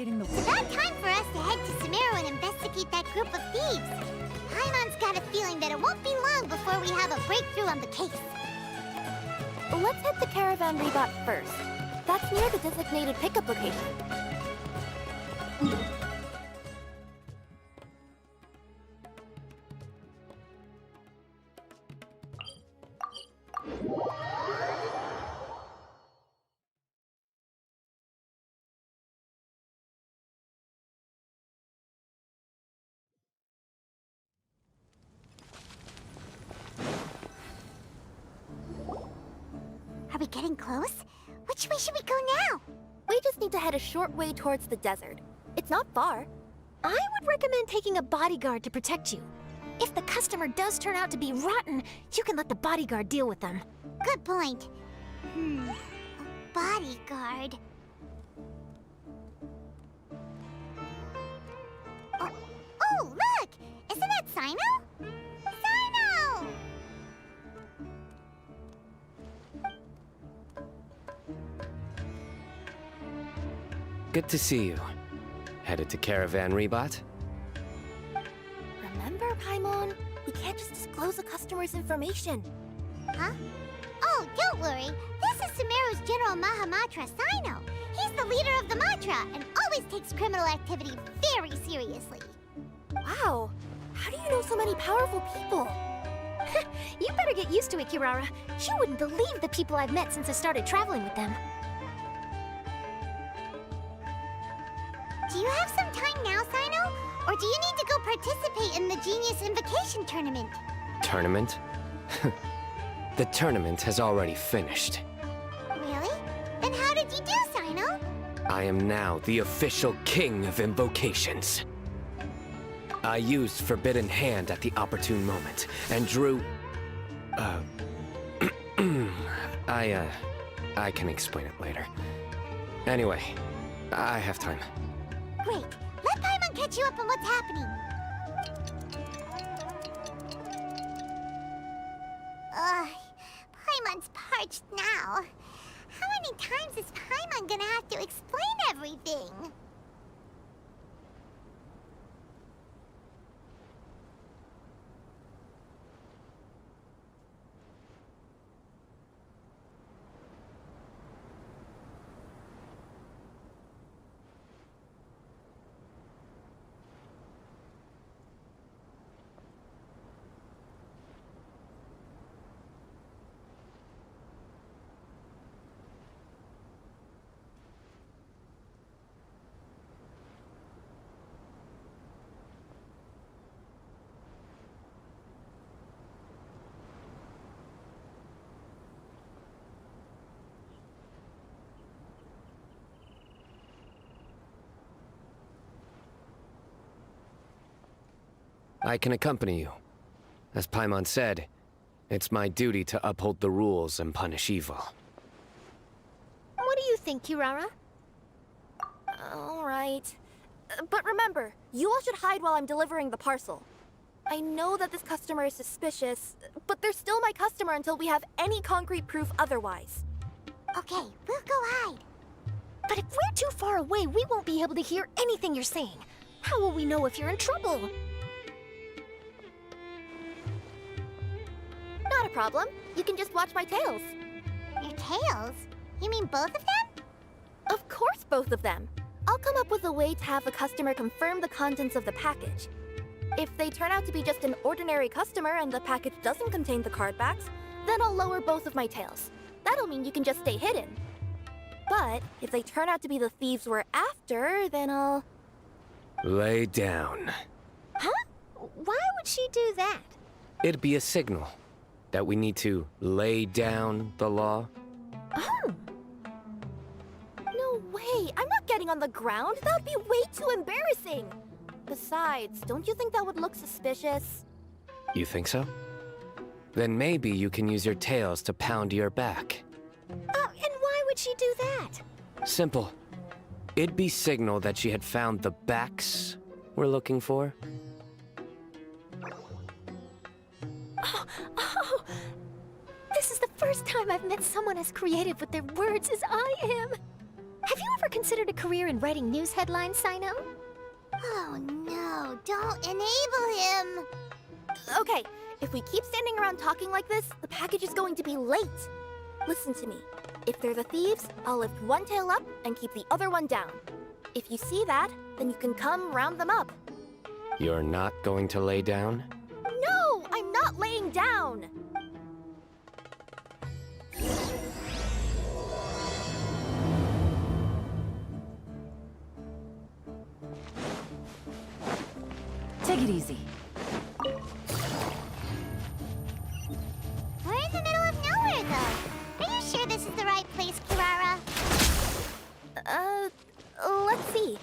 investigating the... It's about time for us to head to Sumeru and investigate that group of thieves. Paimon's got a feeling that it won't be long before we have a breakthrough on the case. Let's hit the caravan rebot first. That's near the designated pickup location. Are we getting close? Which way should we go now? We just need to head a short way towards the desert. It's not far. I would recommend taking a bodyguard to protect you. If the customer does turn out to be rotten, you can let the bodyguard deal with them. Good point. A bodyguard. Oh, look! Isn't that Sino? Sino! Good to see you. Headed to Caravan Rebot? Remember, Paimon? We can't just disclose a customer's information. Huh? Oh, don't worry. This is Sumeru's General Mahamatra, Sino. He's the leader of the Matra and always takes criminal activity very seriously. Wow. How do you know so many powerful people? You better get used to it, Kirara. You wouldn't believe the people I've met since I started traveling with them. Do you have some time now, Sino? Or do you need to go participate in the Genius Invocation Tournament? Tournament? The tournament has already finished. Really? Then how did you do, Sino? I am now the official king of invocations. I used Forbidden Hand at the opportune moment, and drew... I can explain it later. Anyway, I have time. Great. Let Paimon catch you up on what's happening. Paimon's parched now. How many times is Paimon gonna have to explain everything? I can accompany you. As Paimon said, it's my duty to uphold the rules and punish evil. What do you think, Kirara? All right. But remember, you all should hide while I'm delivering the parcel. I know that this customer is suspicious, but they're still my customer until we have any concrete proof otherwise. Okay, we'll go hide. But if we're too far away, we won't be able to hear anything you're saying. How will we know if you're in trouble? Not a problem. You can just watch my tails. Your tails? You mean both of them? Of course, both of them. I'll come up with a way to have the customer confirm the contents of the package. If they turn out to be just an ordinary customer and the package doesn't contain the card backs, then I'll lower both of my tails. That'll mean you can just stay hidden. But if they turn out to be the thieves we're after, then I'll... Lay down. Huh? Why would she do that? It'd be a signal that we need to lay down the law. Oh. No way! I'm not getting on the ground! That would be way too embarrassing! Besides, don't you think that would look suspicious? You think so? Then maybe you can use your tails to pound your back. And why would she do that? Simple. It'd be signal that she had found the backs we're looking for. Oh, this is the first time I've met someone as creative with their words as I am. Have you ever considered a career in writing news headlines, Sino? Oh no, don't enable him! Okay, if we keep standing around talking like this, the package is going to be late. Listen to me. If they're the thieves, I'll lift one tail up and keep the other one down. If you see that, then you can come round them up. You're not going to lay down? No, I'm not laying down! Take it easy. We're in the middle of nowhere, though. Are you sure this is the right place, Kirara? Let's see.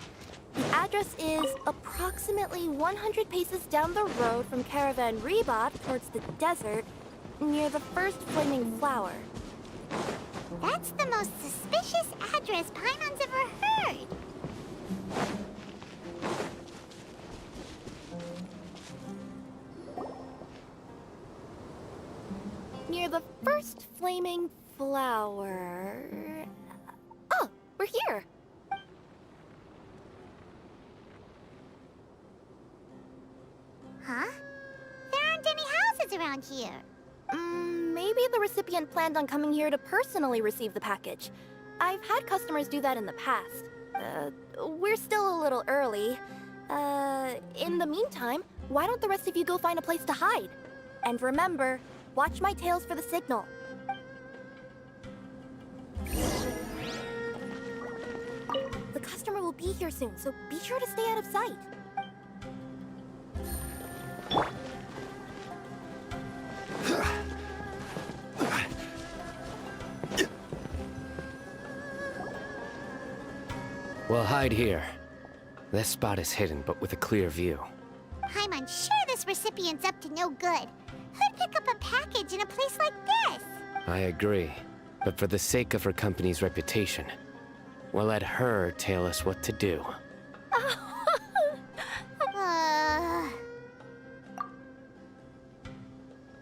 The address is approximately 100 paces down the road from Caravan Reebot towards the desert, near the first flaming flower. That's the most suspicious address Paimon's ever heard. Near the first flaming flower... Oh, we're here! Huh? There aren't any houses around here. Maybe the recipient planned on coming here to personally receive the package. I've had customers do that in the past. We're still a little early. In the meantime, why don't the rest of you go find a place to hide? And remember, watch my tails for the signal. The customer will be here soon, so be sure to stay out of sight. We'll hide here. This spot is hidden, but with a clear view. Paimon's sure this recipient's up to no good. Who'd pick up a package in a place like this? I agree. But for the sake of her company's reputation, we'll let her tell us what to do.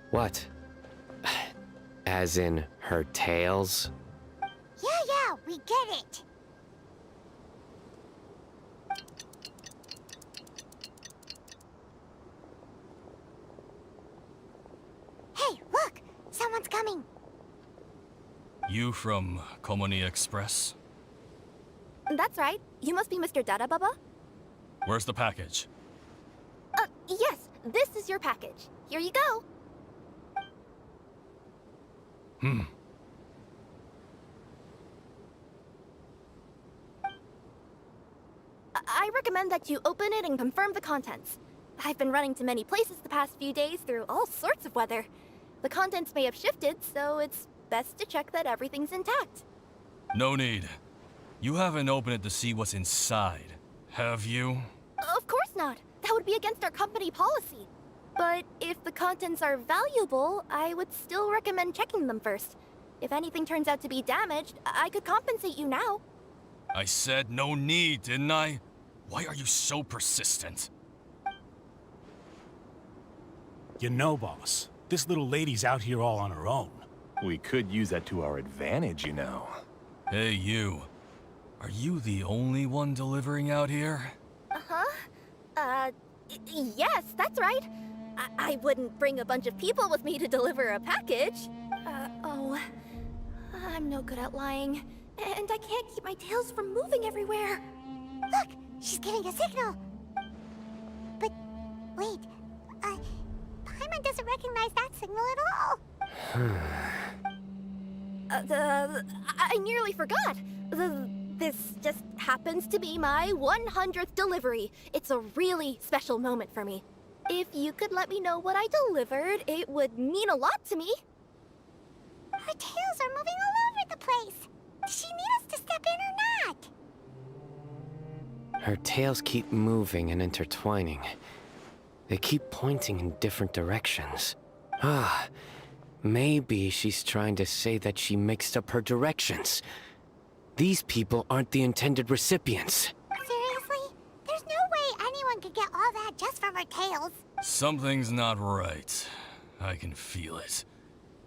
What? As in her tails? Yeah, we get it. Hey, look! Someone's coming. You from Komoni Express? That's right. You must be Mr. Dada Baba? Where's the package? Yes. This is your package. Here you go. I recommend that you open it and confirm the contents. I've been running to many places the past few days through all sorts of weather. The contents may have shifted, so it's best to check that everything's intact. No need. You haven't opened it to see what's inside, have you? Of course not. That would be against our company policy. But if the contents are valuable, I would still recommend checking them first. If anything turns out to be damaged, I could compensate you now. I said no need, didn't I? Why are you so persistent? You know, boss, this little lady's out here all on her own. We could use that to our advantage, you know. Hey, you. Are you the only one delivering out here? Yes, that's right. I wouldn't bring a bunch of people with me to deliver a package. I'm no good at lying. And I can't keep my tails from moving everywhere. Look, she's giving a signal. But wait, Paimon doesn't recognize that signal at all. I nearly forgot. This just happens to be my 100th delivery. It's a really special moment for me. If you could let me know what I delivered, it would mean a lot to me. Her tails are moving all over the place. Does she need us to step in or not? Her tails keep moving and intertwining. They keep pointing in different directions. Maybe she's trying to say that she mixed up her directions. These people aren't the intended recipients. Seriously? There's no way anyone could get all that just from her tails. Something's not right. I can feel it.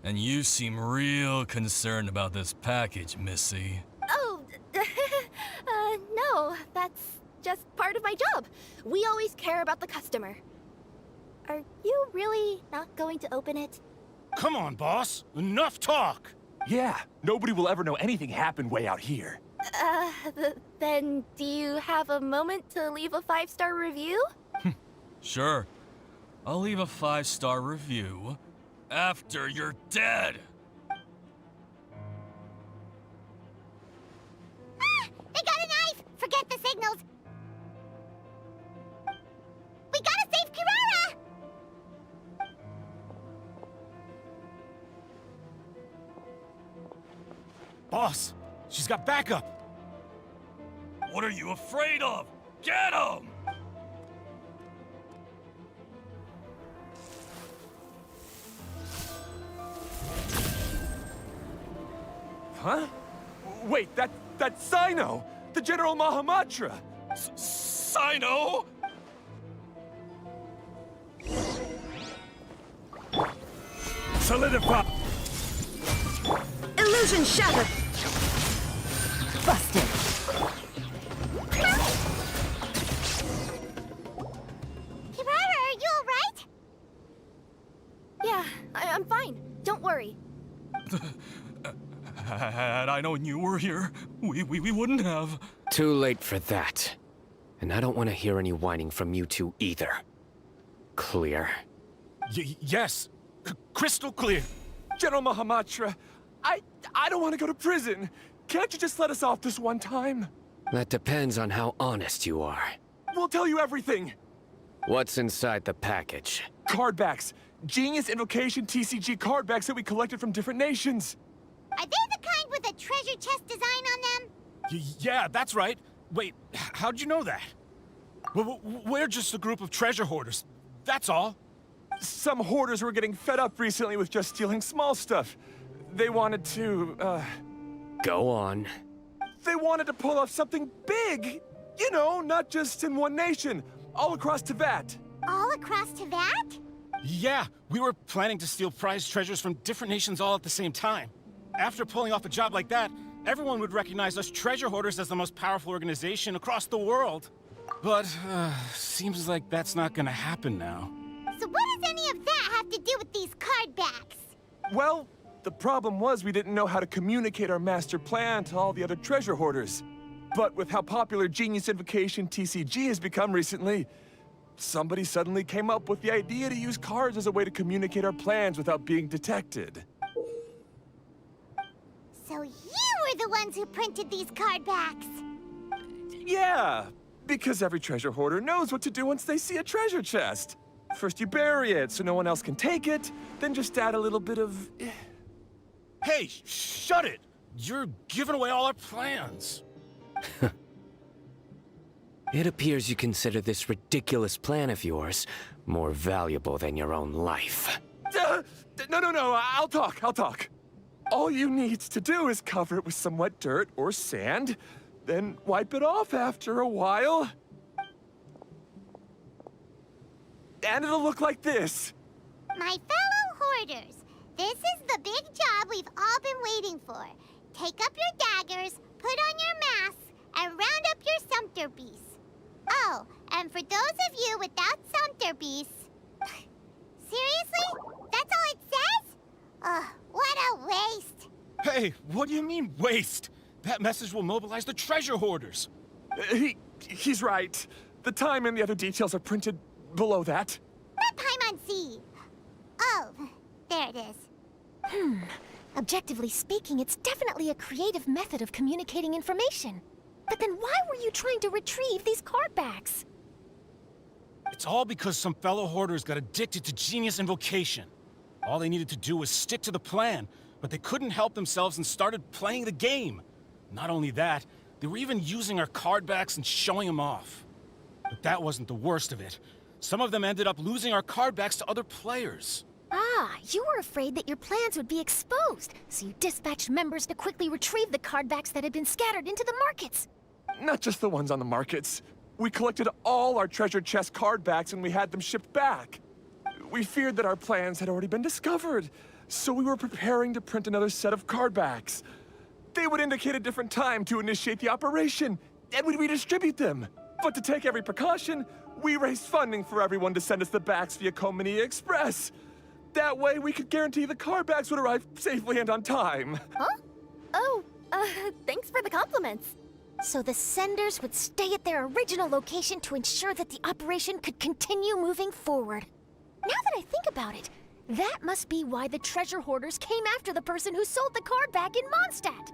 And you seem real concerned about this package, Missy. Oh, No, that's just part of my job. We always care about the customer. Are you really not going to open it? Come on, boss. Enough talk. Yeah, nobody will ever know anything happened way out here. Then do you have a moment to leave a 5-star review? Sure. I'll leave a 5-star review after you're dead. Ah! They got a knife! Forget the signals! We gotta save Kirara! Boss, she's got backup. What are you afraid of? Get him! Huh? Wait, that's Sino! The General Mahamatra! Sino? Solidify. Illusion shattered. Busted. Kirara, are you alright? Yeah, I'm fine. Don't worry. Had I known you were here, we wouldn't have. Too late for that. And I don't want to hear any whining from you two either. Clear? Yes. Crystal clear. General Mahamatra, I don't want to go to prison. Can't you just let us off this one time? That depends on how honest you are. We'll tell you everything. What's inside the package? Card backs. Genius Invocation TCG card backs that we collected from different nations. Are they the kind with a treasure chest design on them? Yeah, that's right. Wait, how'd you know that? We're just a group of treasure hoarders. That's all. Some hoarders were getting fed up recently with just stealing small stuff. They wanted to, Go on. They wanted to pull off something big! You know, not just in one nation, all across Tibet. All across Tibet? Yeah, we were planning to steal prized treasures from different nations all at the same time. After pulling off a job like that, everyone would recognize us treasure hoarders as the most powerful organization across the world. But, seems like that's not gonna happen now. So what does any of that have to do with these card backs? Well, the problem was we didn't know how to communicate our master plan to all the other treasure hoarders. But with how popular Genius Invocation TCG has become recently, somebody suddenly came up with the idea to use cards as a way to communicate our plans without being detected. So you were the ones who printed these card backs? Yeah, because every treasure hoarder knows what to do once they see a treasure chest. First you bury it so no one else can take it, then just add a little bit of... Hey, shut it! You're giving away all our plans. It appears you consider this ridiculous plan of yours more valuable than your own life. No, I'll talk. All you need to do is cover it with some wet dirt or sand, then wipe it off after a while. And it'll look like this. My fellow hoarders, this is the big job we've all been waiting for. Take up your daggers, put on your masks, and round up your sumpter beasts. Oh, and for those of you without sumpter beasts... Seriously? That's all it says? Ugh, what a waste. Hey, what do you mean, waste? That message will mobilize the treasure hoarders. He's right. The time and the other details are printed below that. Not Paimon. Oh, there it is. Objectively speaking, it's definitely a creative method of communicating information. But then why were you trying to retrieve these card backs? It's all because some fellow hoarders got addicted to Genius Invocation. All they needed to do was stick to the plan, but they couldn't help themselves and started playing the game. Not only that, they were even using our card backs and showing them off. But that wasn't the worst of it. Some of them ended up losing our card backs to other players. Ah, you were afraid that your plans would be exposed, so you dispatched members to quickly retrieve the card backs that had been scattered into the markets. Not just the ones on the markets. We collected all our treasure chest card backs and we had them shipped back. We feared that our plans had already been discovered, so we were preparing to print another set of card backs. They would indicate a different time to initiate the operation. and we'd redistribute them. But to take every precaution, we raised funding for everyone to send us the backs via Komini Express. That way, we could guarantee the card backs would arrive safely and on time. Huh? Oh, thanks for the compliments. So the senders would stay at their original location to ensure that the operation could continue moving forward. Now that I think about it, that must be why the treasure hoarders came after the person who sold the card back in Mondstadt.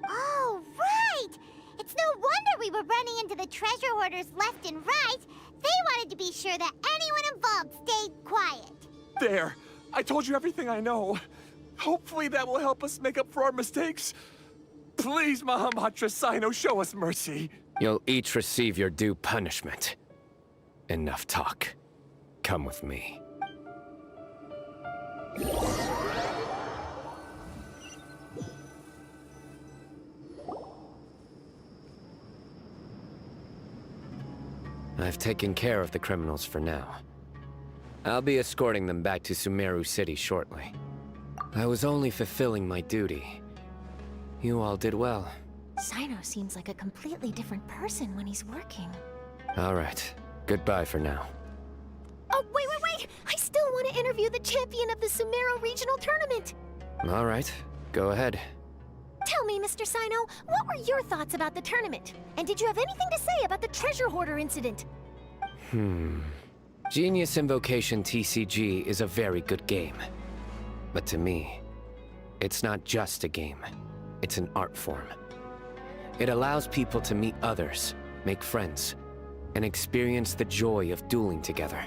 Oh, right! It's no wonder we were running into the treasure hoarders left and right. They wanted to be sure that anyone involved stayed quiet. There, I told you everything I know. Hopefully that will help us make up for our mistakes. Please, Mahamatra Sino, show us mercy. You'll each receive your due punishment. Enough talk. Come with me. I've taken care of the criminals for now. I'll be escorting them back to Sumeru City shortly. I was only fulfilling my duty. You all did well. Sino seems like a completely different person when he's working. All right. Goodbye for now. Oh, wait! I still want to interview the champion of the Sumeru Regional Tournament! All right. Go ahead. Tell me, Mr. Sino, what were your thoughts about the tournament? And did you have anything to say about the treasure hoarder incident? Genius Invocation TCG is a very good game. But to me, it's not just a game. It's an art form. It allows people to meet others, make friends, and experience the joy of dueling together.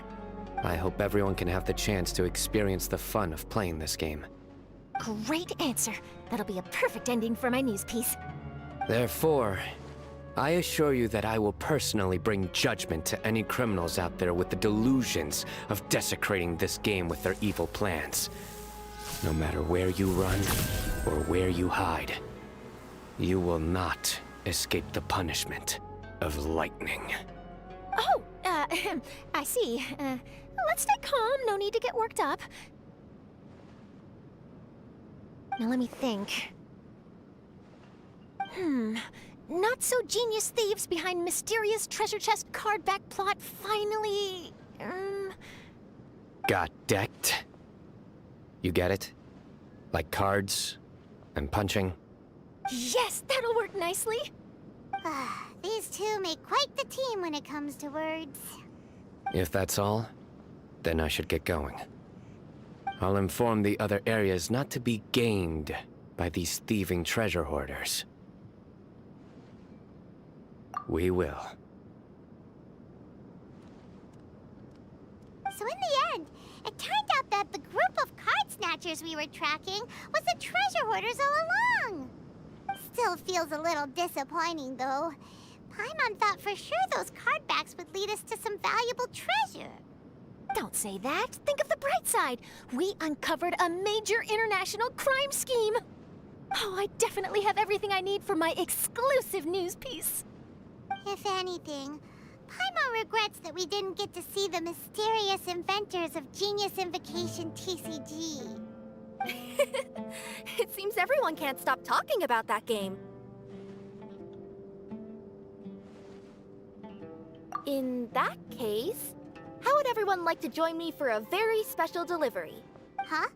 I hope everyone can have the chance to experience the fun of playing this game. Great answer. That'll be a perfect ending for my news piece. Therefore, I assure you that I will personally bring judgment to any criminals out there with the delusions of desecrating this game with their evil plans. No matter where you run or where you hide, you will not escape the punishment of lightning. Oh, I see. Let's stay calm. No need to get worked up. Now let me think. Not so genius thieves behind mysterious treasure chest card back plot finally... Got decked? You get it? Like cards and punching? Yes, that'll work nicely. These two make quite the team when it comes to words. If that's all, then I should get going. I'll inform the other areas not to be gamed by these thieving treasure hoarders. We will. So in the end, it turned out that the group of card snatchers we were tracking was the treasure hoarders all along. Still feels a little disappointing, though. Paimon thought for sure those card backs would lead us to some valuable treasure. Don't say that. Think of the bright side. We uncovered a major international crime scheme. Oh, I definitely have everything I need for my exclusive news piece. If anything, Paimon regrets that we didn't get to see the mysterious inventors of Genius Invocation TCG. It seems everyone can't stop talking about that game. In that case, how would everyone like to join me for a very special delivery? Huh?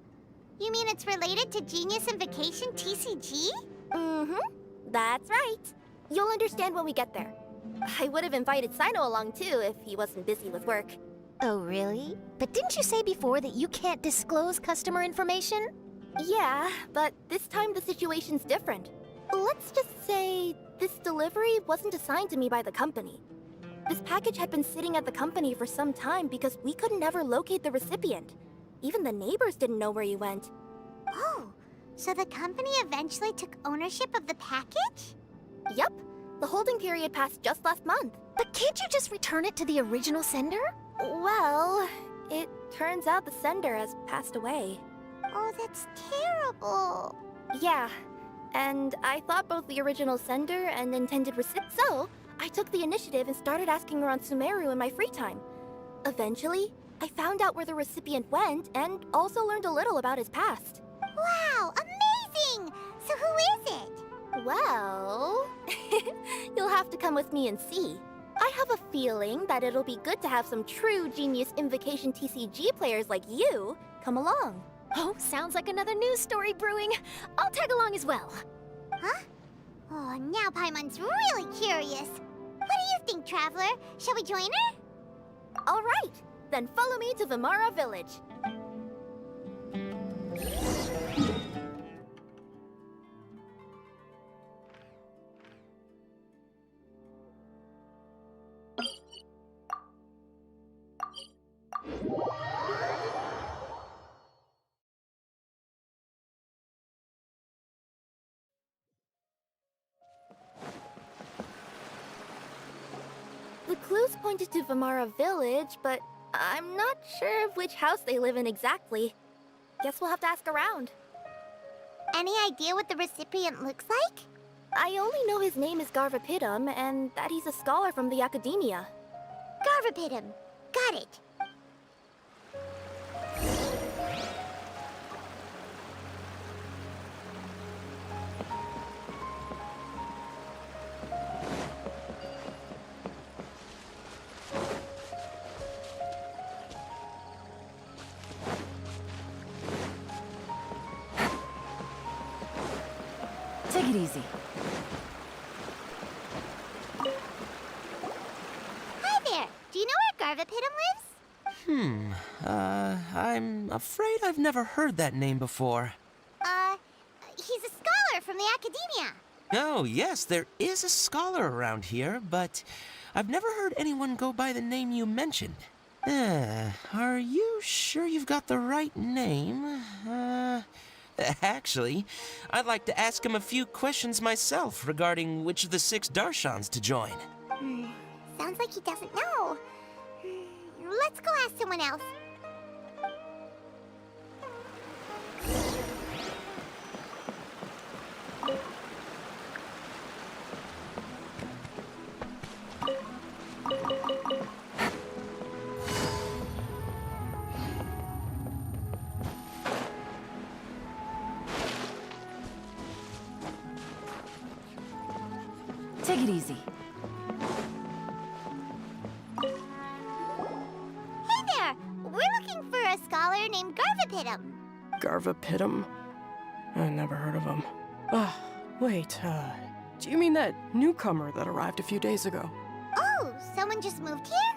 You mean it's related to Genius Invocation TCG? That's right. You'll understand when we get there. I would have invited Sino along too if he wasn't busy with work. Oh, really? But didn't you say before that you can't disclose customer information? Yeah, but this time the situation's different. Let's just say this delivery wasn't assigned to me by the company. This package had been sitting at the company for some time because we could never locate the recipient. Even the neighbors didn't know where he went. Oh, so the company eventually took ownership of the package? Yep, the holding period passed just last month. But can't you just return it to the original sender? Well, it turns out the sender has passed away. Oh, that's terrible. Yeah, and I thought both the original sender and intended recipient. So, I took the initiative and started asking around Sumeru in my free time. Eventually, I found out where the recipient went and also learned a little about his past. Wow, amazing! So who is it? Well, you'll have to come with me and see. I have a feeling that it'll be good to have some true Genius Invocation TCG players like you come along. Oh, sounds like another news story brewing. I'll tag along as well. Huh? Oh, now Paimon's really curious. What do you think, Traveler? Shall we join her? All right, then follow me to Vimara Village. The clues pointed to Vimara Village, but I'm not sure of which house they live in exactly. Guess we'll have to ask around. Any idea what the recipient looks like? I only know his name is Garvapitum and that he's a scholar from the academia. Garvapitum. Got it. Take it easy. Hi there. Do you know where Garvapitum lives? I'm afraid I've never heard that name before. He's a scholar from the academia. Oh, yes, there is a scholar around here, but I've never heard anyone go by the name you mentioned. Are you sure you've got the right name? Actually, I'd like to ask him a few questions myself regarding which of the 6 Darshans to join. Sounds like he doesn't know. Let's go ask someone else. Take it easy. Hey there! We're looking for a scholar named Garvapitum. Garvapitum? I never heard of him. Wait, do you mean that newcomer that arrived a few days ago? Oh, someone just moved here?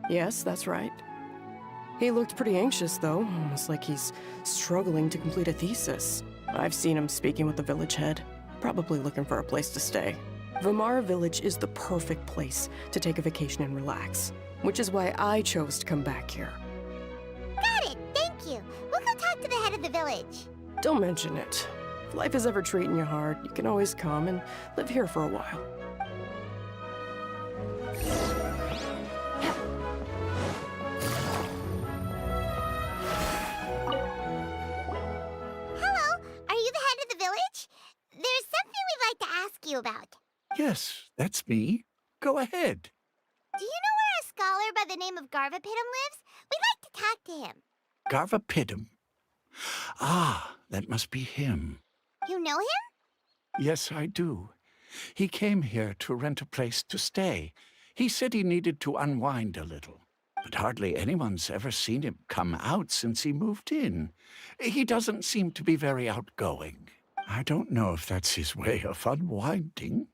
Yes, that's right. He looked pretty anxious, though, almost like he's struggling to complete a thesis. I've seen him speaking with the village head, probably looking for a place to stay. Vimara Village is the perfect place to take a vacation and relax, which is why I chose to come back here. Got it, thank you. We'll go talk to the head of the village. Don't mention it. If life is ever treating you hard, you can always come and live here for a while. Hello, are you the head of the village? There's something we'd like to ask you about. Yes, that's me. Go ahead. Do you know where a scholar by the name of Garvapitum lives? We'd like to talk to him. Garvapitum. Ah, that must be him. You know him? Yes, I do. He came here to rent a place to stay. He said he needed to unwind a little. But hardly anyone's ever seen him come out since he moved in. He doesn't seem to be very outgoing. I don't know if that's his way of unwinding.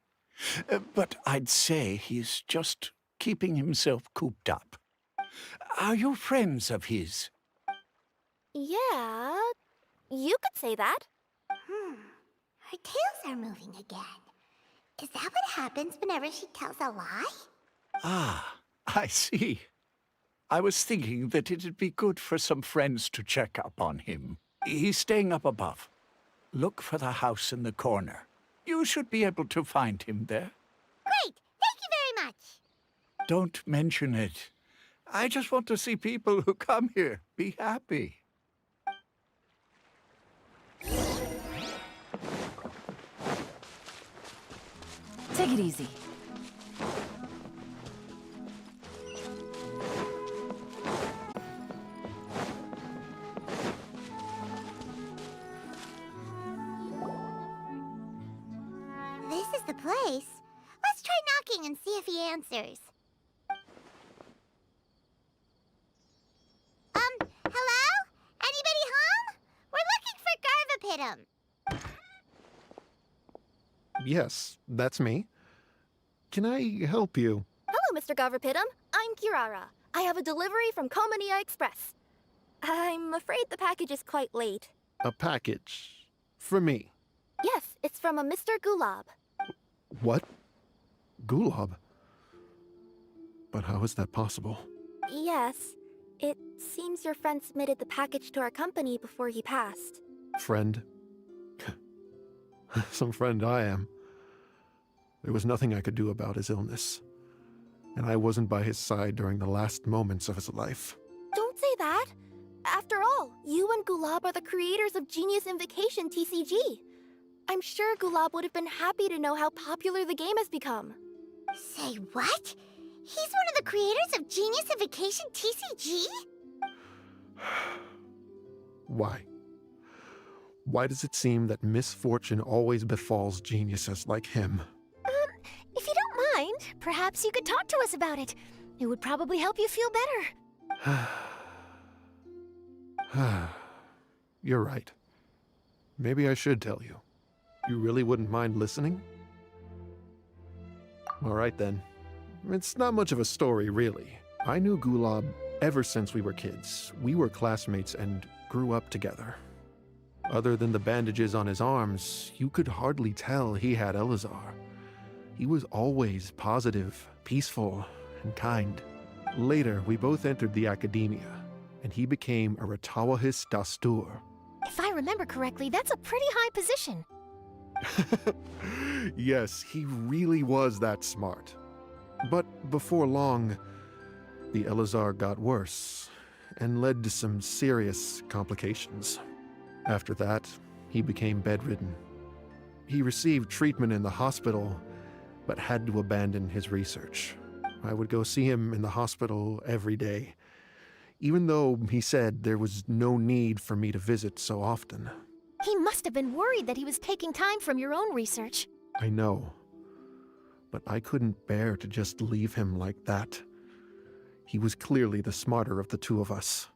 But I'd say he's just keeping himself cooped up. Are you friends of his? Yeah, you could say that. Her tails are moving again. Is that what happens whenever she tells a lie? Ah, I see. I was thinking that it'd be good for some friends to check up on him. He's staying up above. Look for the house in the corner. You should be able to find him there. Great, thank you very much. Don't mention it. I just want to see people who come here be happy. Take it easy. if he answers. Hello? Anybody home? We're looking for Garvapitum. Yes, that's me. Can I help you? Hello, Mr. Garvapitum. I'm Kirara. I have a delivery from Komania Express. I'm afraid the package is quite late. A package. For me. Yes, it's from a Mr. Gulab. What? Gulab? But how is that possible? Yes. It seems your friend submitted the package to our company before he passed. Friend? Some friend I am. There was nothing I could do about his illness. And I wasn't by his side during the last moments of his life. Don't say that. After all, you and Gulab are the creators of Genius Invocation TCG. I'm sure Gulab would have been happy to know how popular the game has become. Say what? He's one of the creators of Genius Invocation TCG? Why? Why does it seem that misfortune always befalls geniuses like him? If you don't mind, perhaps you could talk to us about it. It would probably help you feel better. You're right. Maybe I should tell you. You really wouldn't mind listening? All right then. It's not much of a story, really. I knew Gulab ever since we were kids. We were classmates and grew up together. Other than the bandages on his arms, you could hardly tell he had Elazar. He was always positive, peaceful, and kind. Later, we both entered the academia, and he became a Ratawahis Dastur. If I remember correctly, that's a pretty high position. Yes, he really was that smart. But before long, the Elazar got worse and led to some serious complications. After that, he became bedridden. He received treatment in the hospital, but had to abandon his research. I would go see him in the hospital every day, even though he said there was no need for me to visit so often. He must have been worried that he was taking time from your own research. I know, but I couldn't bear to just leave him like that. He was clearly the smarter of the two of us.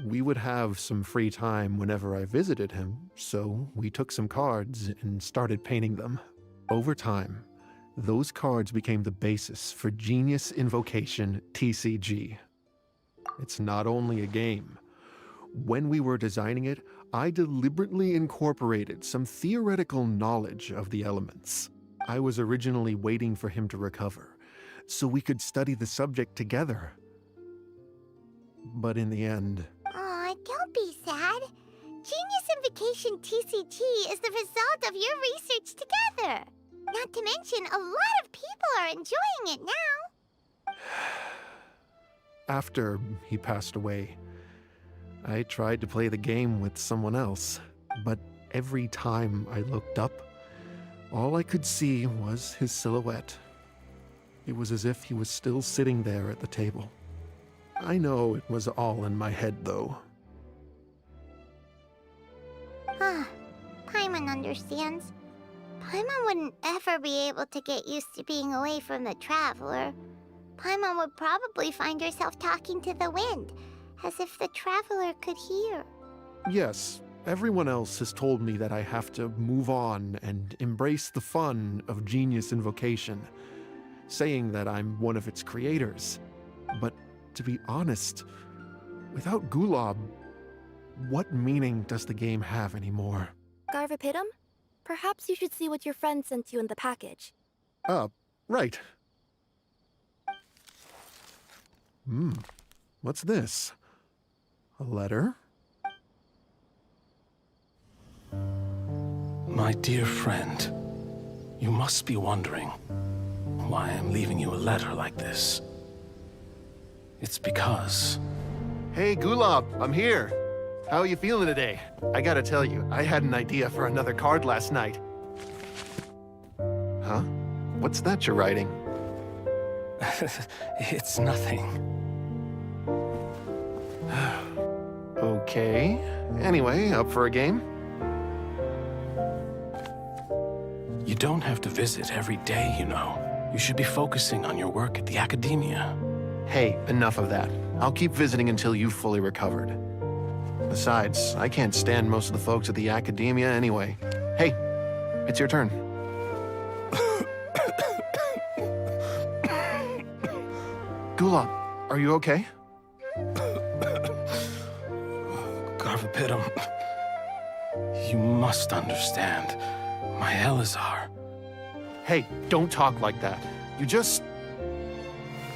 We would have some free time whenever I visited him, so we took some cards and started painting them. Over time, those cards became the basis for Genius Invocation TCG. It's not only a game. When we were designing it, I deliberately incorporated some theoretical knowledge of the elements. I was originally waiting for him to recover, so we could study the subject together. But in the end... Aw, don't be sad. Genius Invocation TCG is the result of your research together. Not to mention, a lot of people are enjoying it now. After he passed away, I tried to play the game with someone else, but every time I looked up, all I could see was his silhouette. It was as if he was still sitting there at the table. I know it was all in my head, though. Paimon understands. Paimon wouldn't ever be able to get used to being away from the Traveler. Paimon would probably find herself talking to the wind, as if the Traveler could hear. Yes, everyone else has told me that I have to move on and embrace the fun of Genius Invocation, saying that I'm one of its creators. But to be honest, without Gulab, what meaning does the game have anymore? Garvapitum? Perhaps you should see what your friend sent you in the package. Right. What's this? A letter? My dear friend, you must be wondering why I'm leaving you a letter like this. It's because... Hey, Gulab, I'm here. How are you feeling today? I gotta tell you, I had an idea for another card last night. Huh? What's that you're writing? It's nothing. Okay. Anyway, up for a game? You don't have to visit every day, you know. You should be focusing on your work at the academia. Hey, enough of that. I'll keep visiting until you've fully recovered. Besides, I can't stand most of the folks at the academia anyway. Hey, it's your turn. Gulab, are you okay? Garvapitum, you must understand. My Elazar. Hey, don't talk like that. You just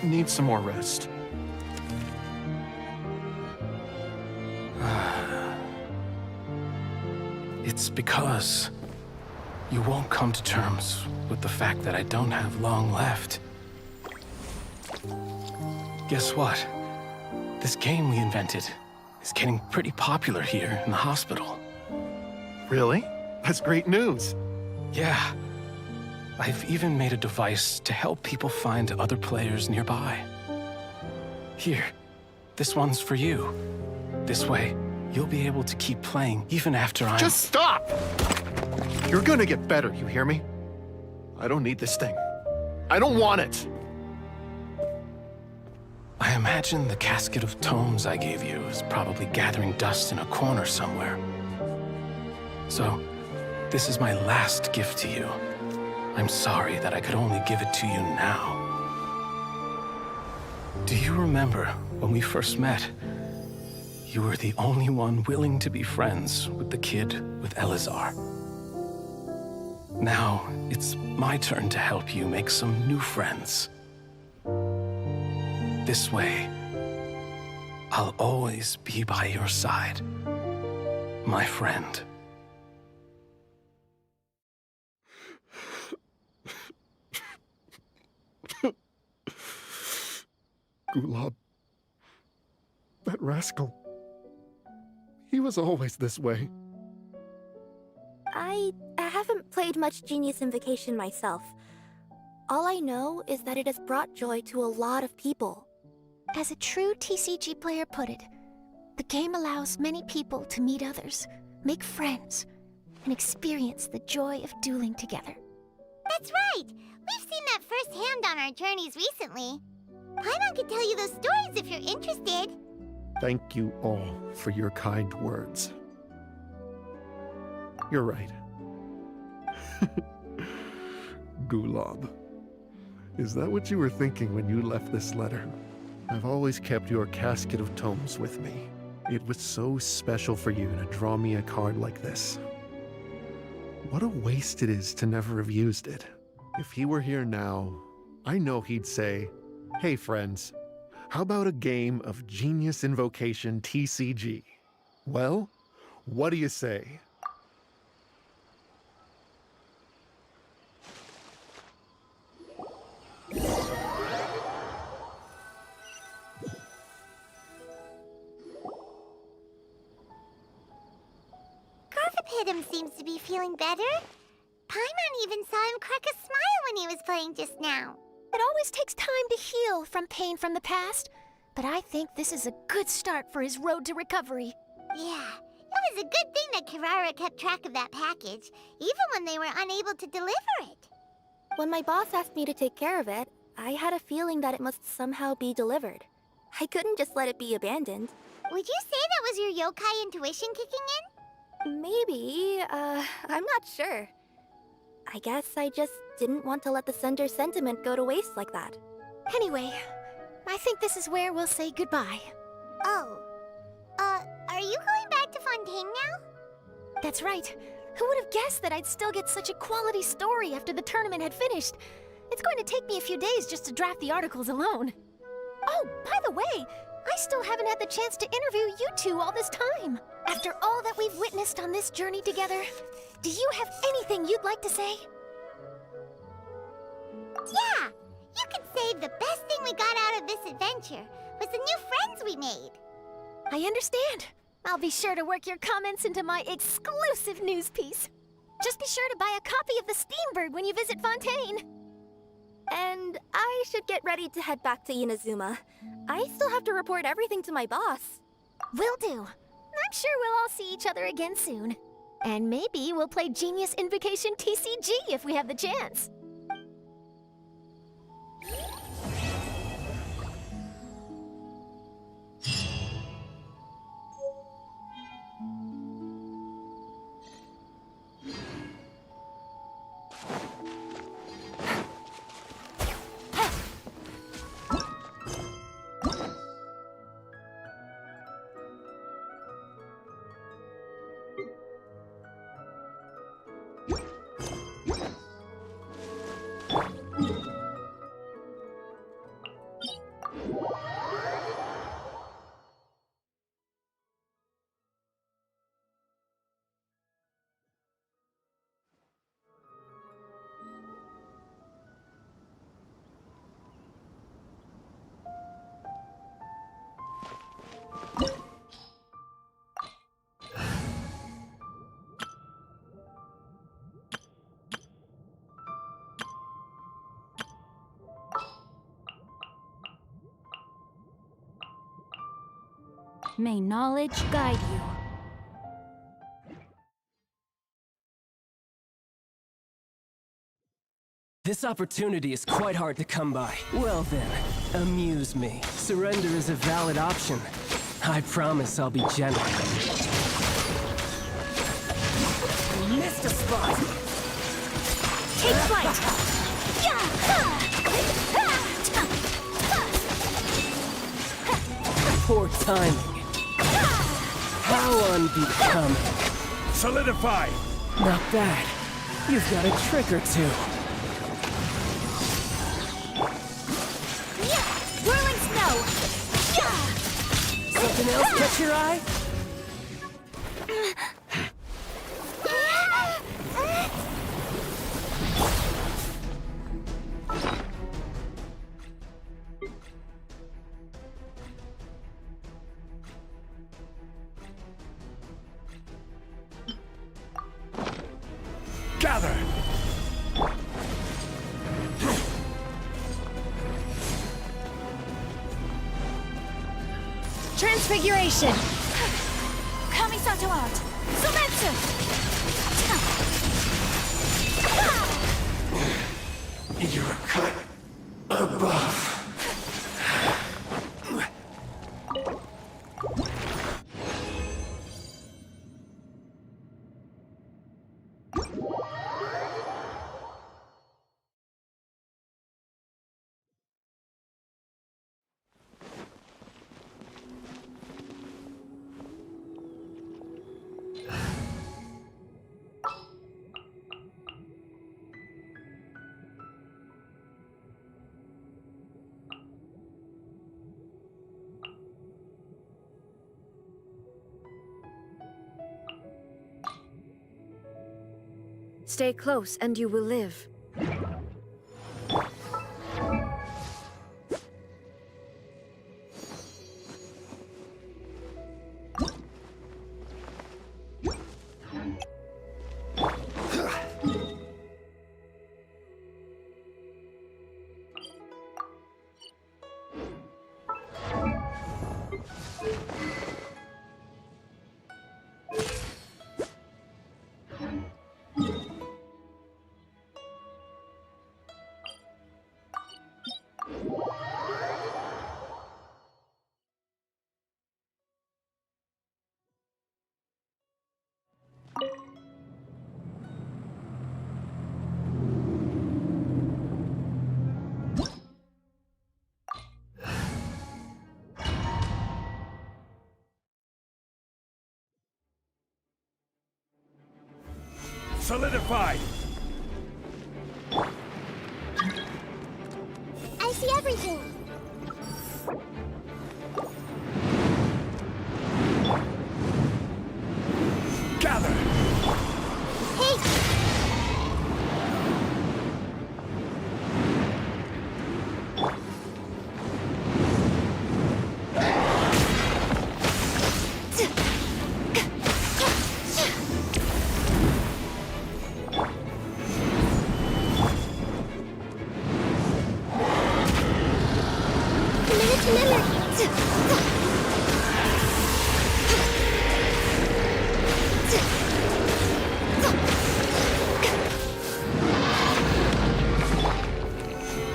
need some more rest. It's because you won't come to terms with the fact that I don't have long left. Guess what? This game we invented is getting pretty popular here in the hospital. Really? That's great news. Yeah. I've even made a device to help people find other players nearby. Here, this one's for you. This way, you'll be able to keep playing even after I'm— Just stop! You're gonna get better, you hear me? I don't need this thing. I don't want it! I imagine the casket of tomes I gave you is probably gathering dust in a corner somewhere. So, this is my last gift to you. I'm sorry that I could only give it to you now. Do you remember when we first met? You were the only one willing to be friends with the kid with Elazar. Now, it's my turn to help you make some new friends. This way, I'll always be by your side, my friend. Gulab. That rascal. He was always this way. I haven't played much Genius Invocation myself. All I know is that it has brought joy to a lot of people. As a true TCG player put it, the game allows many people to meet others, make friends, and experience the joy of dueling together. That's right! We've seen that firsthand on our journeys recently. Paimon could tell you those stories if you're interested. Thank you all for your kind words. You're right. Gulab. Is that what you were thinking when you left this letter? I've always kept your casket of tomes with me. It was so special for you to draw me a card like this. What a waste it is to never have used it. If he were here now, I know he'd say, "Hey friends, how about a game of Genius Invocation TCG? Well, what do you say?" Garvapitum seems to be feeling better. Paimon even saw him crack a smile when he was playing just now. It always takes time to heal from pain from the past, but I think this is a good start for his road to recovery. Yeah, it was a good thing that Kirara kept track of that package, even when they were unable to deliver it. When my boss asked me to take care of it, I had a feeling that it must somehow be delivered. I couldn't just let it be abandoned. Would you say that was your yokai intuition kicking in? Maybe, I'm not sure. I guess I just didn't want to let the sender's sentiment go to waste like that. Anyway, I think this is where we'll say goodbye. Oh. Are you going back to Fontaine now? That's right. Who would have guessed that I'd still get such a quality story after the tournament had finished? It's going to take me a few days just to draft the articles alone. Oh, by the way, I still haven't had the chance to interview you two all this time. After all that we've witnessed on this journey together, do you have anything you'd like to say? Yeah! You could say the best thing we got out of this adventure was the new friends we made. I understand. I'll be sure to work your comments into my exclusive news piece. Just be sure to buy a copy of the Steambird when you visit Fontaine. And I should get ready to head back to Inazuma. I still have to report everything to my boss. Will do. I'm sure we'll all see each other again soon. And maybe we'll play Genius Invocation TCG if we have the chance. May knowledge guide you. This opportunity is quite hard to come by. Well then, amuse me. Surrender is a valid option. I promise I'll be gentle. Missed a spot! Take flight! Poor timing. How unbecoming. Solidify! Not bad. You've got a trick or two. Whirling snow! Something else catch your eye? Gather! Transfiguration! Kamisato out! Sumetsu! You're cut above. Stay close and you will live. Solidify! I see everything. Gather! Hey!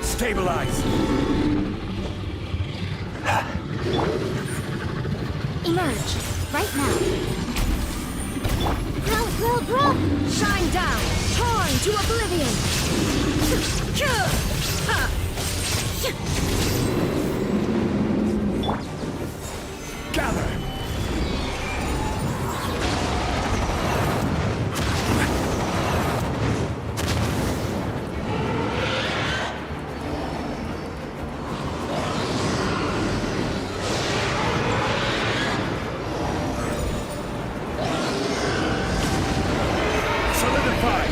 Stabilize! Emerge! Right now! Grow! Shine down! Torn to oblivion! Gather! Solidify!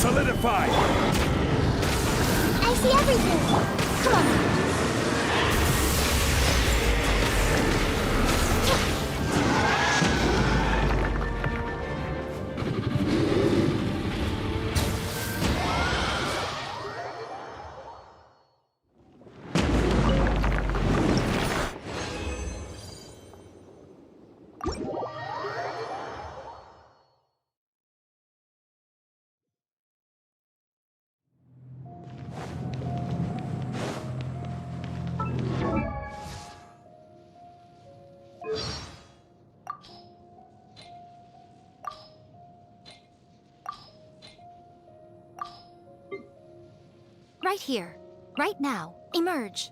Solidify! I see everything! Come on! Right here. Right now. Emerge.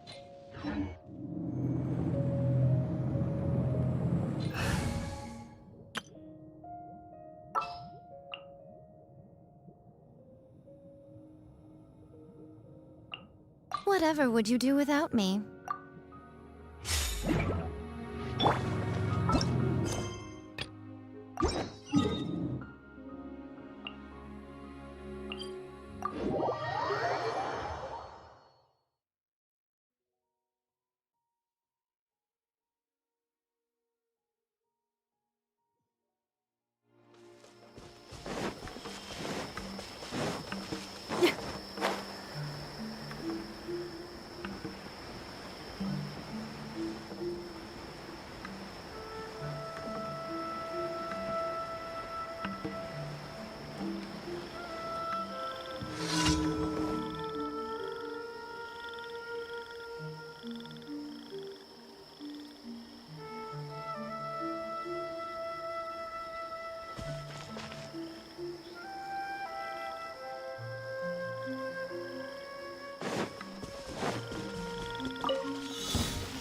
Whatever would you do without me?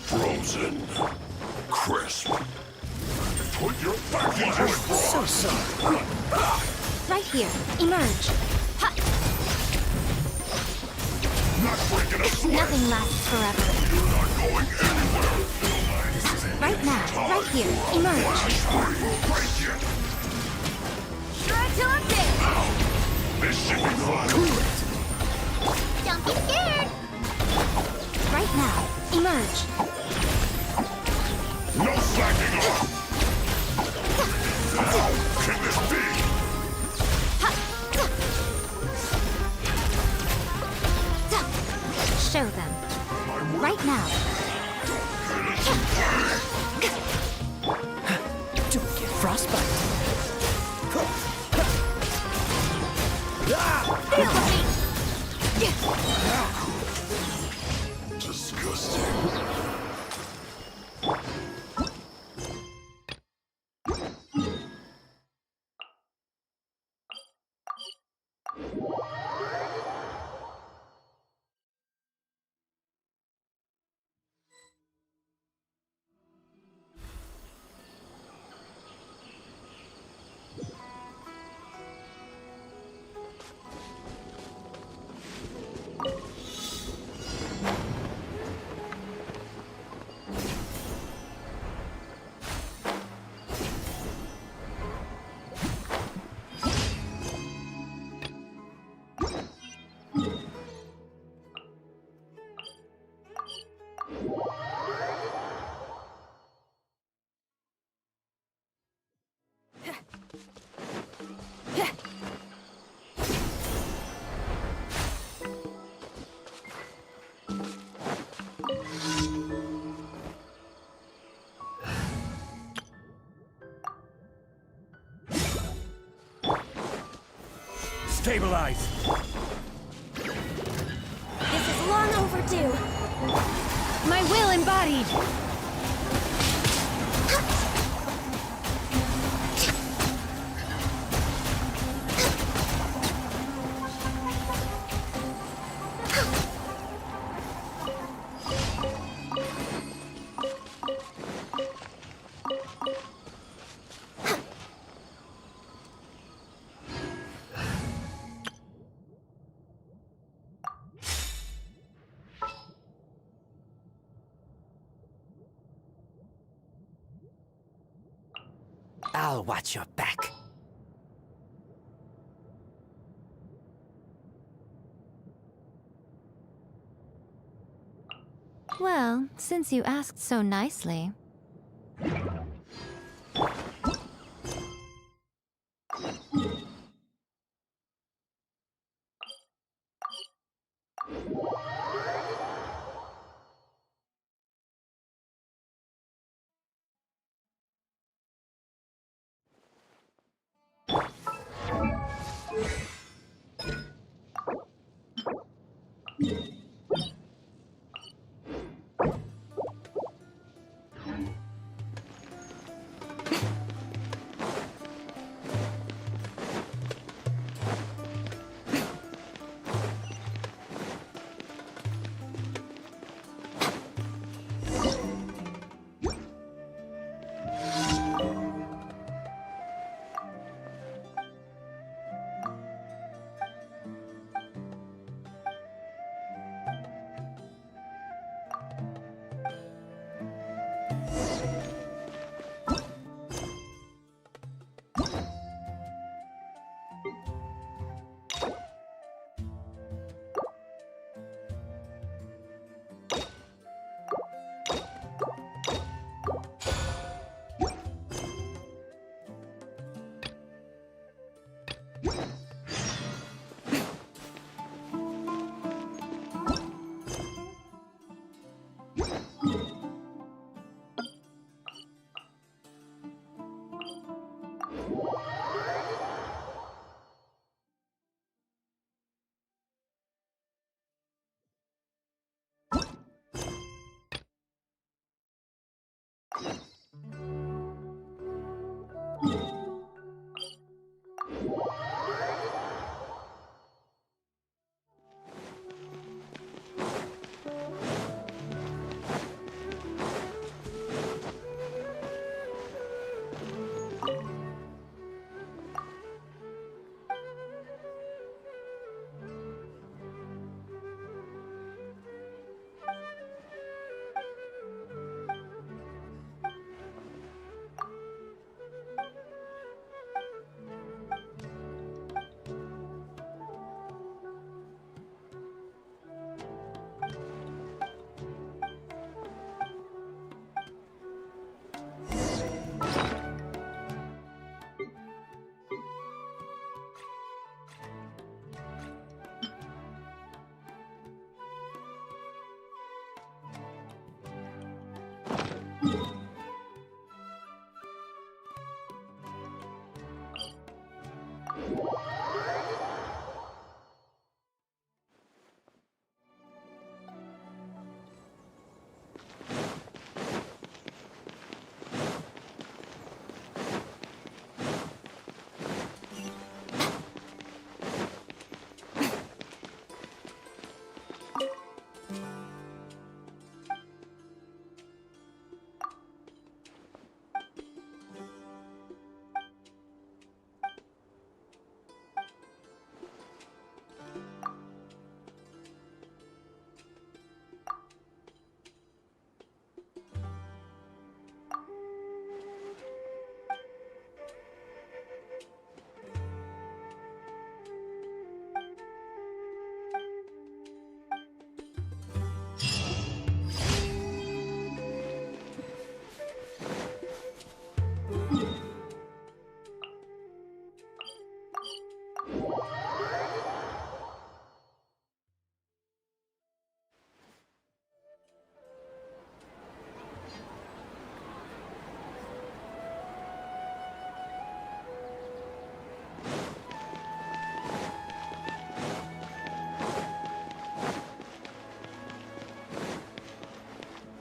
Frozen. Crisp. Put your back into it. So sorry. Right here. Emerge. Ha! Not breaking a sweat. Nothing lasts forever. You're not going anywhere. Right now. Right here. Emerge. Break it. Try till I'm dead. This should be fun. Don't be scared! Right now. Emerge. No slacking off. How can this be? Show them. Right now. Don't get frostbite. Disgusting. Stabilize! This is long overdue. My will embodied. I'll watch your back. Well, since you asked so nicely.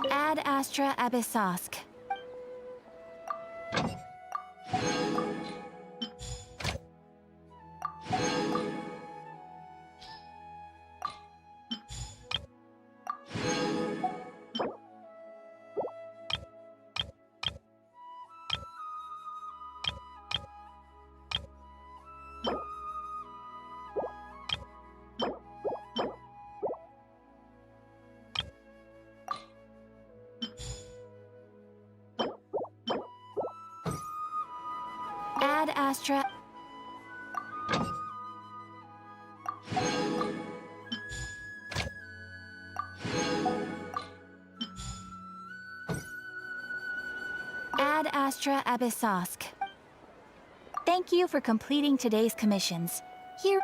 Ad Astra Abyssosk. Ad Astra. Astra Abyssosque. Thank you for completing today's commissions. Here.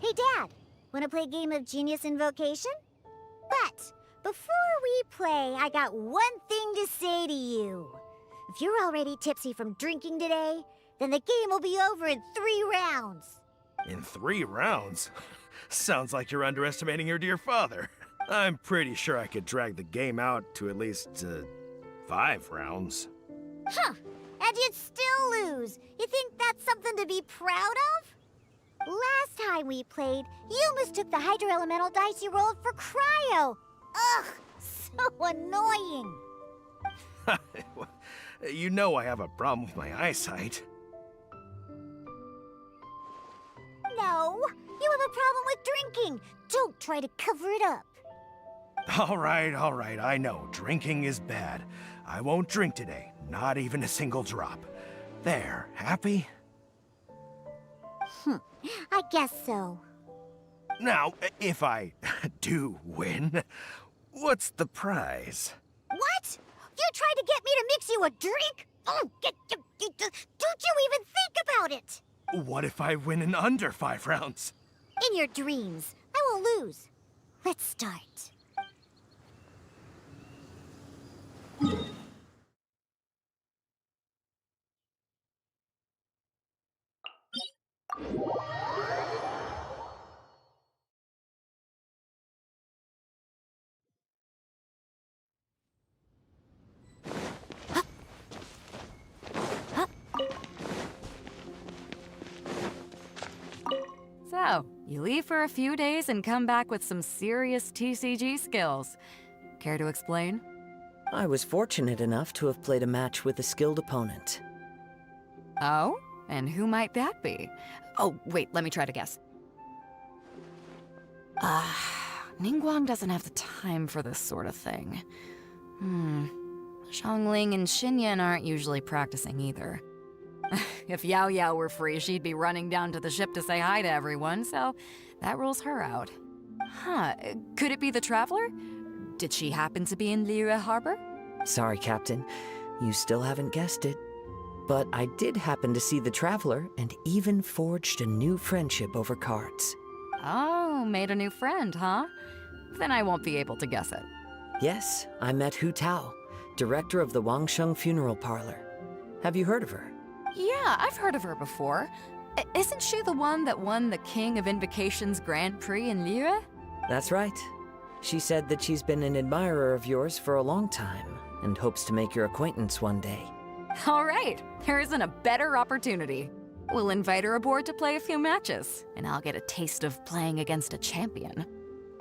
Hey, Dad. Want to play a game of Genius Invocation? But before we play, I got one thing to say to you. If you're already tipsy from drinking today, then the game will be over in 3 rounds. In 3 rounds? Sounds like you're underestimating your dear father. I'm pretty sure I could drag the game out to at least 5 rounds. Huh. And you'd still lose. You think that's something to be proud of? Last time we played, you mistook the Hydro Elemental dice you rolled for Cryo. Ugh, so annoying. You know I have a problem with my eyesight. No, you have a problem with drinking. Don't try to cover it up. All right, I know. Drinking is bad. I won't drink today, not even a single drop. There, happy? I guess so. Now, if I do win, what's the prize? What? You tried to get me to mix you a drink? Oh, don't you even think about it! What if I win in under 5 rounds? In your dreams. I won't lose. Let's start. So, you leave for a few days and come back with some serious TCG skills. Care to explain? I was fortunate enough to have played a match with a skilled opponent. Oh? And who might that be? Oh, wait, let me try to guess. Ningguang doesn't have the time for this sort of thing. Xiangling and Xinyan aren't usually practicing either. If Yao Yao were free, she'd be running down to the ship to say hi to everyone, so that rules her out. Huh, could it be the Traveler? Did she happen to be in Liyue Harbor? Sorry, Captain. You still haven't guessed it. But I did happen to see the Traveler and even forged a new friendship over cards. Oh, made a new friend, huh? Then I won't be able to guess it. Yes, I met Hu Tao, director of the Wangsheng Funeral Parlor. Have you heard of her? Yeah, I've heard of her before. Isn't she the one that won the King of Invocation's Grand Prix in Liyue? That's right. She said that she's been an admirer of yours for a long time and hopes to make your acquaintance one day. All right, there isn't a better opportunity. We'll invite her aboard to play a few matches, and I'll get a taste of playing against a champion.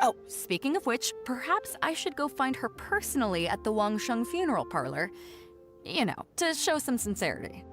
Oh, speaking of which, perhaps I should go find her personally at the Wangsheng Funeral Parlor. You know, to show some sincerity.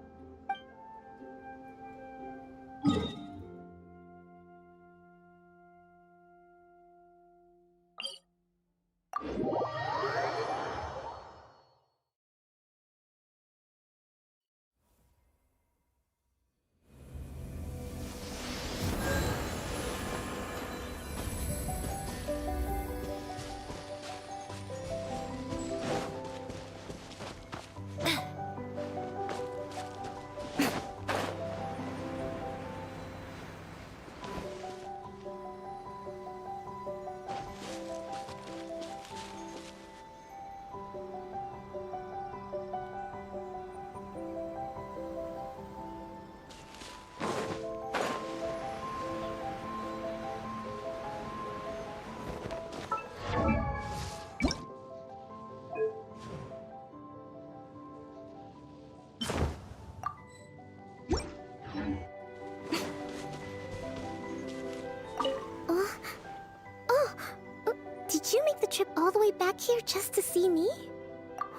all the way back here just to see me?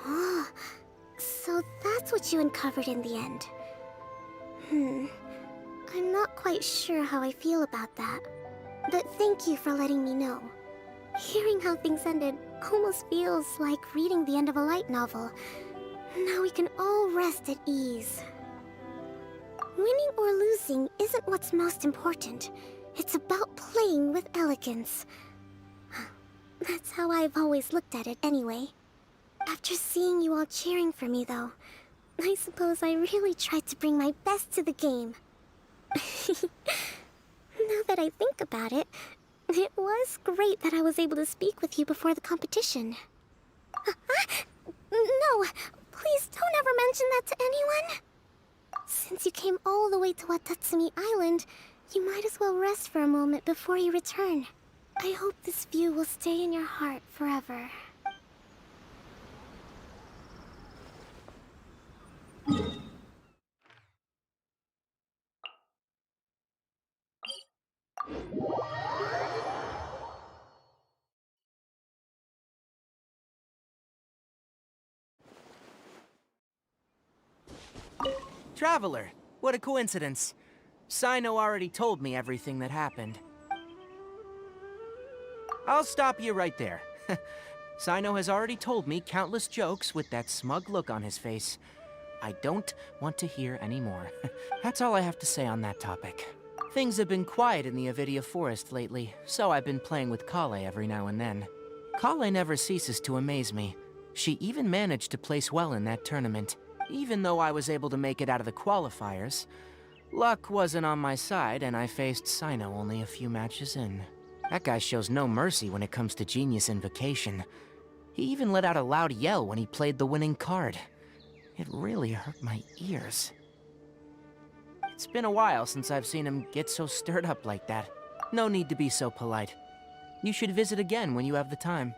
Oh, so that's what you uncovered in the end. I'm not quite sure how I feel about that. But thank you for letting me know. Hearing how things ended almost feels like reading the end of a light novel. Now we can all rest at ease. Winning or losing isn't what's most important. It's about playing with elegance. That's how I've always looked at it anyway. After seeing you all cheering for me though, I suppose I really tried to bring my best to the game. Now that I think about it, it was great that I was able to speak with you before the competition. No, please don't ever mention that to anyone. Since you came all the way to Watatsumi Island, you might as well rest for a moment before you return. I hope this view will stay in your heart forever. Traveler, what a coincidence. Sino already told me everything that happened. I'll stop you right there. Sino has already told me countless jokes with that smug look on his face. I don't want to hear any more. That's all I have to say on that topic. Things have been quiet in the Avidia Forest lately, so I've been playing with Kale every now and then. Kale never ceases to amaze me. She even managed to place well in that tournament. Even though I was able to make it out of the qualifiers, luck wasn't on my side and I faced Sino only a few matches in. That guy shows no mercy when it comes to Genius Invocation. He even let out a loud yell when he played the winning card. It really hurt my ears. It's been a while since I've seen him get so stirred up like that. No need to be so polite. You should visit again when you have the time.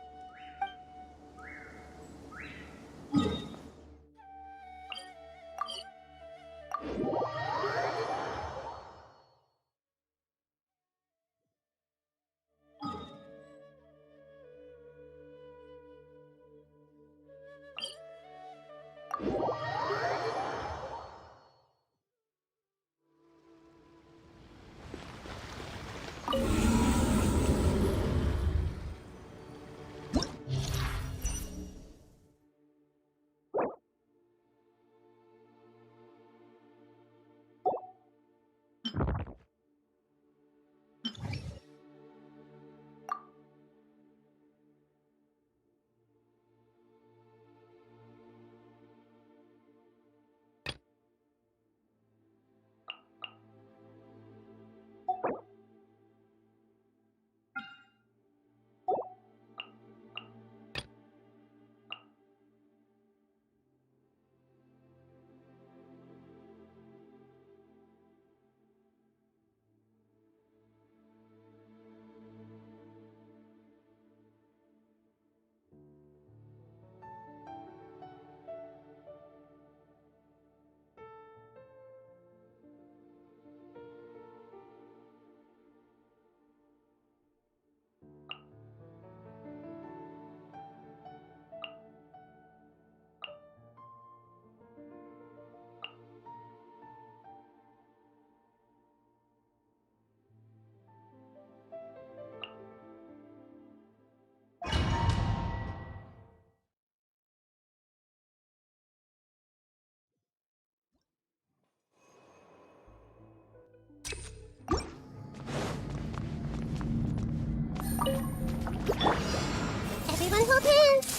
Everyone hold hands!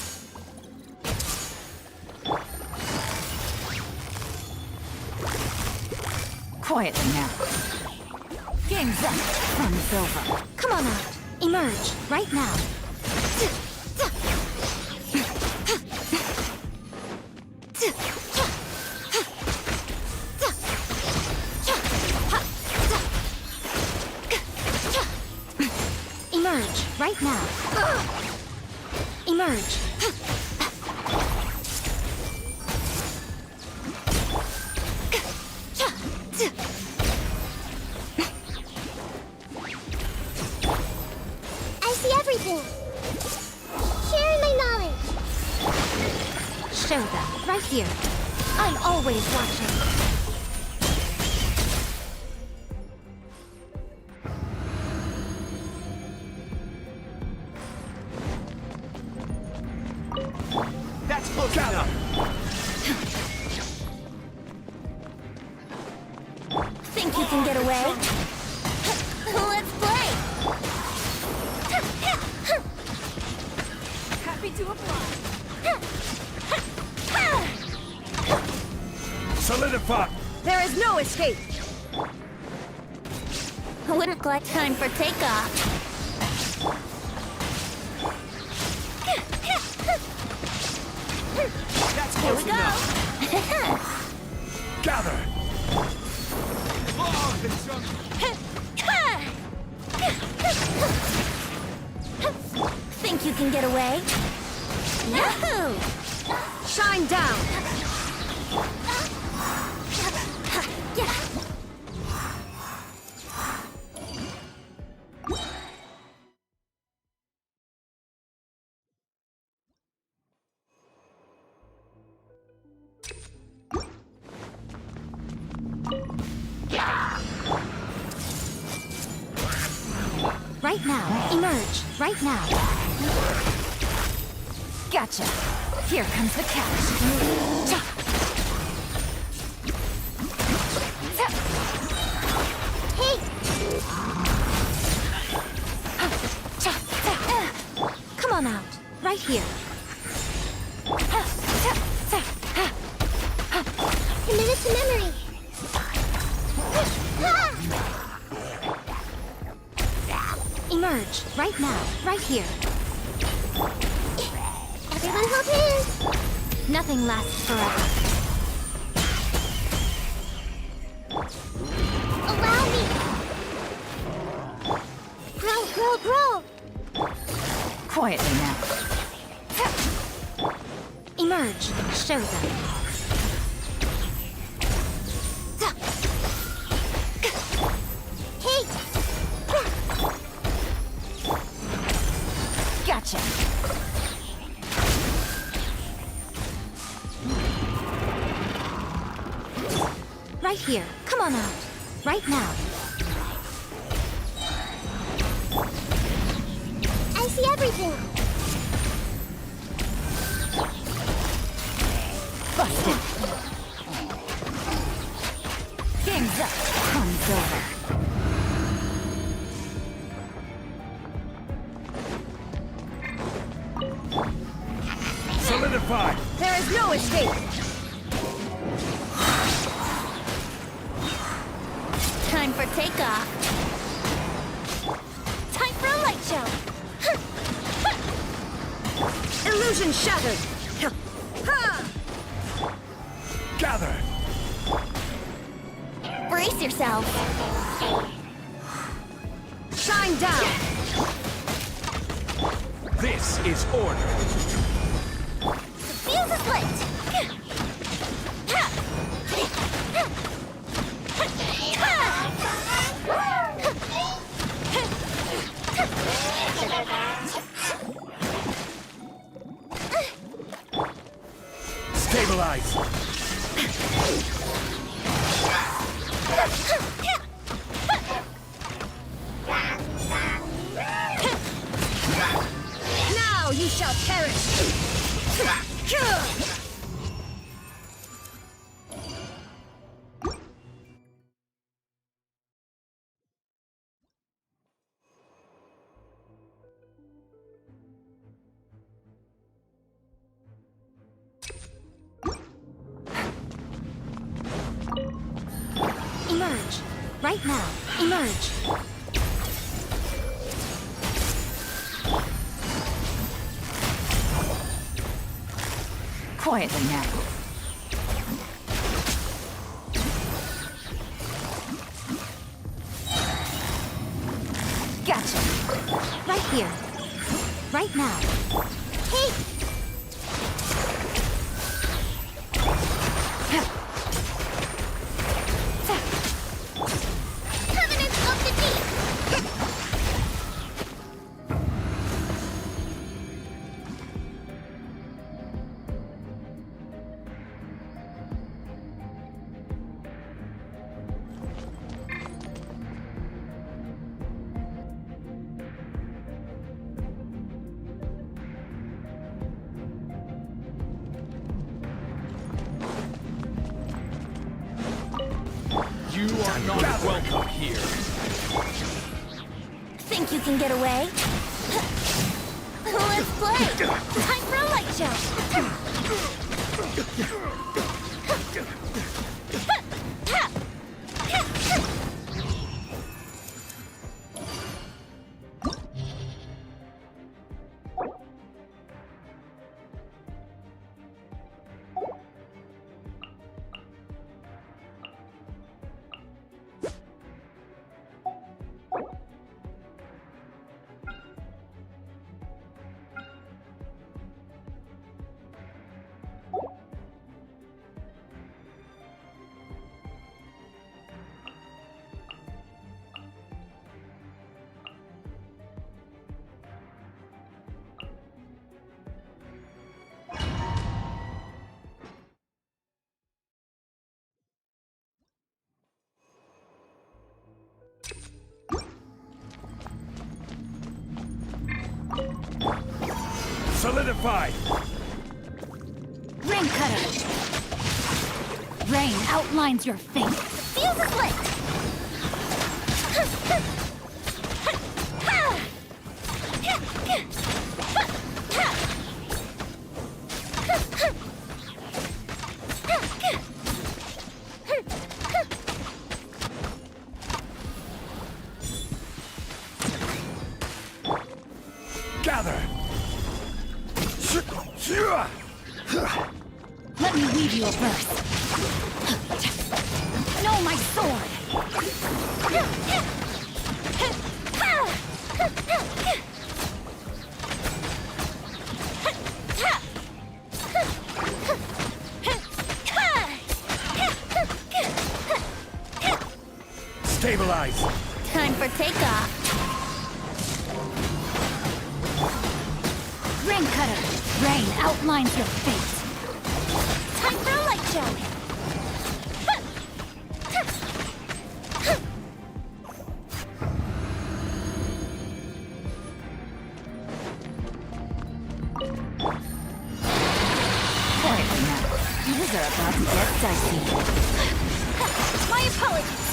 Quietly now. Game's up. Fun's over. Come on out. Emerge, right now. Emerge, right now. Emerge. I see everything! Cheer show them, right here. I'm always watching. That's close enough. Think you can get away? Let's play! Happy to apply. Solidify! There is no escape! Wouldn't like time for takeoff. That's Here close we go! Gather! Think you can get away? Yahoo! Shine down! Right now, emerge. Right now. Gotcha. Here comes the catch. Come on out. Right here. Commit it to memory. Emerge. Right now. Right here. Everyone hold hands. Nothing lasts forever. Allow me. Grow, grow, grow. Quietly now. Emerge. Show them. Hey. Gotcha. Right here. Come on out. Right now. I see everything. Busted. Game's up. Time's over. Solidify! There is no escape. Time for takeoff. Time for a light show. Illusion shattered. Gather! Brace yourself. Shine down. This is order! Fuse is lit. Stabilize! Now you shall perish. Emerge. Right now. Emerge. Quietly now. Gotcha. Right here. Right now. Hey. Covenant of the Deep. are not welcome here. Think you can get away? Let's play! Time for a light show! Solidified! Rain cutter! Rain outlines your fate. The fuse is lit! Gather! Let me weave you a verse. Know my sword! Stabilize! Time for takeoff. Rain cutter! Rain outlines your fate. Time for a light show! Quietly now. These are about to get dicey. My apologies!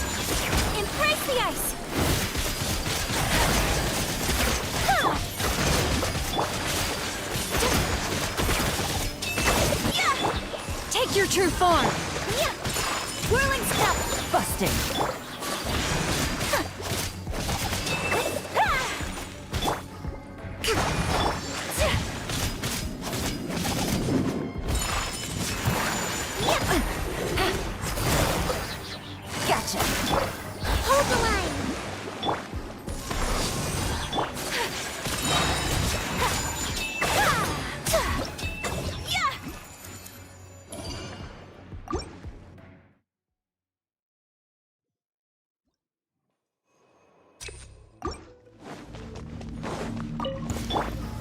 Embrace the ice! Take your true form! Whirling step! Busted! Gotcha! Hold the line!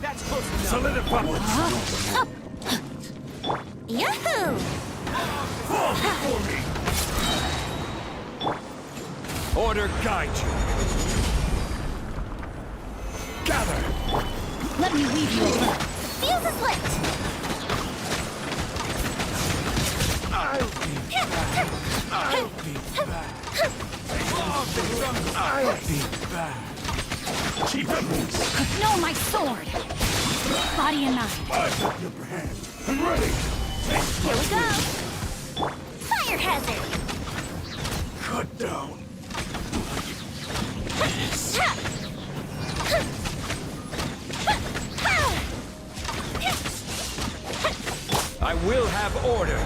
That's close enough. Solidify! Yahoo! Order guide you! Gather! Let me weave you a verse. The fuse is lit! I'll be back! I'll be back! I'll be back! Keep it loose! Know my sword! Body and mind. I've got the upper hand. I'm ready! Here we go! Fire hazard! Cut down! I will have order!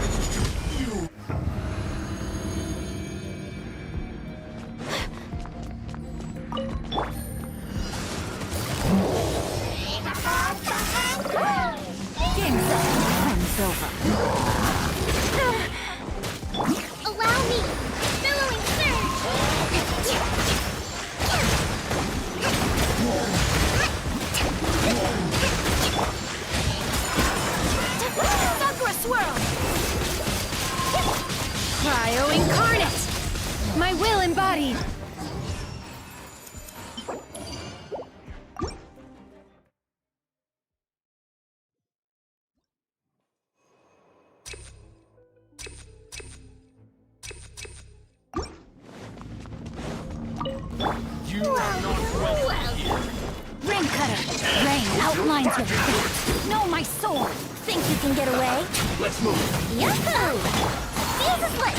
Game's up. Time's over. Allow me! Billowing surge! Sakura swirl! Cryo incarnate! My will embodied! Rain cutter. Rain outlines your feet. No, my sword. Think you can get away? Let's move. Yahoo! Fuse is lit.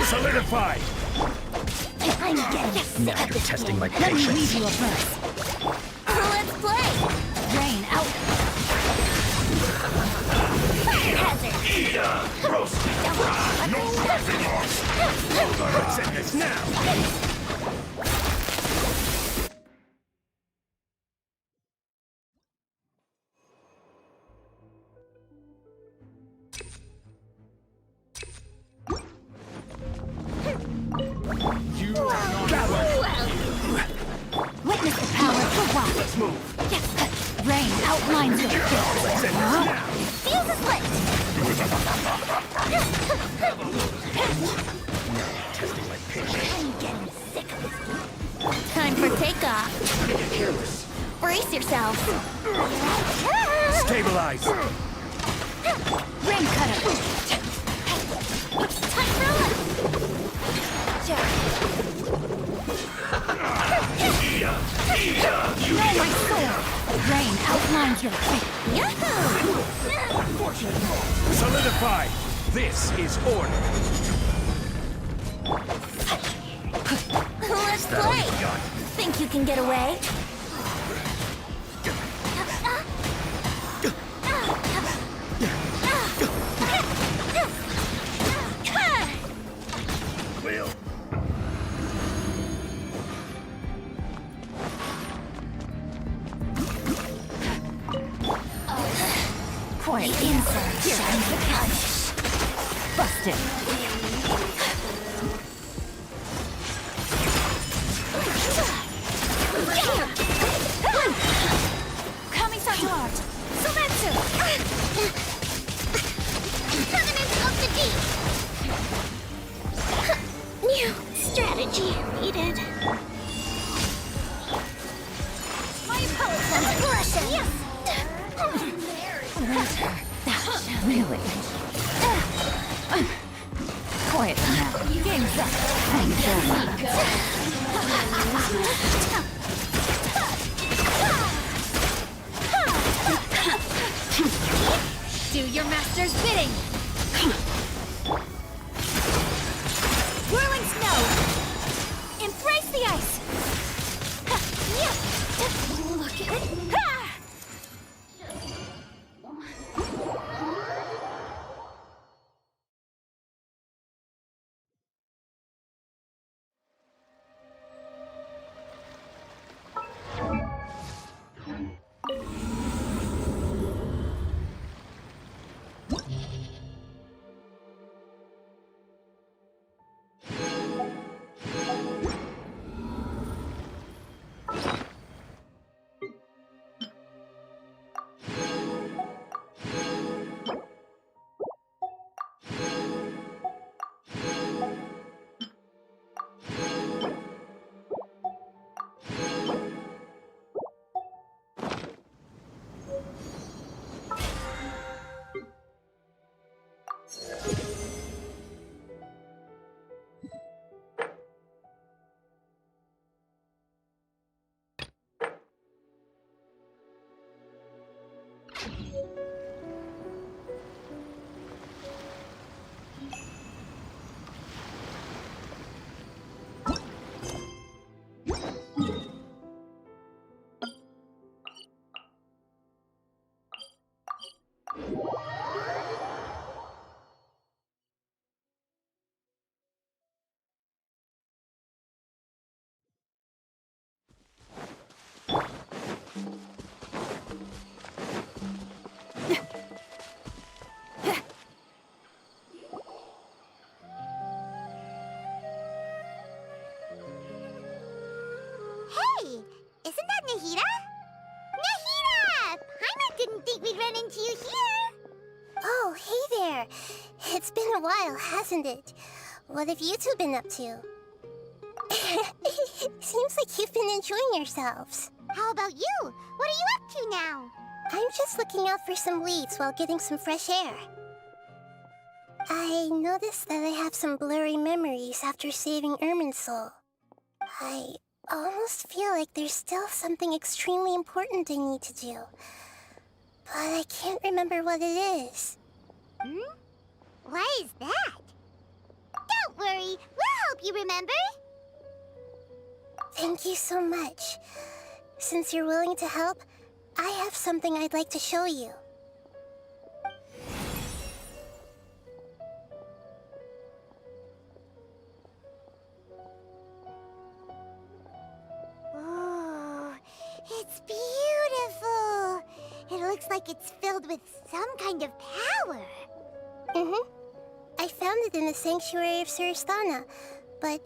Solidify. I'm getting sick Now of you're this testing game. my Let me patience. leave you a verse. Let's play. Rain out. Fire hazard. Let's end this now. Witness the power of the rock. Let's move. Yes. Rain outlines your field. Let's end this now. Fuse is lit. Testing my patience. I'm getting sick of this game. Time for takeoff. Get careless. Brace yourself. Stabilize. Rain cutter. Time for a look. No, my sword. Rain outlines your feet. Yahoo! Solidify. This is order. Let's That all play. you got? Think you can get away? Will. Quiet inside. Shines the punch. Busted. Kami-san art. Sometsu. Covenant of the Deep. New strategy needed. My powerful aggression. Yes. Really? Quiet now. Game's up. Thank you. Do your master's bidding. Whirling snow. Embrace the ice. Look at it. Isn't that Nahida? Nahida! Paimon didn't think we'd run into you here. Oh, hey there. It's been a while, hasn't it? What have you two been up to? Seems like you've been enjoying yourselves. How about you? What are you up to now? I'm just looking out for some leads while getting some fresh air. I I noticed that I have some blurry memories after saving Irminsul. I almost feel like there's still something extremely important I need to do. But I can't remember what it is. Hmm? Why is that? Don't worry, we'll help you remember. Thank you so much. Since you're willing to help, I have something I'd like to show you. Ooh, it's beautiful. It looks like it's filled with some kind of power. I found it in the sanctuary of Suristana, but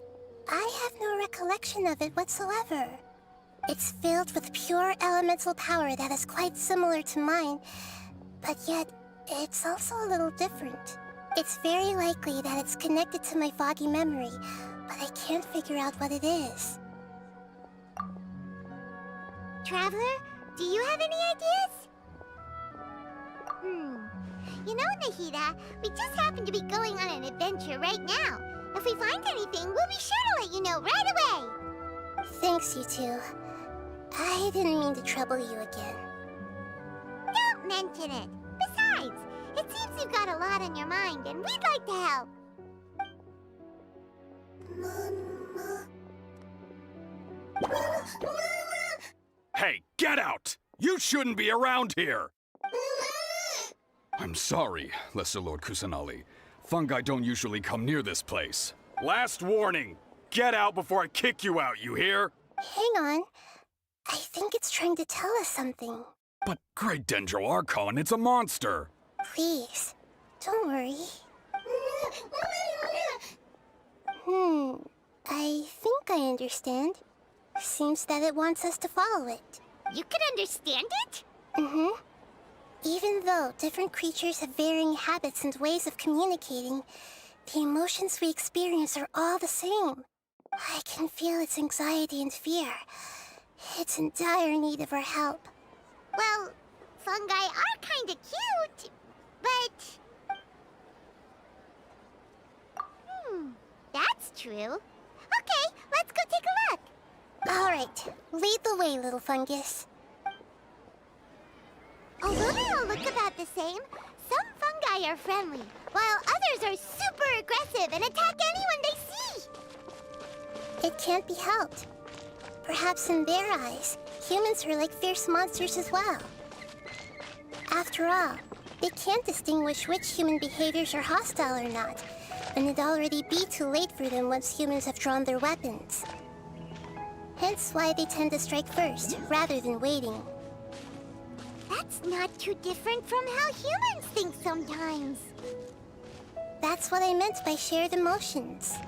I have no recollection of it whatsoever. It's filled with pure elemental power that is quite similar to mine, but yet it's also a little different. It's very likely that it's connected to my foggy memory, but I can't figure out what it is. Traveler, do you have any ideas? You know, Nahida, we just happen to be going on an adventure right now. If we find anything, we'll be sure to let you know right away. Thanks, you two. I didn't mean to trouble you again. Don't mention it. Besides, it seems you've got a lot on your mind, and we'd like to help. Hey, get out! You shouldn't be around here! I'm sorry, Lesser Lord Kusanali. Fungi don't usually come near this place. Last warning! Get out before I kick you out, you hear? Hang on. I think it's trying to tell us something. But Great Dendro Archon, it's a monster! Please, don't worry. I think I understand. Seems that it wants us to follow it. You can understand it? Even though different creatures have varying habits and ways of communicating, the emotions we experience are all the same. I can feel its anxiety and fear. It's in dire need of our help. Well, fungi are kinda cute, but... that's true. Okay, let's go take a look. All right, lead the way, little fungus. Although they all look about the same, some fungi are friendly, while others are super aggressive and attack anyone they see. It can't be helped. Perhaps in their eyes, humans are like fierce monsters as well. After all, they can't distinguish which human behaviors are hostile or not, and it'd already be too late for them once humans have drawn their weapons. Hence why they tend to strike first, rather than waiting. That's not too different from how humans think sometimes. That's what I meant by shared emotions.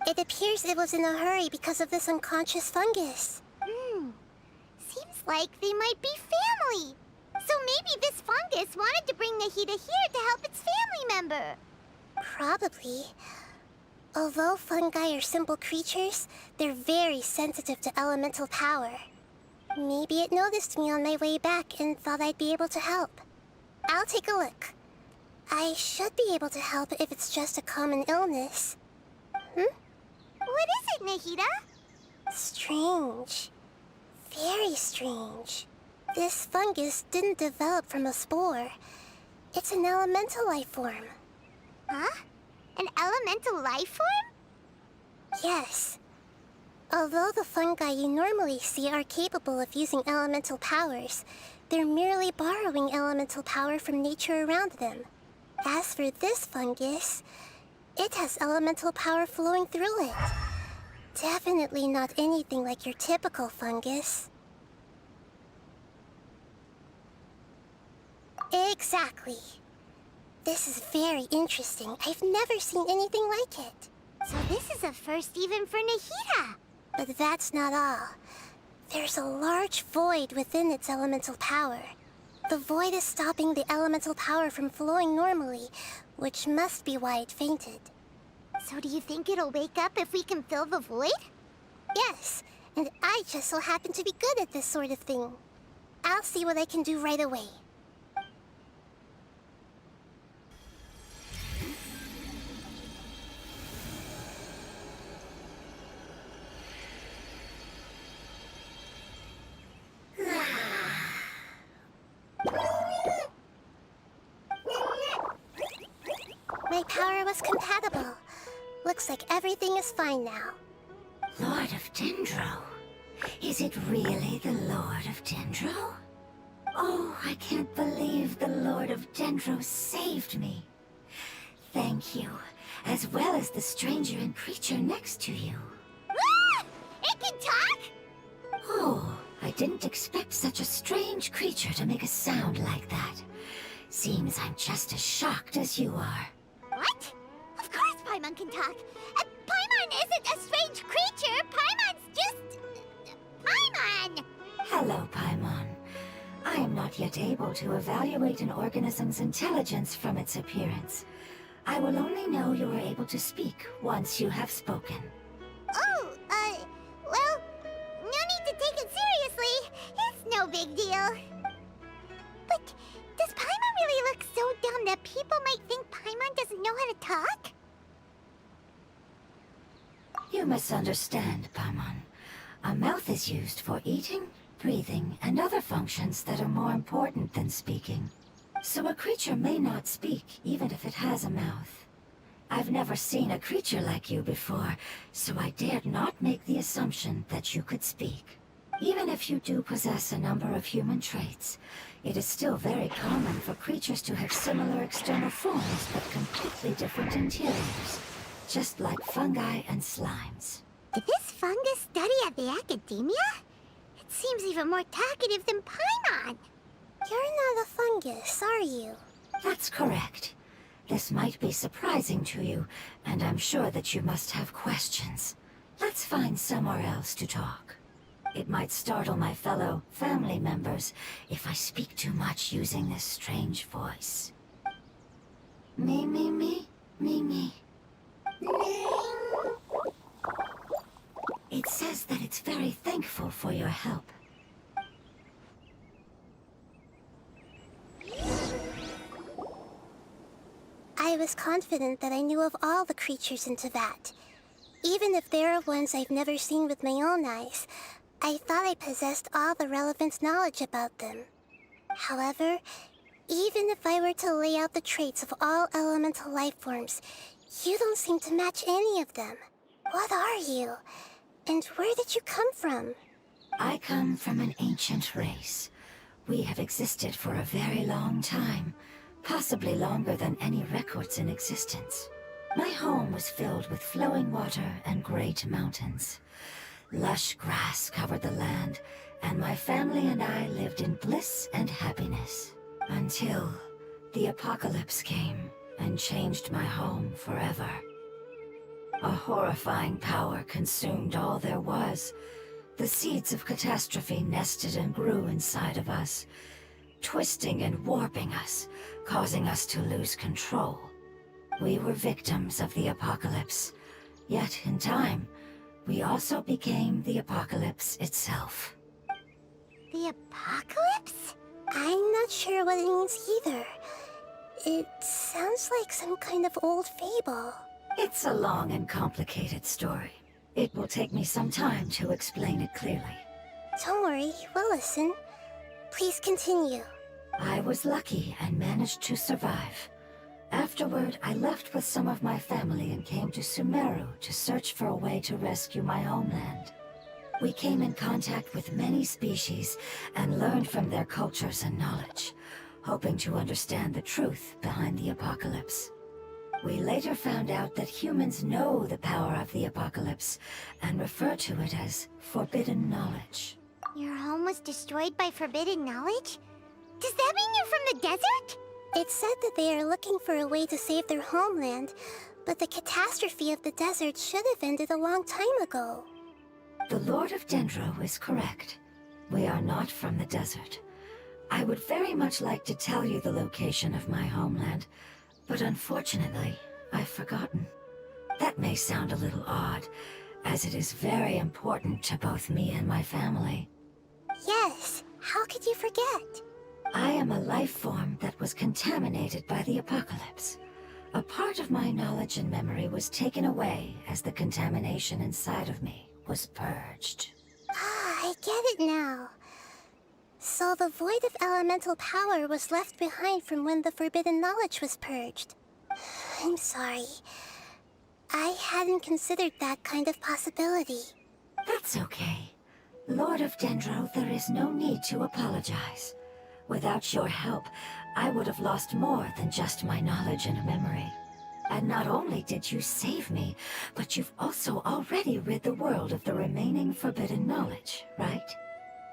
It appears it was in a hurry because of this unconscious fungus. Seems like they might be family. So maybe this fungus wanted to bring Nahida here to help its family member. Probably. Although fungi are simple creatures, they're very sensitive to elemental power. Maybe it noticed me on my way back and thought I'd be able to help. I'll take a look. I should be able to help if it's just a common illness. What is it, Nahida? Strange. Very strange. This fungus didn't develop from a spore. It's an elemental life form. Huh? An elemental life form? Yes. Although the fungi you normally see are capable of using elemental powers, they're merely borrowing elemental power from nature around them. As for this fungus, it has elemental power flowing through it. Definitely not anything like your typical fungus. Exactly. This is very interesting. I've never seen anything like it. So this is a first even for Nahida. But that's not all. There's a large void within its elemental power. The void is stopping the elemental power from flowing normally, which must be why it fainted. So do you think it'll wake up if we can fill the void? Yes, and I just so happen to be good at this sort of thing. I'll see what I can do right away. My power was compatible. Looks like everything is fine now. Lord of Dendro? Is it really the Lord of Dendro? Oh, I can't believe the Lord of Dendro saved me. Thank you, as well as the stranger and creature next to you. It can talk? Oh, I didn't expect such a strange creature to make a sound like that. Seems I'm just as shocked as you are. What? Of course Paimon can talk. Paimon isn't a strange creature. Paimon's just... Paimon! Hello, Paimon. I am not yet able to evaluate an organism's intelligence from its appearance. I will only know you are able to speak once you have spoken. Oh, well, no need to take it seriously. It's no big deal. But does Paimon really look so dumb that people might think Paimon doesn't know how to talk? You misunderstand, Paimon. A mouth is used for eating, breathing, and other functions that are more important than speaking. So a creature may not speak, even if it has a mouth. I've never seen a creature like you before, so I dared not make the assumption that you could speak. Even if you do possess a number of human traits, it is still very common for creatures to have similar external forms but completely different interiors, just like fungi and slimes. Did this fungus study at the academia? It seems even more talkative than Paimon. You're not a fungus, are you? That's correct. This might be surprising to you, and I'm sure that you must have questions. Let's find somewhere else to talk. It might startle my fellow family members if I speak too much using this strange voice. Me, me, me, me, me. It says that it's very thankful for your help. I was confident that I knew of all the creatures in Teyvat. Even if there are ones I've never seen with my own eyes, I thought I possessed all the relevant knowledge about them. However, even if I were to lay out the traits of all elemental life forms, you don't seem to match any of them. What are you? And where did you come from? I come from an ancient race. We have existed for a very long time, possibly longer than any records in existence. My home was filled with flowing water and great mountains. Lush grass covered the land, and my family and I lived in bliss and happiness. Until the apocalypse came and changed my home forever. A horrifying power consumed all there was. The seeds of catastrophe nested and grew inside of us, twisting and warping us, causing us to lose control. We were victims of the apocalypse, yet in time, we also became the apocalypse itself. The apocalypse? I'm not sure what it means either. It sounds like some kind of old fable. It's a long and complicated story. It will take me some time to explain it clearly. Don't worry, we'll listen. Please continue. I was lucky and managed to survive. Afterward, I left with some of my family and came to Sumeru to search for a way to rescue my homeland. We came in contact with many species and learned from their cultures and knowledge, hoping to understand the truth behind the apocalypse. We later found out that humans know the power of the apocalypse and refer to it as forbidden knowledge. Your home was destroyed by forbidden knowledge? Does that mean you're from the desert? It said that they are looking for a way to save their homeland, but the catastrophe of the desert should have ended a long time ago. The Lord of Dendro is correct. We are not from the desert. I would very much like to tell you the location of my homeland, but unfortunately, I've forgotten. That may sound a little odd, as it is very important to both me and my family. Yes, how could you forget? I am a life form that was contaminated by the apocalypse. A part of my knowledge and memory was taken away as the contamination inside of me was purged. Ah, I get it now. So the void of elemental power was left behind from when the forbidden knowledge was purged. I'm sorry. I hadn't considered that kind of possibility. That's okay. Lord of Dendro, there is no need to apologize. Without your help, I would have lost more than just my knowledge and memory. And not only did you save me, but you've also already rid the world of the remaining forbidden knowledge, right?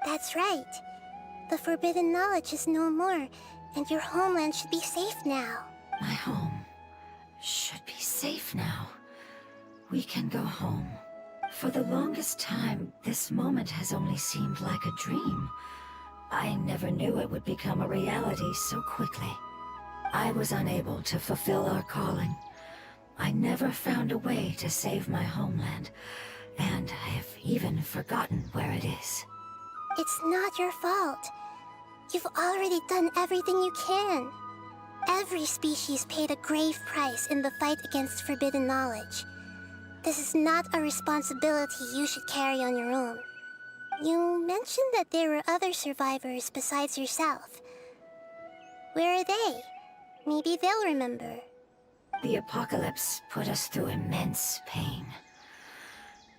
That's right. The forbidden knowledge is no more, and your homeland should be safe now. My home should be safe now. We can go home. For the longest time, this moment has only seemed like a dream. I never knew it would become a reality so quickly. I was unable to fulfill our calling. I never found a way to save my homeland, and I have even forgotten where it is. It's not your fault. You've already done everything you can. Every species paid a grave price in the fight against forbidden knowledge. This is not a responsibility you should carry on your own. You mentioned that there were other survivors besides yourself. Where are they? Maybe they'll remember. The apocalypse put us through immense pain.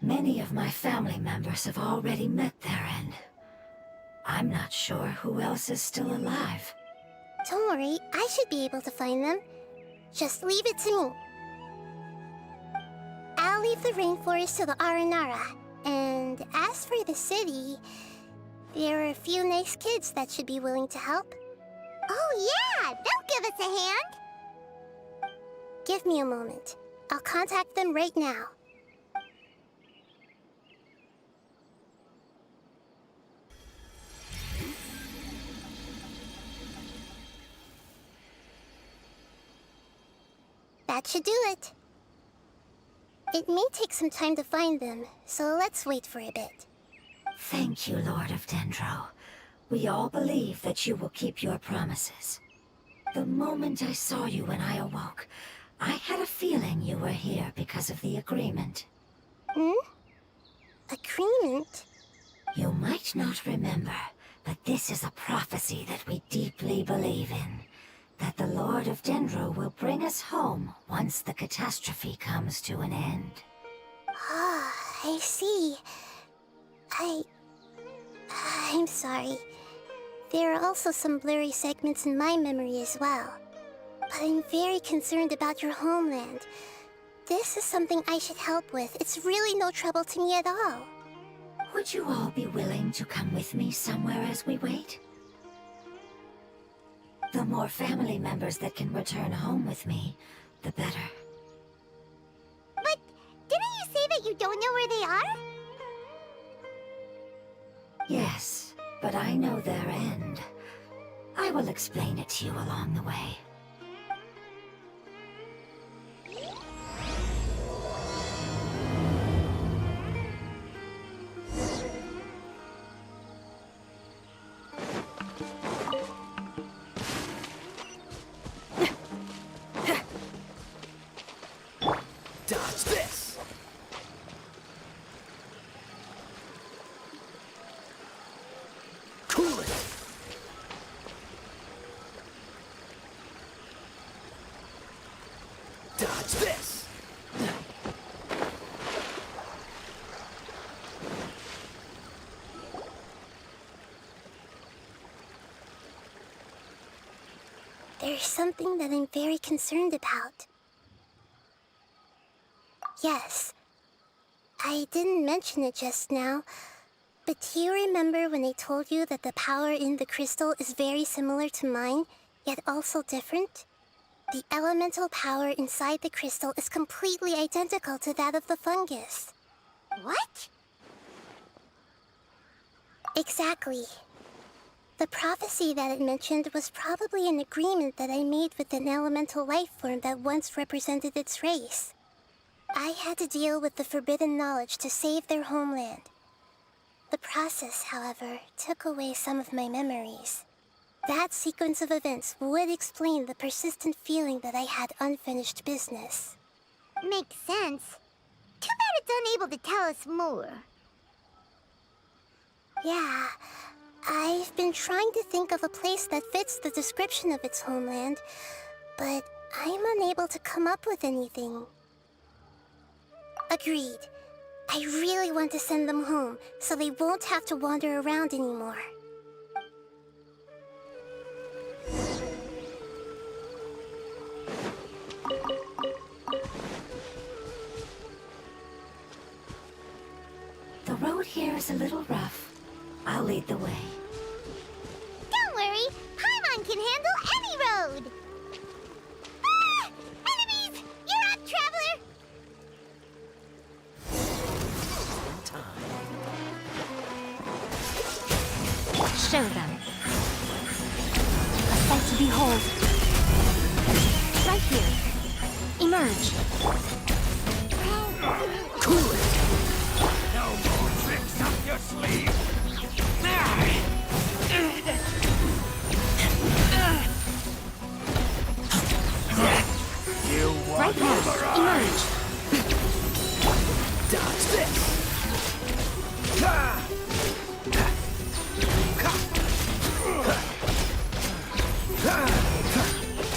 Many of my family members have already met their end. I'm not sure who else is still alive. Don't worry, I should be able to find them. Just leave it to me. I'll leave the rainforest to the Aranara. And as for the city, there are a few nice kids that should be willing to help. Oh yeah, they'll give us a hand. Give me a moment. I'll contact them right now. That should do it. It may take some time to find them, so let's wait for a bit. Thank you, Lord of Dendro. We all believe that you will keep your promises. The moment I saw you when I awoke, I had a feeling you were here because of the agreement. Agreement? You might not remember, but this is a prophecy that we deeply believe in. That the Lord of Dendro will bring us home once the catastrophe comes to an end. Ah, I see. I'm sorry. There are also some blurry segments in my memory as well. But I'm very concerned about your homeland. This is something I should help with. It's really no trouble to me at all. Would you all be willing to come with me somewhere as we wait? The more family members that can return home with me, the better. But don't know where they are? Yes, but I know their end. I will explain it to you along the way. Dodge this! Cool it! Dodge this! There's something that I'm very concerned about. Yes, I didn't mention it just now, but do you remember when I told you that the power in the crystal is very similar to mine, yet also different? The elemental power inside the crystal is completely identical to that of the fungus. What? Exactly. The prophecy that it mentioned was probably an agreement that I made with an elemental life form that once represented its race. I had to deal with the forbidden knowledge to save their homeland. The process, however, took away some of my memories. That sequence of events would explain the persistent feeling that I had unfinished business. Makes sense. Too bad it's unable to tell us more. Yeah, I've been trying to think of a place that fits the description of its homeland, but I'm unable to come up with anything. Agreed. I really want to send them home, so they won't have to wander around anymore. The road here is a little rough. I'll lead the way. Don't worry, Paimon can handle any road! Ah! Enemies! You're up, Traveler! Show them. A sight to behold. Right here. Emerge. Cool it! No more tricks up your sleeve! You Right now. Emerge. Dodge this!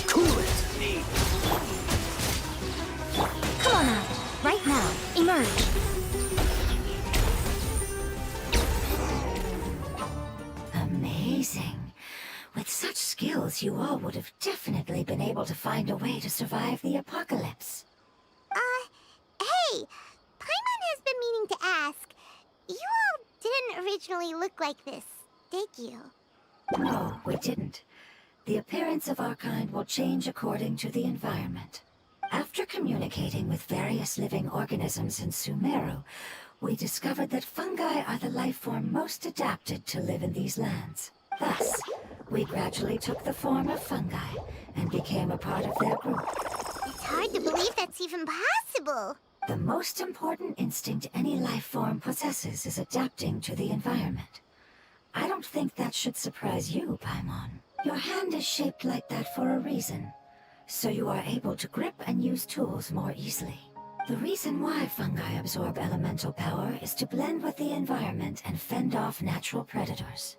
Cool it! Come on out. Right now. Emerge. Amazing. With such skills, you all would have definitely been able to find a way to survive the apocalypse. Hey! Paimon has been meaning to ask. You all didn't originally look like this, did you? No, we didn't. The appearance of our kind will change according to the environment. After communicating with various living organisms in Sumeru, we discovered that fungi are the life form most adapted to live in these lands. Thus, we gradually took the form of fungi and became a part of their group. It's hard to believe that's even possible. The most important instinct any life form possesses is adapting to the environment. I don't think that should surprise you, Paimon. Your hand is shaped like that for a reason, so you are able to grip and use tools more easily. The reason why fungi absorb elemental power is to blend with the environment and fend off natural predators.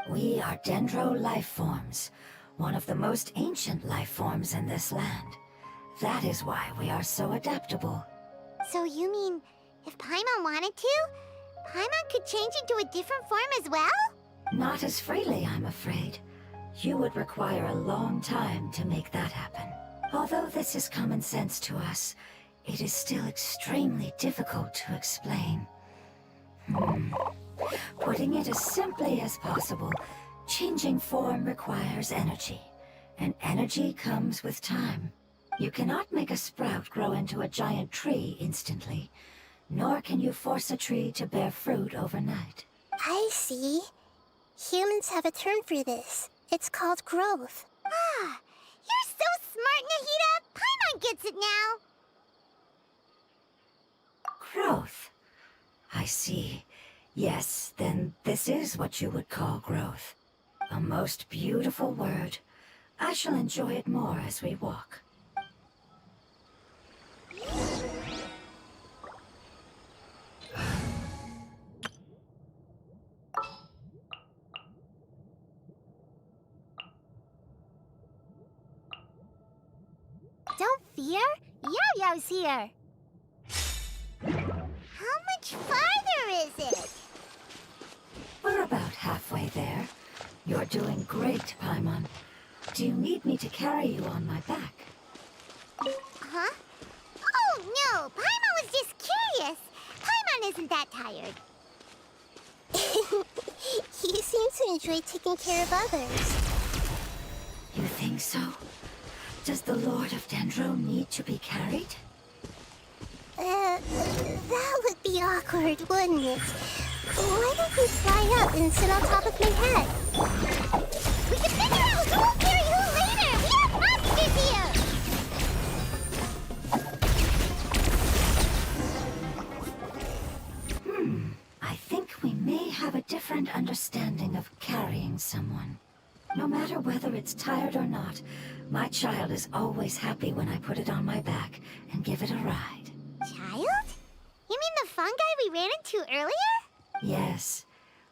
We are dendro life forms, one of the most ancient life forms in this land. That is why we are so adaptable. So you mean, if Paimon wanted to, Paimon could change into a different form as well? Not as freely, I'm afraid. You would require a long time to make that happen. Although this is common sense to us, it is still extremely difficult to explain. Putting it as simply as possible, changing form requires energy, and energy comes with time. You cannot make a sprout grow into a giant tree instantly, nor can you force a tree to bear fruit overnight. I see. Humans have a term for this. It's called growth. Ah, you're so smart, Nahida! Paimon gets it now! Growth. I see. Yes, then this is what you would call growth. A most beautiful word. I shall enjoy it more as we walk. Don't fear. Yo-Yo's here. How much farther is it? We're about halfway there. You're doing great, Paimon. Do you need me to carry you on my back? Huh? Oh, no. Paimon was just curious. Paimon isn't that tired. You seem to enjoy taking care of others. You think so? Does the Lord of Dendro need to be carried? That would be awkward, wouldn't it? Why don't you fly up and sit on top of my head? We can figure out who will carry who later! We have hostages here! I think we may have a different understanding of carrying someone. No matter whether it's tired or not, my child is always happy when I put it on my back and give it a ride. Child? You mean the fungi we ran into earlier? Yes,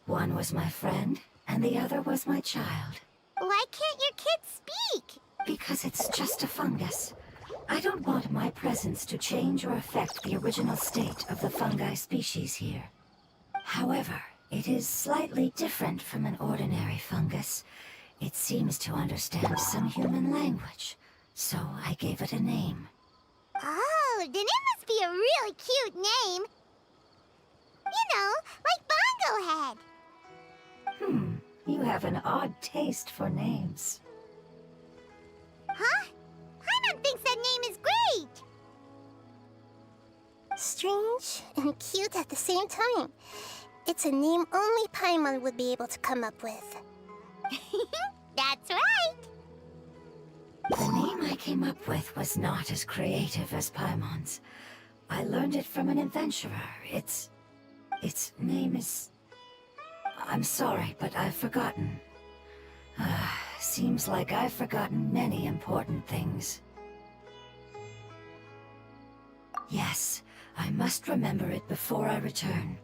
one was my friend, and the other was my child. Why can't your kid speak? Because it's just a fungus. I don't want my presence to change or affect the original state of the fungi species here. However, it is slightly different from an ordinary fungus. It seems to understand some human language, so I gave it a name. Oh, then it must be a really cute name. You know, like Bongo Head. You have an odd taste for names. Huh? Paimon thinks that name is great! Strange and cute at the same time. It's a name only Paimon would be able to come up with. That's right! The name I came up with was not as creative as Paimon's. I learned it from an adventurer. Its name is... I'm sorry, but I've forgotten. Seems like I've forgotten many important things. Yes, I must remember it before I return.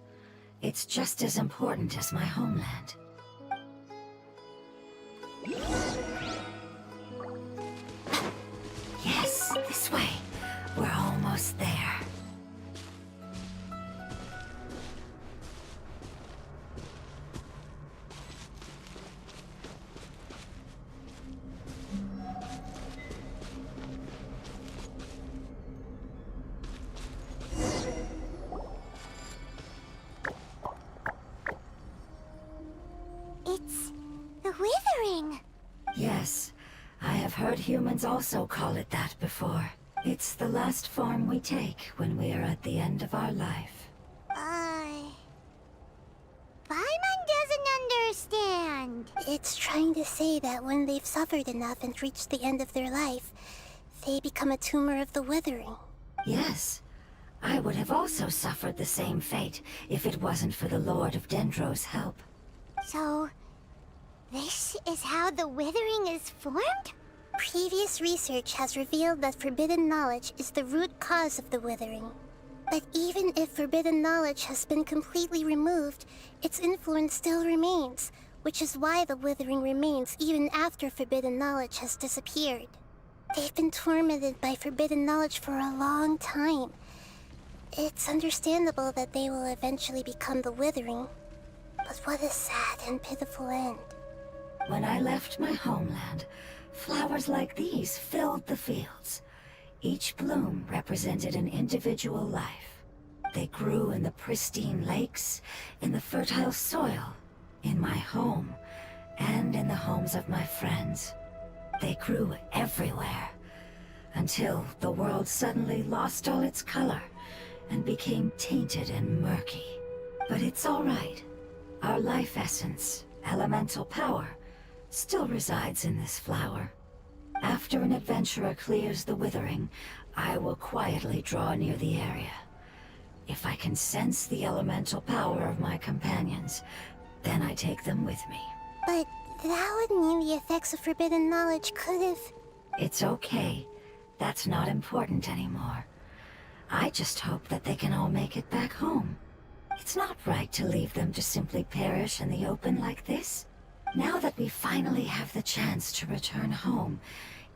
It's just as important as my homeland. Yes, this way. We're almost there. It's the Withering. Yes, I have heard humans also call it that before. It's the last form we take when we are at the end of our life. Paimon doesn't understand. It's trying to say that when they've suffered enough and reached the end of their life, they become a tumor of the Withering. Yes, I would have also suffered the same fate if it wasn't for the Lord of Dendro's help. So, this is how the Withering is formed? Previous research has revealed that forbidden knowledge is the root cause of the Withering. But even if forbidden knowledge has been completely removed, its influence still remains, which is why the Withering remains even after forbidden knowledge has disappeared. They've been tormented by forbidden knowledge for a long time. It's understandable that they will eventually become the Withering. But what a sad and pitiful end. When I left my homeland, flowers like these filled the fields. Each bloom represented an individual life. They grew in the pristine lakes, in the fertile soil, in my home, and in the homes of my friends. They grew everywhere, until the world suddenly lost all its color, and became tainted and murky. But it's all right. Our life essence, elemental power, still resides in this flower. After an adventurer clears the withering, I will quietly draw near the area. If I can sense the elemental power of my companions, then I take them with me. But that would mean the effects of forbidden knowledge could have... It's okay. That's not important anymore. I just hope that they can all make it back home. It's not right to leave them to simply perish in the open like this. Now that we finally have the chance to return home,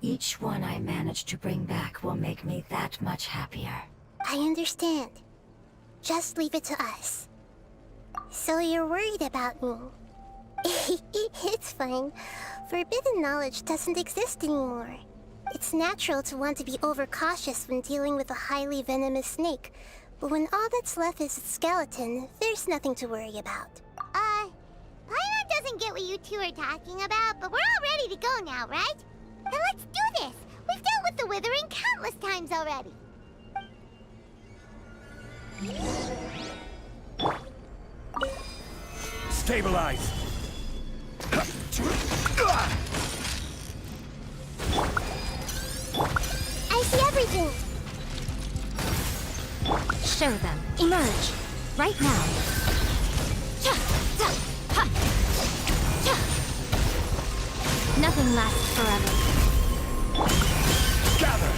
each one I manage to bring back will make me that much happier. I understand. Just leave it to us. So you're worried about me? It's fine. Forbidden knowledge doesn't exist anymore. It's natural to want to be overcautious when dealing with a highly venomous snake, but when all that's left is its skeleton, there's nothing to worry about. Paimon doesn't get what you two are talking about, but we're all ready to go now, right? Then let's do this! We've dealt with the Withering countless times already! Stabilize! I see everything! Show them. Emerge. Right now. Nothing lasts forever. Gather!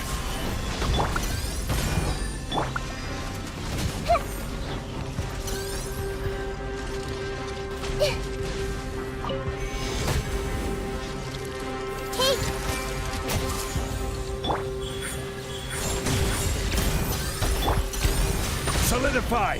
Solidify!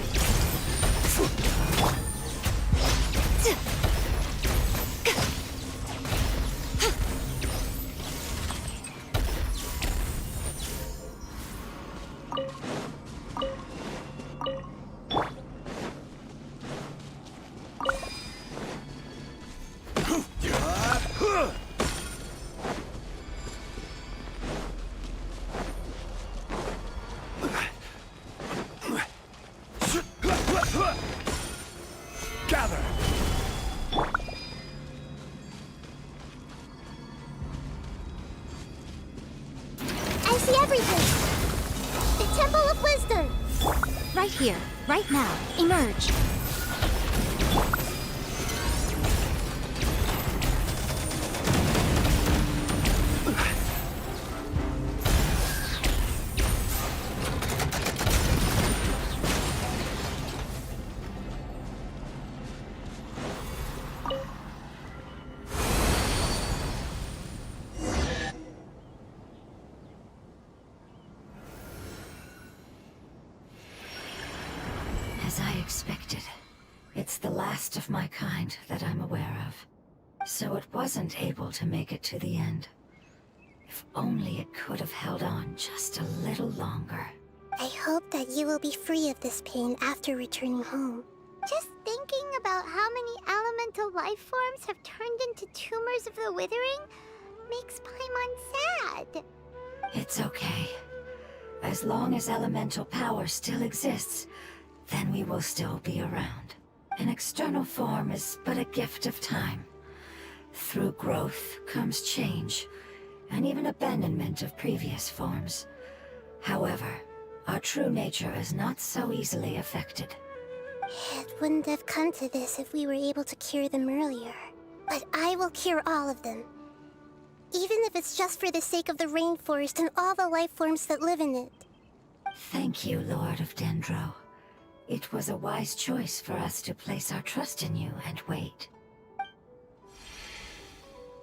Gather! I see everything! The Temple of Wisdom! Right here. Right now. Emerge. As I expected, it's the last of my kind that I'm aware of. So it wasn't able to make it to the end. If only it could have held on just a little longer. I hope that you will be free of this pain after returning home. Just thinking about how many elemental life forms have turned into tumors of the Withering makes Paimon sad. It's okay. As long as elemental power still exists, then we will still be around. An external form is but a gift of time. Through growth comes change, and even abandonment of previous forms. However, our true nature is not so easily affected. It wouldn't have come to this if we were able to cure them earlier. But I will cure all of them. Even if it's just for the sake of the rainforest and all the life forms that live in it. Thank you, Lord of Dendro. It was a wise choice for us to place our trust in you and wait.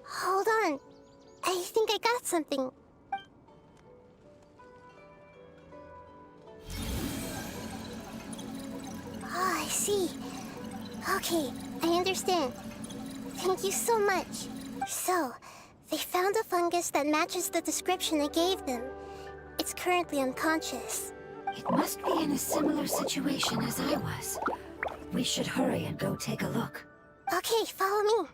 Hold on. I think I got something. Oh, I see. Okay, I understand. Thank you so much. So, they found a fungus that matches the description I gave them. It's currently unconscious. It must be in a similar situation as I was. We should hurry and go take a look. Okay, follow me.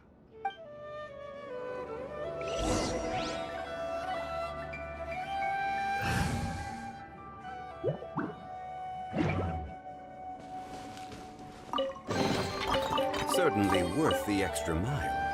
certainly worth the extra mile.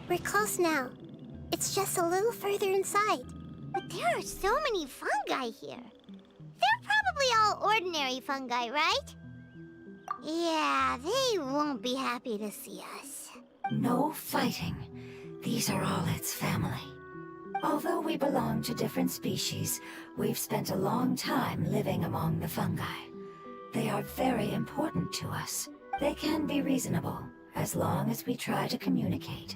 We're close now. It's just a little further inside. But there are so many fungi here. They're probably all ordinary fungi, right? Yeah, they won't be happy to see us. No fighting. These are all its family. Although we belong to different species, we've spent a long time living among the fungi. They are very important to us. They can be reasonable, as long as we try to communicate.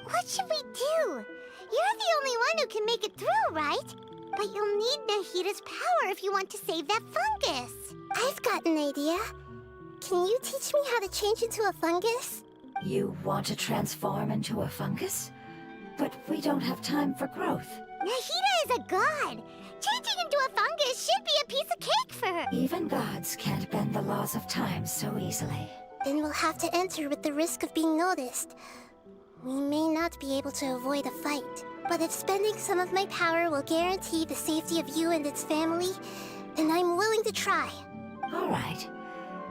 What should we do? You're the only one who can make it through, right? But you'll need Nahida's power if you want to save that fungus. I've got an idea. Can you teach me how to change into a fungus? You want to transform into a fungus? But we don't have time for growth. Nahida is a god. Changing into a fungus should be a piece of cake for her. Even gods can't bend the laws of time so easily. Then we'll have to enter with the risk of being noticed. We may not be able to avoid a fight, but if spending some of my power will guarantee the safety of you and its family, then I'm willing to try. All right.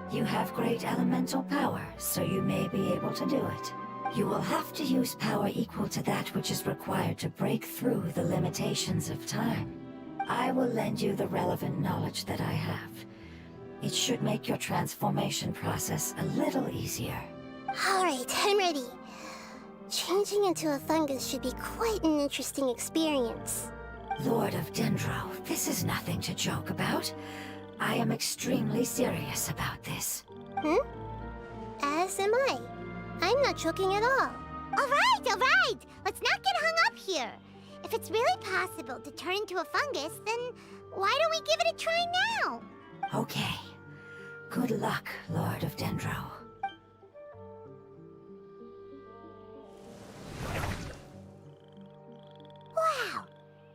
You have great elemental power, so you may be able to do it. You will have to use power equal to that which is required to break through the limitations of time. I will lend you the relevant knowledge that I have. It should make your transformation process a little easier. All right, I'm ready. Changing into a fungus should be quite an interesting experience. Lord of Dendro, this is nothing to joke about. I am extremely serious about this. As am I. I'm not joking at all. All right! Let's not get hung up here. If it's really possible to turn into a fungus, then why don't we give it a try now? Okay. Good luck, Lord of Dendro. Wow!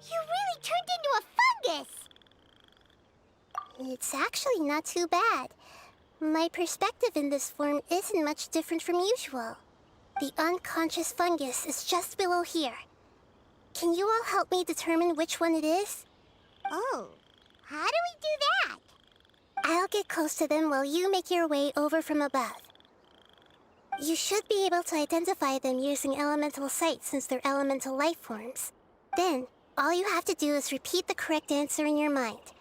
You really turned into a fungus! It's actually not too bad. My perspective in this form isn't much different from usual. The unconscious fungus is just below here. Can you all help me determine which one it is? Oh, how do we do that? I'll get close to them while you make your way over from above. You should be able to identify them using elemental sight since they're elemental life forms. Then, all you have to do is repeat the correct answer in your mind.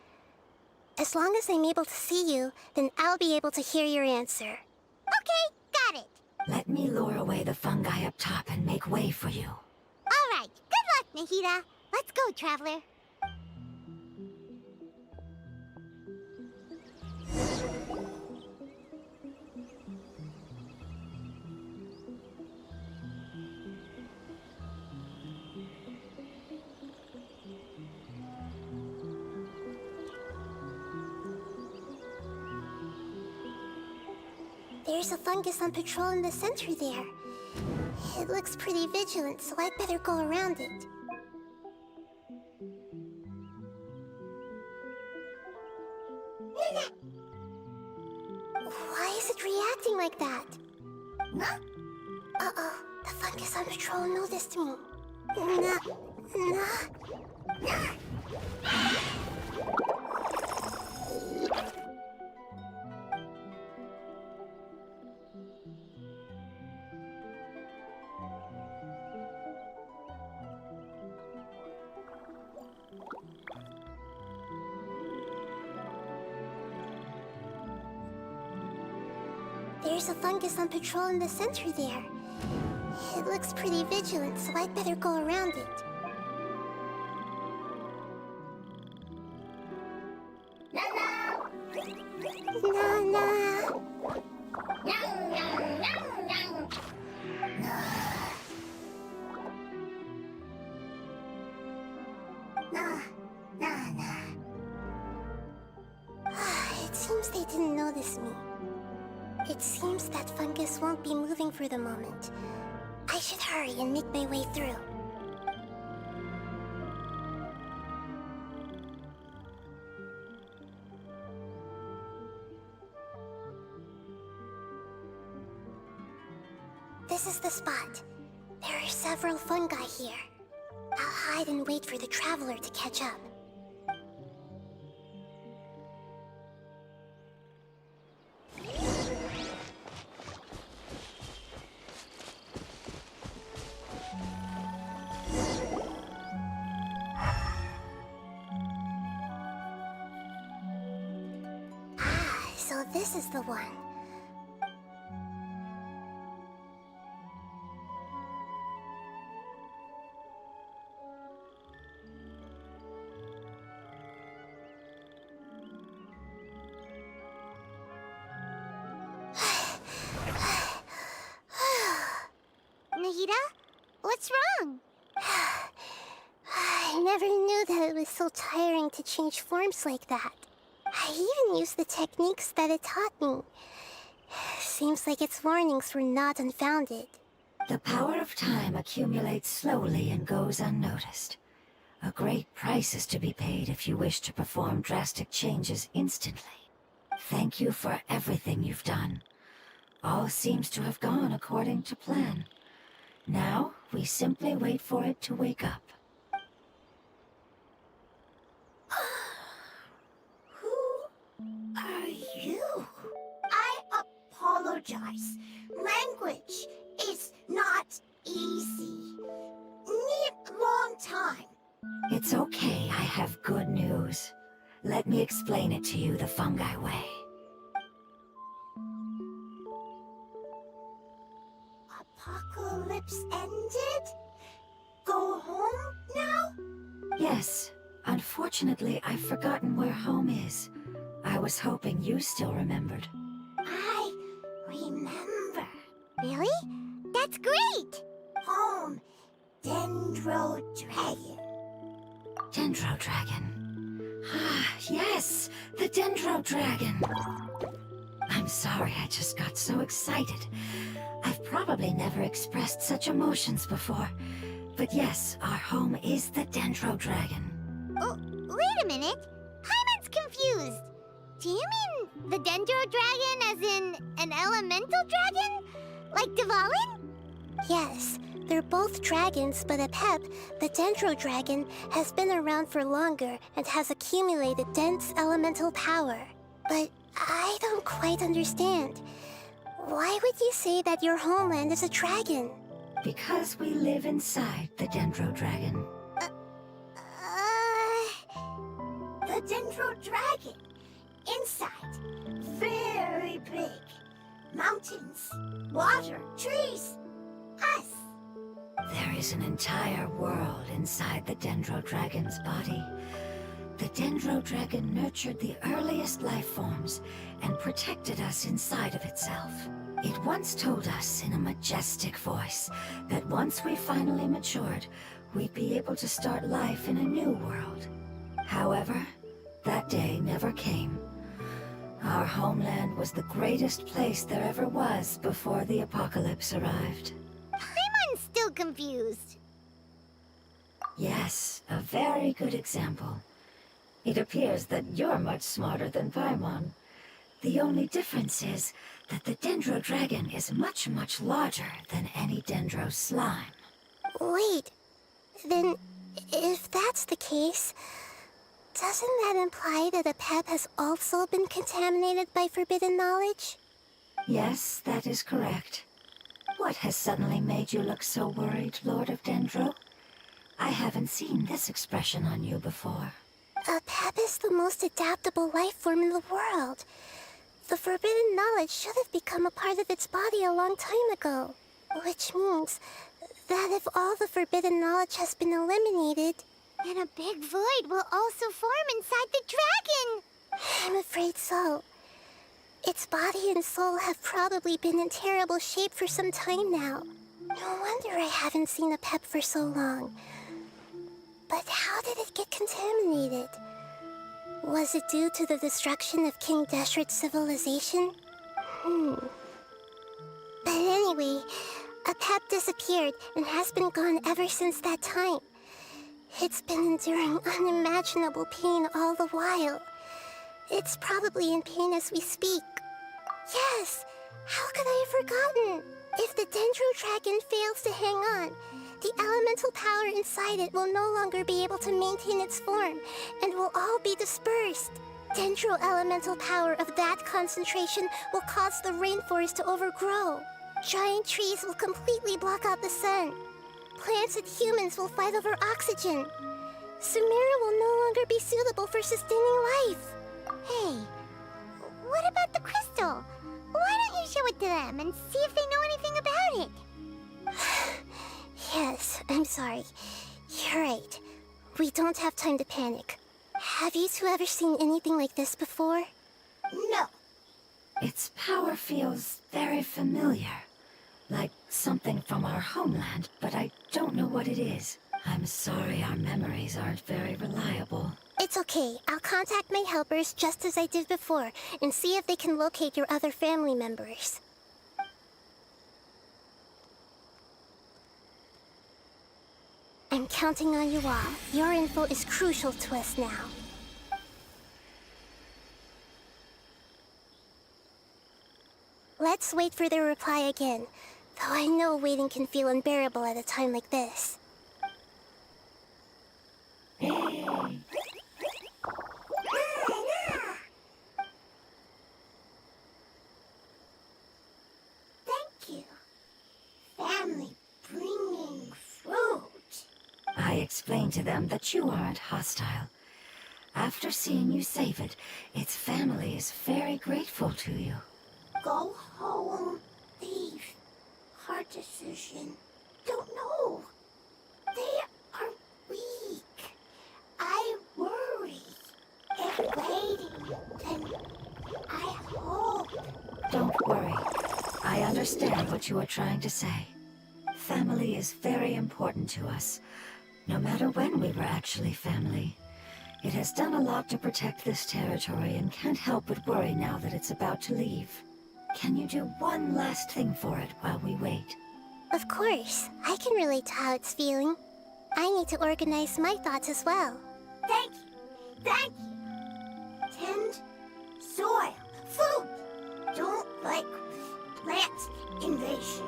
As long as I'm able to see you, then I'll be able to hear your answer. Okay, got it. Let me lure away the fungi up top and make way for you. All right, good luck, Nahida. Let's go, Traveler. There's a fungus on patrol in the center there. It looks pretty vigilant, so I'd better go around it. Why is it reacting like that? Uh-oh, the fungus on patrol noticed me. There's a fungus on patrol in the center there. It looks pretty vigilant, so I'd better go around it. It seems they didn't notice me. It seems that fungus won't be moving for the moment. I should hurry and make my way through. This is the spot. There are several fungi here. I'll hide and wait for the traveler to catch up. Ah, so this is the one. Nahida? What's wrong? I never knew that it was so tiring to change forms like that. I even used the techniques that it taught me. Seems like its warnings were not unfounded. The power of time accumulates slowly and goes unnoticed. A great price is to be paid if you wish to perform drastic changes instantly. Thank you for everything you've done. All seems to have gone according to plan. Now, we simply wait for it to wake up. Who are you? I apologize. Language is not easy. Need long time. It's okay, I have good news. Let me explain it to you the fungi way. Apocalypse ended? Go home now? Yes. Unfortunately, I've forgotten where home is. I was hoping you still remembered. I remember. Really? That's great! Home. Dendro Dragon. Dendro Dragon. Ah, yes! The Dendro Dragon! I'm sorry, I just got so excited. I've probably never expressed such emotions before. But yes, our home is the Dendro Dragon. Oh, wait a minute. Paimon's confused. Do you mean the Dendro Dragon as in an elemental dragon? Like Dvalin? Yes, they're both dragons, but Apep, the Dendro Dragon, has been around for longer and has accumulated dense elemental power. But I don't quite understand. Why would you say that your homeland is a dragon? Because we live inside the Dendro Dragon. The Dendro Dragon. Inside. Very big. Mountains, water, trees, us. There is an entire world inside the Dendro Dragon's body. The Dendro Dragon nurtured the earliest life forms and protected us inside of itself. It once told us in a majestic voice that once we finally matured, we'd be able to start life in a new world. However, that day never came. Our homeland was the greatest place there ever was before the apocalypse arrived. Paimon's still confused. Yes, a very good example. It appears that you're much smarter than Paimon. The only difference is that the Dendro Dragon is much, much larger than any Dendro slime. Wait, then if that's the case, doesn't that imply that Apep has also been contaminated by forbidden knowledge? Yes, that is correct. What has suddenly made you look so worried, Lord of Dendro? I haven't seen this expression on you before. Apep is the most adaptable life form in the world. The forbidden knowledge should have become a part of its body a long time ago. Which means that if all the forbidden knowledge has been eliminated, then a big void will also form inside the dragon! I'm afraid so. Its body and soul have probably been in terrible shape for some time now. No wonder I haven't seen Apep for so long. But how did it get contaminated? Was it due to the destruction of King Deshret's civilization? But anyway, a pet disappeared and has been gone ever since that time. It's been enduring unimaginable pain all the while. It's probably in pain as we speak. Yes! How could I have forgotten? If the Dendro Dragon fails to hang on, the elemental power inside it will no longer be able to maintain its form and will all be dispersed. Dendro elemental power of that concentration will cause the rainforest to overgrow. Giant trees will completely block out the sun. Plants and humans will fight over oxygen. Sumeru will no longer be suitable for sustaining life. Hey, what about the crystal? Why don't you show it to them and see if they know anything about it? Yes, I'm sorry. You're right. We don't have time to panic. Have you two ever seen anything like this before? No. Its power feels very familiar. Like something from our homeland, but I don't know what it is. I'm sorry our memories aren't very reliable. It's okay. I'll contact my helpers just as I did before and see if they can locate your other family members. I'm counting on you all. Your info is crucial to us now. Let's wait for their reply again, though I know waiting can feel unbearable at a time like this. Thank you. Family bringing fruit. I explained to them that you aren't hostile. After seeing you save it, its family is very grateful to you. Go home, thief. Hard decision. Don't know. They are weak. I worry. If waiting, then I hope. Don't worry. I understand what you are trying to say. Family is very important to us, no matter when we were actually family. It has done a lot to protect this territory and can't help but worry now that it's about to leave. Can you do one last thing for it while we wait? Of course. I can relate to how it's feeling. I need to organize my thoughts as well. Thank you. Thank you. Tend soil. Food. Don't like plant invasion.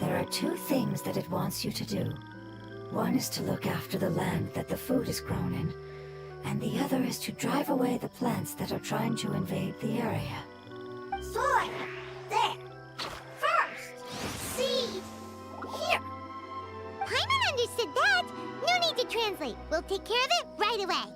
There are two things that it wants you to do. One is to look after the land that the food is grown in, and the other is to drive away the plants that are trying to invade the area. Soil! There! First! Seed! Here! Paimon understood that! No need to translate. We'll take care of it right away.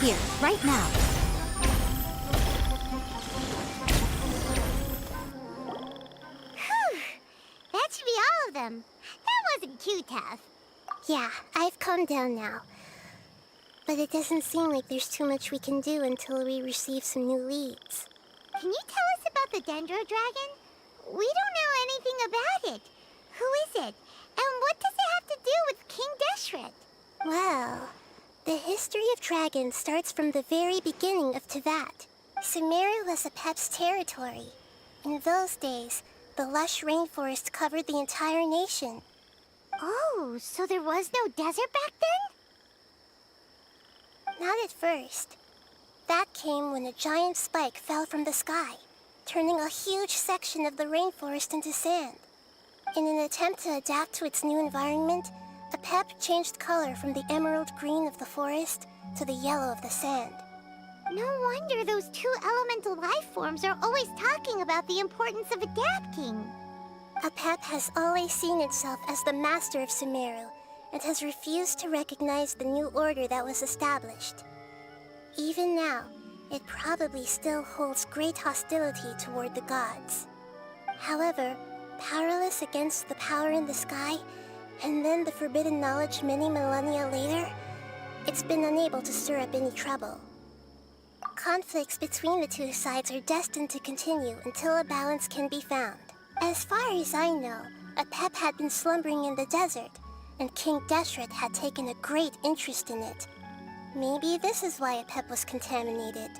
here, right now. Whew! That should be all of them. That wasn't too tough. Yeah, I've calmed down now. But it doesn't seem like there's too much we can do until we receive some new leads. Can you tell us about the Dendro Dragon? We don't know anything about it. Who is it? And what does it have to do with King Deshret? Well, the history of dragons starts from the very beginning of Tevat. Sumeru was Apep's territory. In those days, the lush rainforest covered the entire nation. Oh, so there was no desert back then? Not at first. That came when a giant spike fell from the sky, turning a huge section of the rainforest into sand. In an attempt to adapt to its new environment, Apep changed color from the emerald green of the forest to the yellow of the sand. No wonder those two elemental life forms are always talking about the importance of adapting. Apep has always seen itself as the master of Sumeru, and has refused to recognize the new order that was established. Even now, it probably still holds great hostility toward the gods. However, powerless against the power in the sky, and then the forbidden knowledge many millennia later, it's been unable to stir up any trouble. Conflicts between the two sides are destined to continue until a balance can be found. As far as I know, Apep had been slumbering in the desert, and King Deshret had taken a great interest in it. Maybe this is why Apep was contaminated.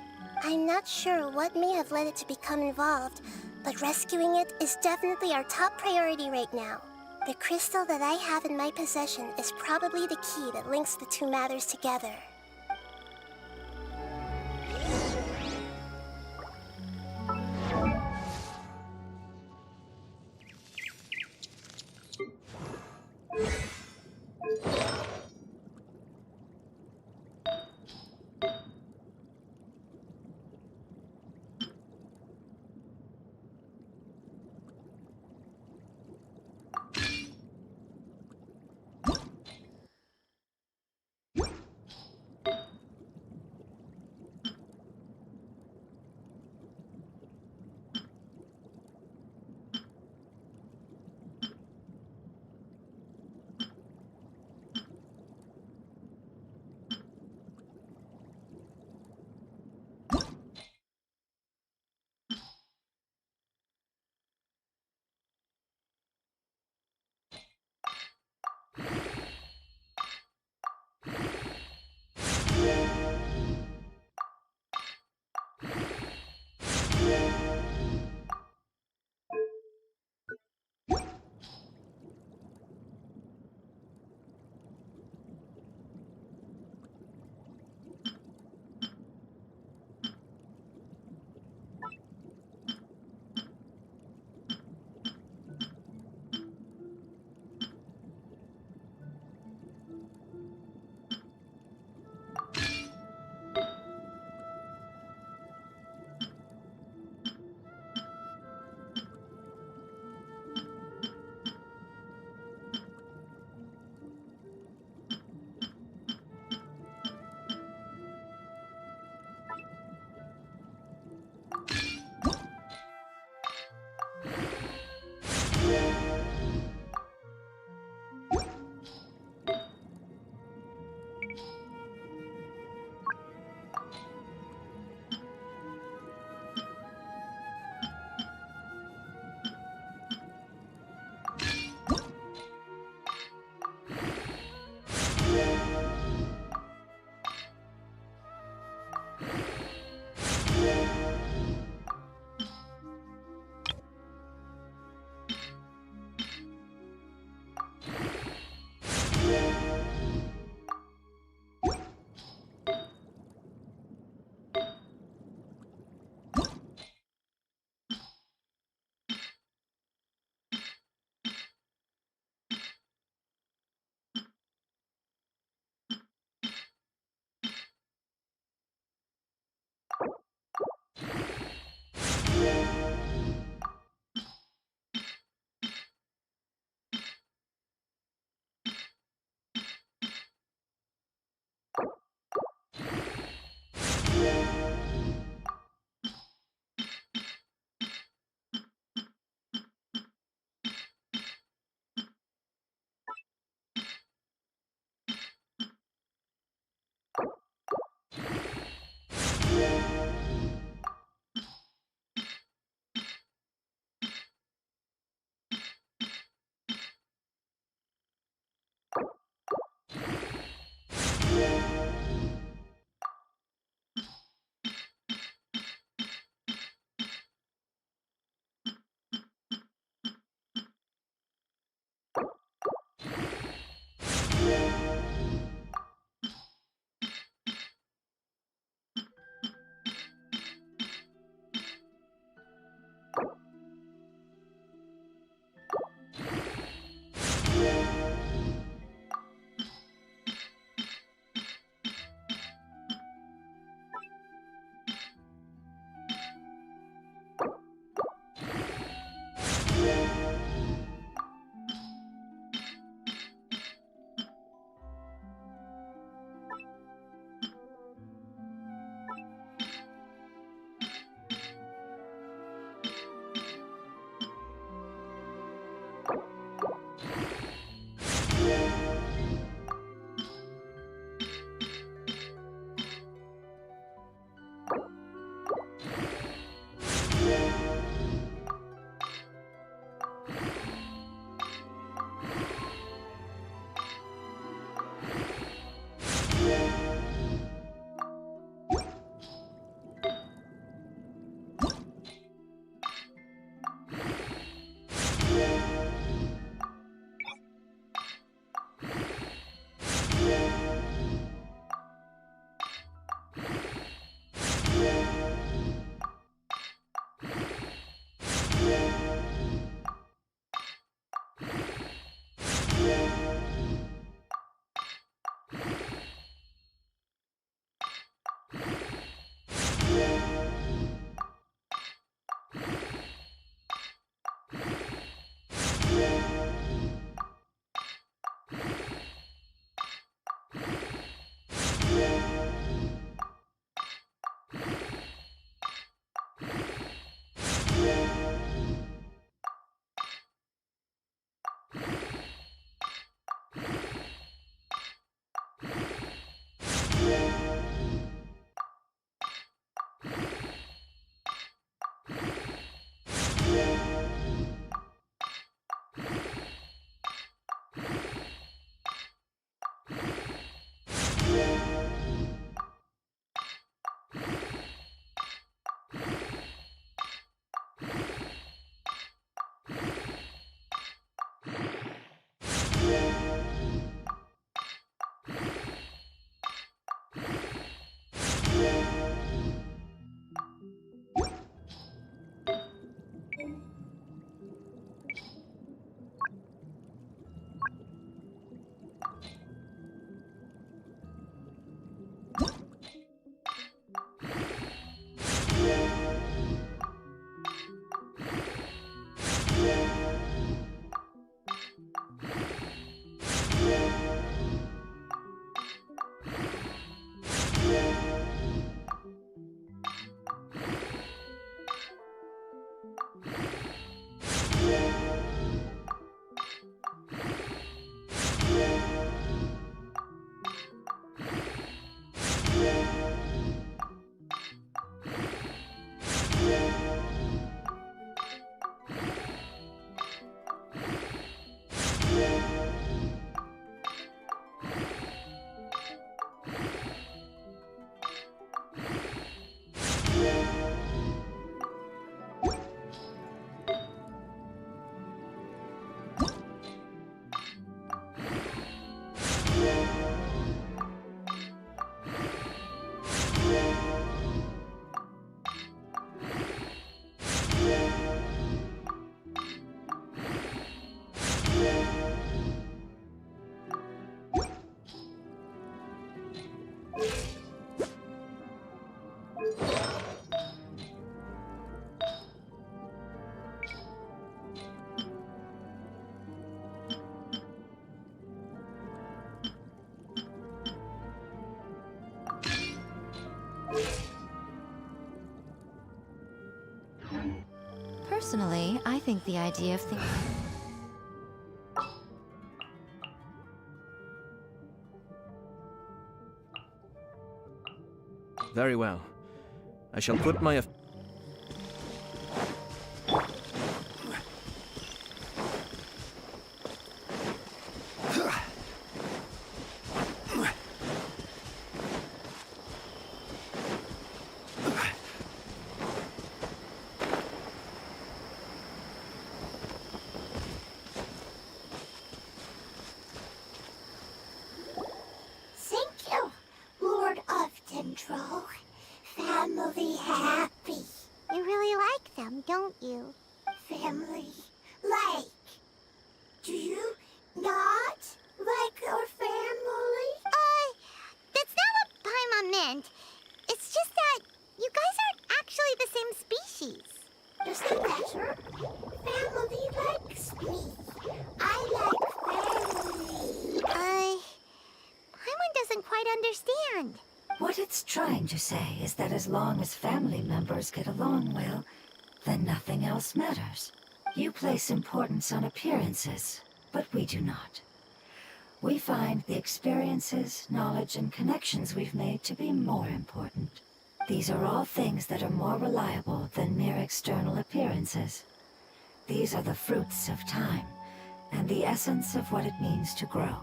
I'm not sure what may have led it to become involved, but rescuing it is definitely our top priority right now. The crystal that I have in my possession is probably the key that links the two matters together. Personally, I think the idea of thinking... Very well. I shall put my... Thank you, Lord of Dendro. Family happy. You really like them, don't you? Family like. Do you not like our family? That's not what Paimon meant. It's just that you guys aren't actually the same species. Does that matter? Family likes me. I like family. Paimon doesn't quite understand. What it's trying to say is that as long as family members get along well, then nothing else matters. You place importance on appearances, but we do not. We find the experiences, knowledge, and connections we've made to be more important. These are all things that are more reliable than mere external appearances. These are the fruits of time, and the essence of what it means to grow.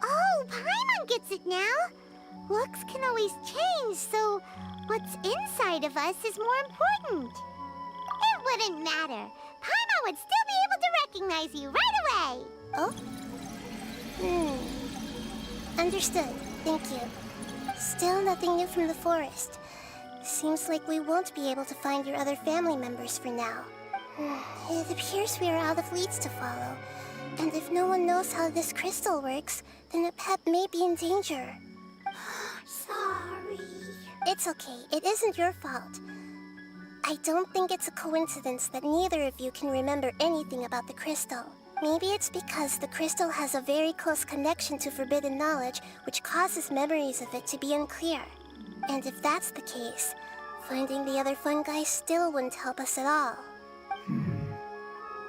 Oh, Paimon gets it now. Looks can always change, so what's inside of us is more important. It wouldn't matter. Paimon would still be able to recognize you right away. Oh? Understood. Thank you. Still nothing new from the forest. Seems like we won't be able to find your other family members for now. It appears we are out of leads to follow. And if no one knows how this crystal works, then a pet may be in danger. Sorry. It's okay. It isn't your fault. I don't think it's a coincidence that neither of you can remember anything about the crystal. Maybe it's because the crystal has a very close connection to forbidden knowledge, which causes memories of it to be unclear. And if that's the case, finding the other fungi still wouldn't help us at all.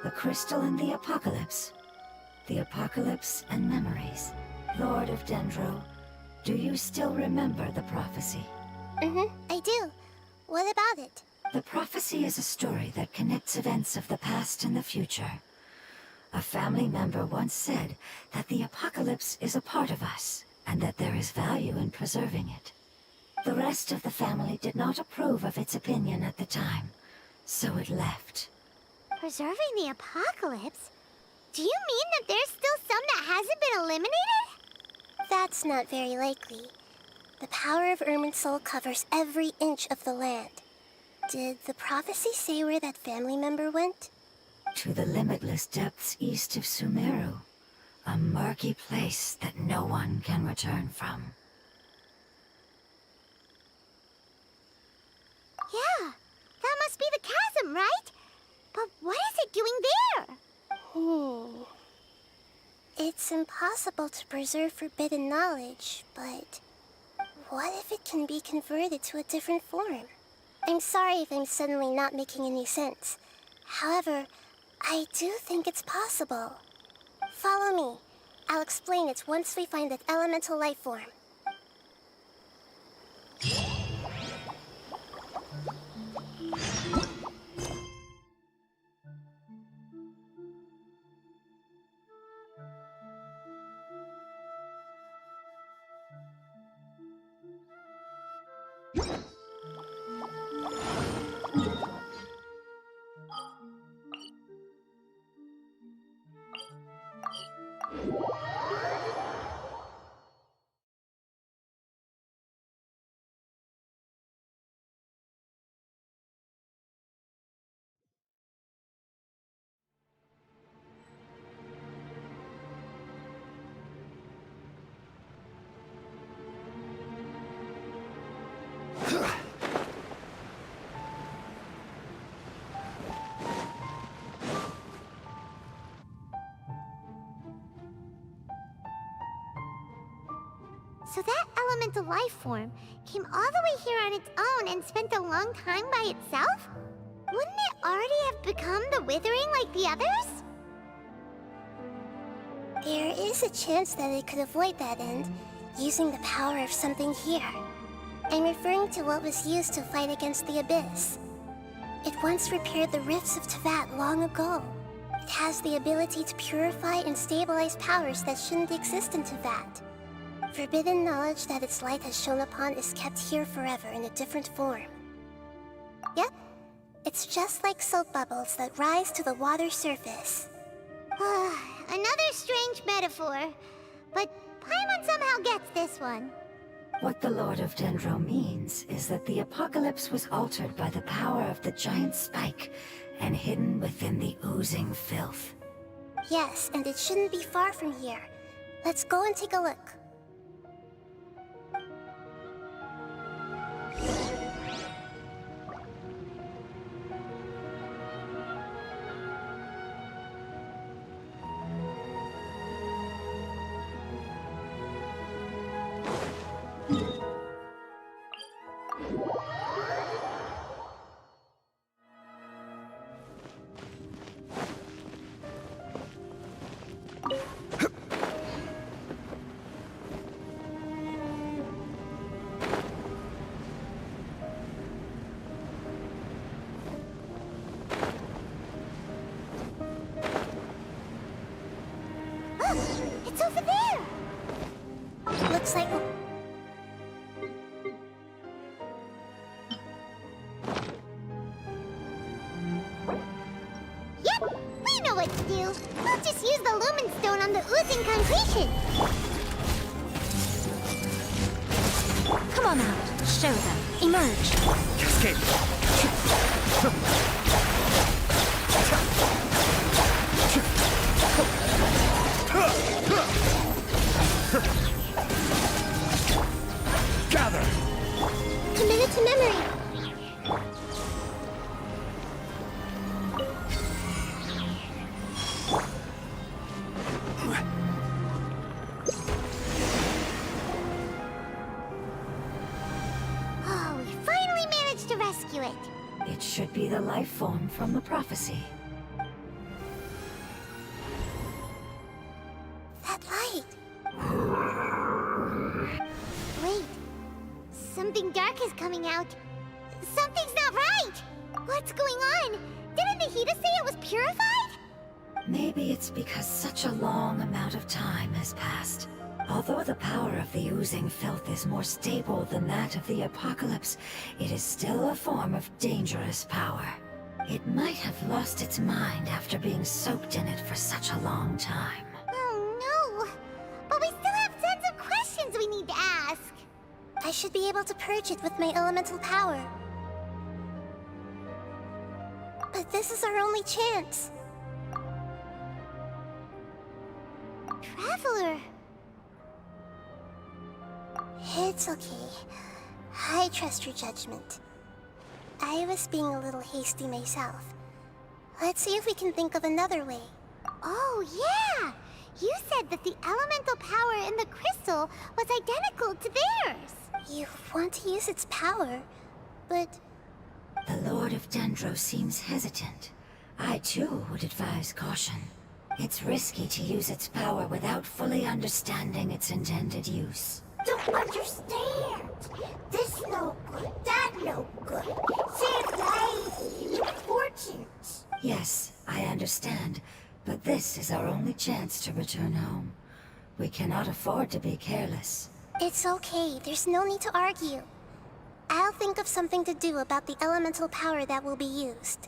The crystal and the apocalypse. The apocalypse and memories. Lord of Dendro, do you still remember the prophecy? I do. What about it? The prophecy is a story that connects events of the past and the future. A family member once said that the apocalypse is a part of us, and that there is value in preserving it. The rest of the family did not approve of its opinion at the time, so it left. Preserving the apocalypse? Do you mean that there's still some that hasn't been eliminated? That's not very likely. The power of Irminsul covers every inch of the land. Did the prophecy say where that family member went? To the limitless depths east of Sumeru. A murky place that no one can return from. Yeah, that must be the chasm, right? But what is it doing there? It's impossible to preserve forbidden knowledge, but what if it can be converted to a different form? I'm sorry if I'm suddenly not making any sense. However, I do think it's possible. Follow me. I'll explain it once we find that elemental life form. So that elemental life form came all the way here on its own and spent a long time by itself, wouldn't it already have become the Withering like the others? There is a chance that it could avoid that end, using the power of something here. I'm referring to what was used to fight against the Abyss. It once repaired the rifts of Teyvat long ago. It has the ability to purify and stabilize powers that shouldn't exist in Teyvat. Forbidden knowledge that its light has shone upon is kept here forever in a different form. Yep, it's just like soap bubbles that rise to the water surface. Another strange metaphor, but Paimon somehow gets this one. What the Lord of Dendro means is that the apocalypse was altered by the power of the giant spike and hidden within the oozing filth. Yes, and it shouldn't be far from here. Let's go and take a look. It's over there! Looks like... Yep, we know what to do. We'll just use the Lumen Stone on the oozing concretion. Come on out. Show them. Emerge. Cascade! Gather! Committed to memory. Oh, we finally managed to rescue it. It should be the life form from the prophecy. That light. Wait, something dark is coming out. Something's not right! What's going on? Didn't Nahida say it was purified? Maybe it's because such a long amount of time has passed. Although the power of the oozing filth is more stable than that of the apocalypse, it is still a form of dangerous power. It might have lost its mind after being soaked in it for such a long time. Oh no! But we still have tons of questions we need to ask. I should be able to purge it with my elemental power. But this is our only chance. Traveler! It's okay. I trust your judgment. I was being a little hasty myself. Let's see if we can think of another way. Oh, yeah! You said that the elemental power in the crystal was identical to theirs. You want to use its power, but... The Lord of Dendro seems hesitant. I too would advise caution. It's risky to use its power without fully understanding its intended use. Don't understand! This no good, that no good. Save lives, important. Yes, I understand, but this is our only chance to return home. We cannot afford to be careless. It's okay, there's no need to argue. I'll think of something to do about the elemental power that will be used.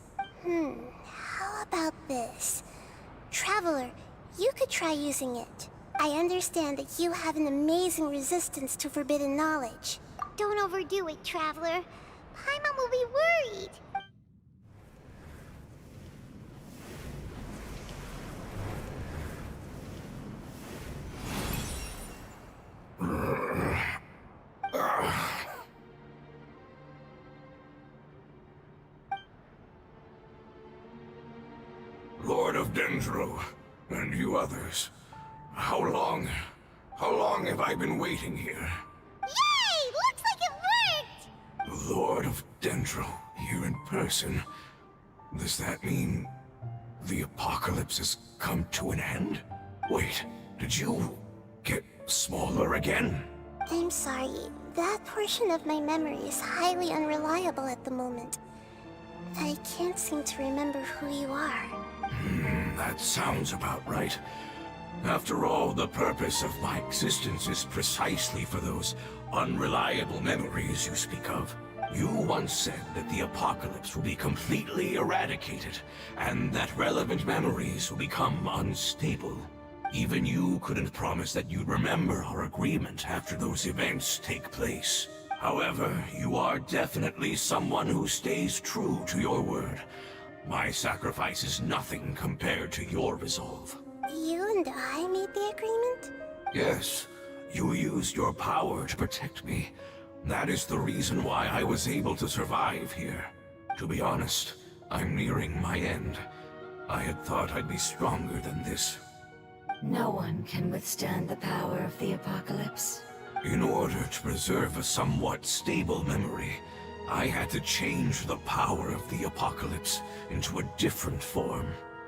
How about this? Traveler, you could try using it. I understand that you have an amazing resistance to forbidden knowledge. Don't overdo it, Traveler. Paimon will be worried. Lord of Dendro, and you others. How long have I been waiting here? Lord of Dendro, here in person. Does that mean the apocalypse has come to an end? Wait, did you get smaller again? I'm sorry. That portion of my memory is highly unreliable at the moment. I can't seem to remember who you are. That sounds about right. After all, the purpose of my existence is precisely for those unreliable memories you speak of. You once said that the apocalypse will be completely eradicated, and that relevant memories will become unstable. Even you couldn't promise that you'd remember our agreement after those events take place. However, you are definitely someone who stays true to your word. My sacrifice is nothing compared to your resolve. You and I made the agreement? Yes, you used your power to protect me. That is the reason why I was able to survive here. To be honest, I'm nearing my end. I had thought I'd be stronger than this. No one can withstand the power of the apocalypse. In order to preserve a somewhat stable memory, I had to change the power of the apocalypse into a different form.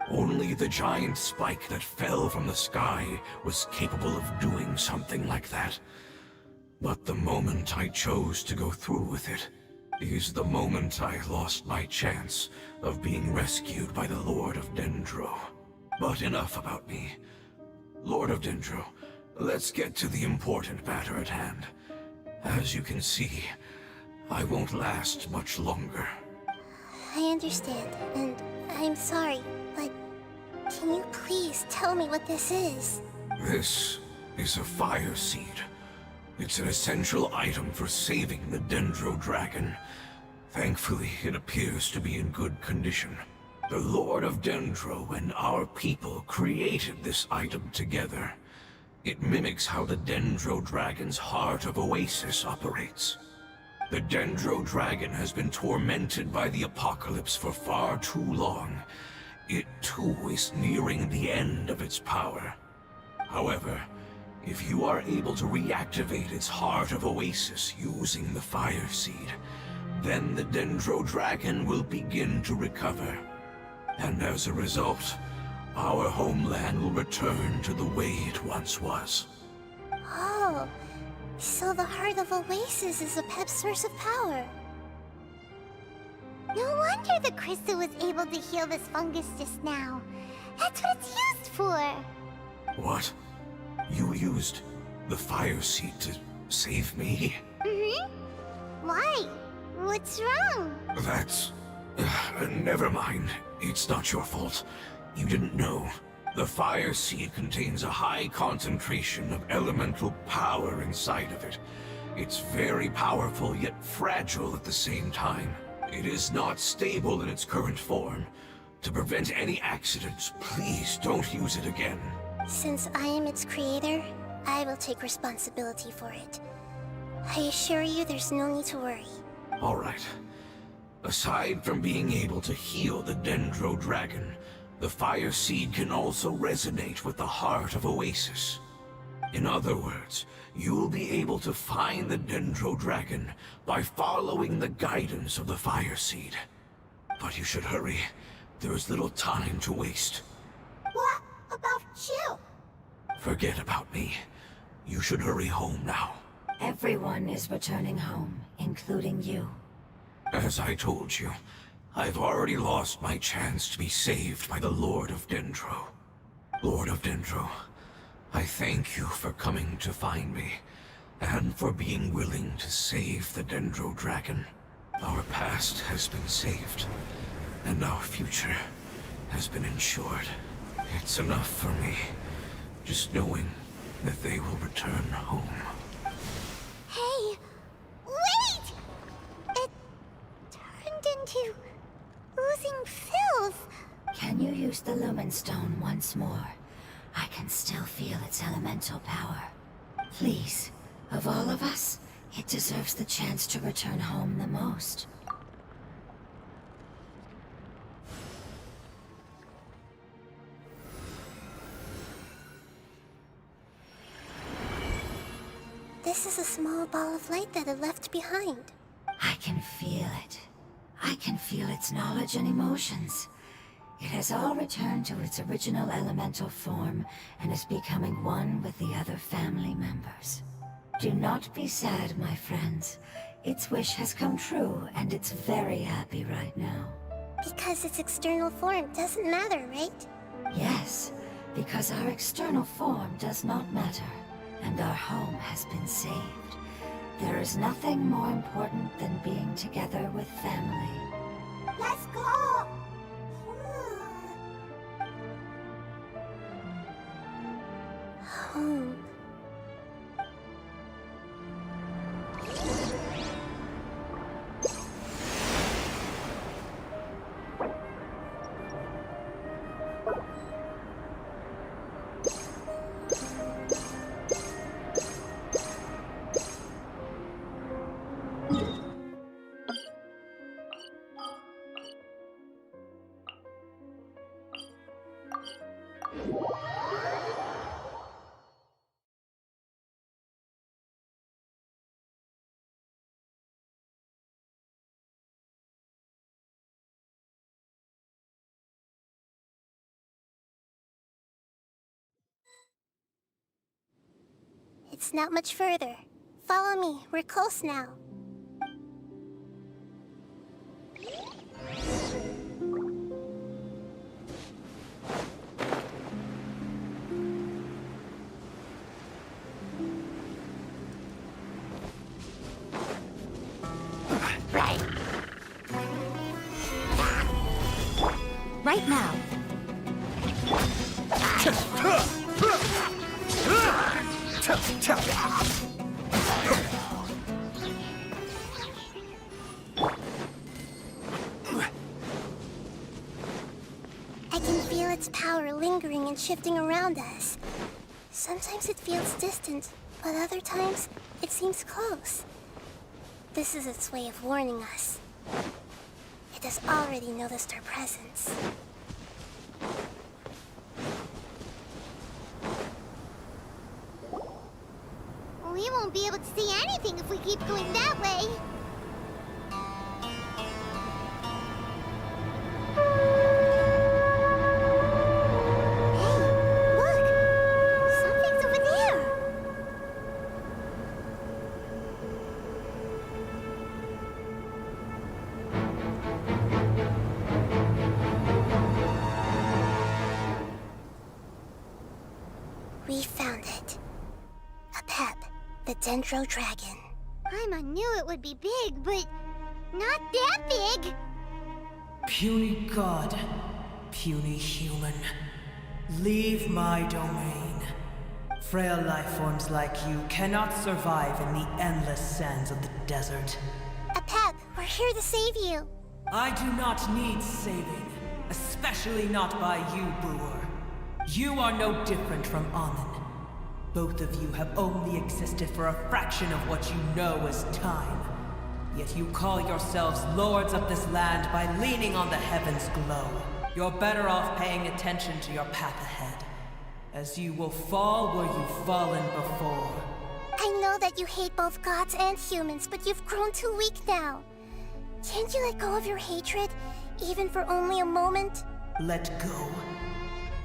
Only the giant spike that fell from the sky was capable of doing something like that. But the moment I chose to go through with it is the moment I lost my chance of being rescued by the Lord of Dendro. But enough about me. Lord of Dendro, let's get to the important matter at hand. As you can see, I won't last much longer. I understand, and I'm sorry, but can you please tell me what this is? This is a fire seed. It's an essential item for saving the Dendro Dragon. Thankfully, it appears to be in good condition. The Lord of Dendro and our people created this item together. It mimics how the Dendro Dragon's Heart of Oasis operates. The Dendro Dragon has been tormented by the apocalypse for far too long. It too is nearing the end of its power. However, if you are able to reactivate its Heart of Oasis using the Fire Seed, then the Dendro Dragon will begin to recover. And as a result, our homeland will return to the way it once was. Oh, so the Heart of Oasis is a pep source of power. No wonder the crystal was able to heal this fungus just now. That's what it's used for. What? You used the Fire Seed to save me? Why? What's wrong? That's... never mind. It's not your fault. You didn't know. The Fire Seed contains a high concentration of elemental power inside of it. It's very powerful, yet fragile at the same time. It is not stable in its current form. To prevent any accidents, please don't use it again. Since I am its creator, I will take responsibility for it. I assure you there's no need to worry. All right. Aside from being able to heal the Dendro Dragon, the Fire Seed can also resonate with the Heart of Oasis. In other words, you'll be able to find the Dendro Dragon by following the guidance of the Fire Seed. But you should hurry. There is little time to waste. What about you? Forget about me. You should hurry home now. Everyone is returning home, including you. As I told you, I've already lost my chance to be saved by the Lord of Dendro. Lord of Dendro, I thank you for coming to find me, and for being willing to save the Dendro Dragon. Our past has been saved, and our future has been ensured. It's enough for me, just knowing that they will return home. Hey, wait! It turned into oozing filth. Can you use the Lumen Stone once more? I can still feel its elemental power. Please, of all of us, it deserves the chance to return home the most. This is a small ball of light that I left behind. I can feel it. I can feel its knowledge and emotions. It has all returned to its original elemental form and is becoming one with the other family members. Do not be sad, my friends. Its wish has come true, and it's very happy right now. Because its external form doesn't matter, right? Yes, because our external form does not matter, and our home has been saved. There is nothing more important than being together with family. Let's go! Home. It's not much further. Follow me, we're close now. Right now. I can feel its power lingering and shifting around us. Sometimes it feels distant, but other times it seems close. This is its way of warning us. It has already noticed our presence. We won't be able to see anything if we keep going that way. Hey, look! Something's over there! We found it. A pep, the Dendro Dragon. Paimon knew it would be big, but not that big. Puny god, puny human, leave my domain. Frail life forms like you cannot survive in the endless sands of the desert. A pep, we're here to save you. I do not need saving, especially not by you, Brewer. You are no different from Amun. Both of you have only existed for a fraction of what you know as time. Yet you call yourselves lords of this land by leaning on the heavens' glow. You're better off paying attention to your path ahead, as you will fall where you've fallen before. I know that you hate both gods and humans, but you've grown too weak now. Can't you let go of your hatred, even for only a moment? Let go.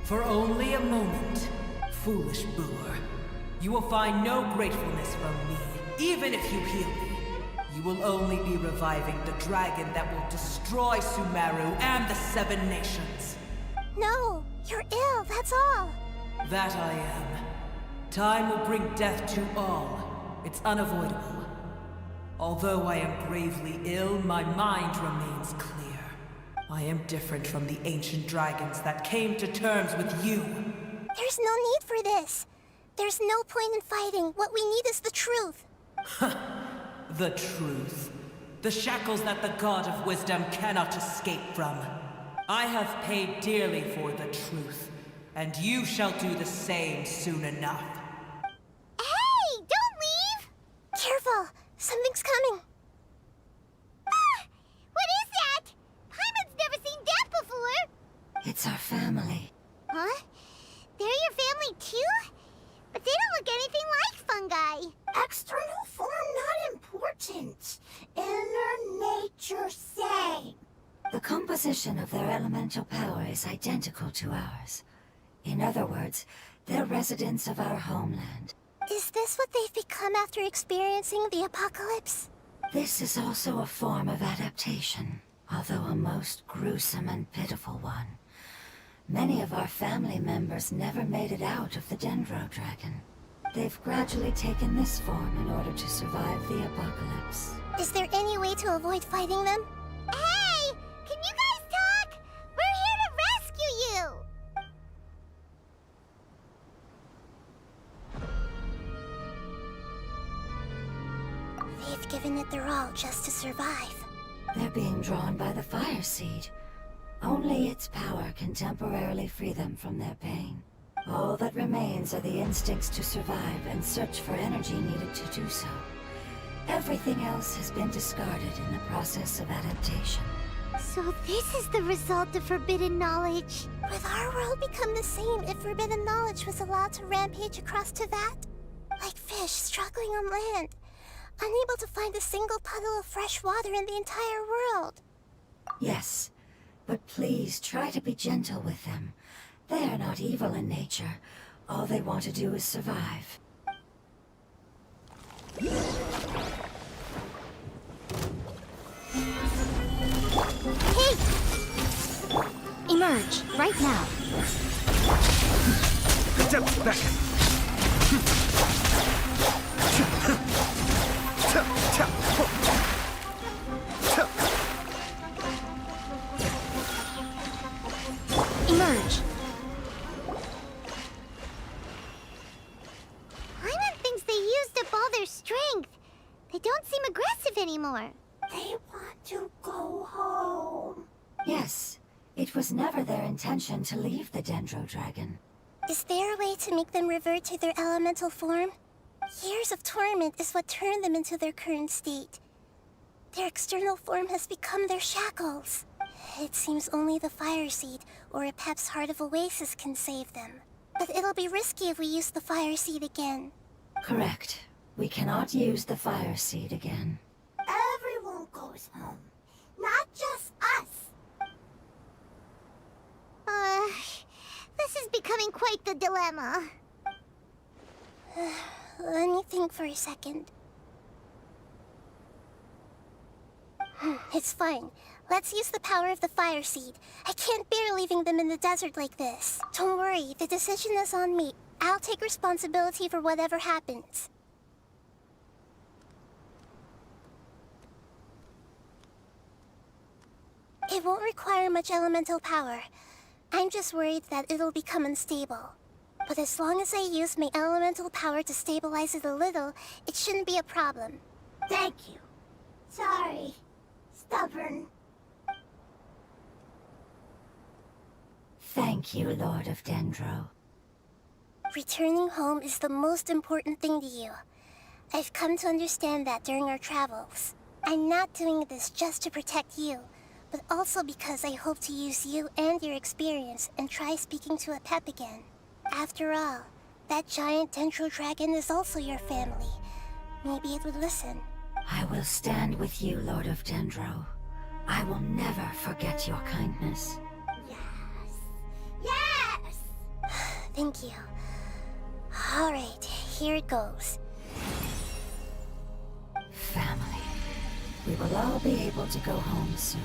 For only a moment, foolish Brewer. You will find no gratefulness from me, even if you heal me. You will only be reviving the dragon that will destroy Sumeru and the Seven Nations. No, you're ill, that's all. That I am. Time will bring death to all. It's unavoidable. Although I am gravely ill, my mind remains clear. I am different from the ancient dragons that came to terms with you. There's no need for this. There's no point in fighting. What we need is the truth. The truth. The shackles that the God of Wisdom cannot escape from. I have paid dearly for the truth, and you shall do the same soon enough. Hey, don't leave! Careful, something's coming. Ah, what is that? Paimon's never seen that before. It's our family. Huh? They're your family too? But they don't look anything like fungi. External form not important. inner nature say? The composition of their elemental power is identical to ours. In other words, they're residents of our homeland. Is this what they've become after experiencing the apocalypse? This is also a form of adaptation, although a most gruesome and pitiful one. Many of our family members never made it out of the Dendro Dragon. They've gradually taken this form in order to survive the apocalypse. Is there any way to avoid fighting them? Hey! Can you guys talk? We're here to rescue you! They've given it their all just to survive. They're being drawn by the fire seed. Only its power can temporarily free them from their pain. All that remains are the instincts to survive and search for energy needed to do so. Everything else has been discarded in the process of adaptation. So this is the result of forbidden knowledge. Would our world become the same if forbidden knowledge was allowed to rampage across Tevat? Like fish struggling on land, unable to find a single puddle of fresh water in the entire world. Yes, but please try to be gentle with them. They are not evil in nature. All they want to do is survive. Hey! Emerge, right now. Step back! Emerge. Paimon thinks they used up all their strength. They don't seem aggressive anymore. They want to go home. Yes, it was never their intention to leave the Dendro Dragon. Is there a way to make them revert to their elemental form? Years of torment is what turned them into their current state. Their external form has become their shackles. It seems only the Fire Seed or a Pep's Heart of Oasis can save them. But it'll be risky if we use the Fire Seed again. Correct. We cannot use the Fire Seed again. Everyone goes home, not just us. This is becoming quite the dilemma. Let me think for a second. It's fine. Let's use the power of the Fire Seed. I can't bear leaving them in the desert like this. Don't worry, the decision is on me. I'll take responsibility for whatever happens. It won't require much elemental power. I'm just worried that it'll become unstable. But as long as I use my elemental power to stabilize it a little, it shouldn't be a problem. Thank you. Sorry. Stubborn. Thank you, Lord of Dendro. Returning home is the most important thing to you. I've come to understand that during our travels. I'm not doing this just to protect you, but also because I hope to use you and your experience and try speaking to a Pep again. After all, that giant Dendro Dragon is also your family. Maybe it would listen. I will stand with you, Lord of Dendro. I will never forget your kindness. Yes! Thank you. All right, here it goes. Family. We will all be able to go home soon.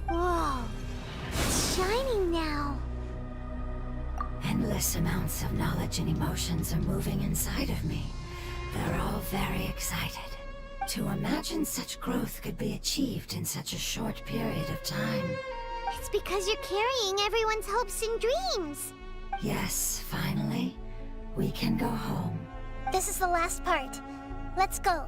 Whoa. It's shining now. Endless amounts of knowledge and emotions are moving inside of me. They're all very excited. To imagine such growth could be achieved in such a short period of time. It's because you're carrying everyone's hopes and dreams. Yes, finally, we can go home. This is the last part. Let's go.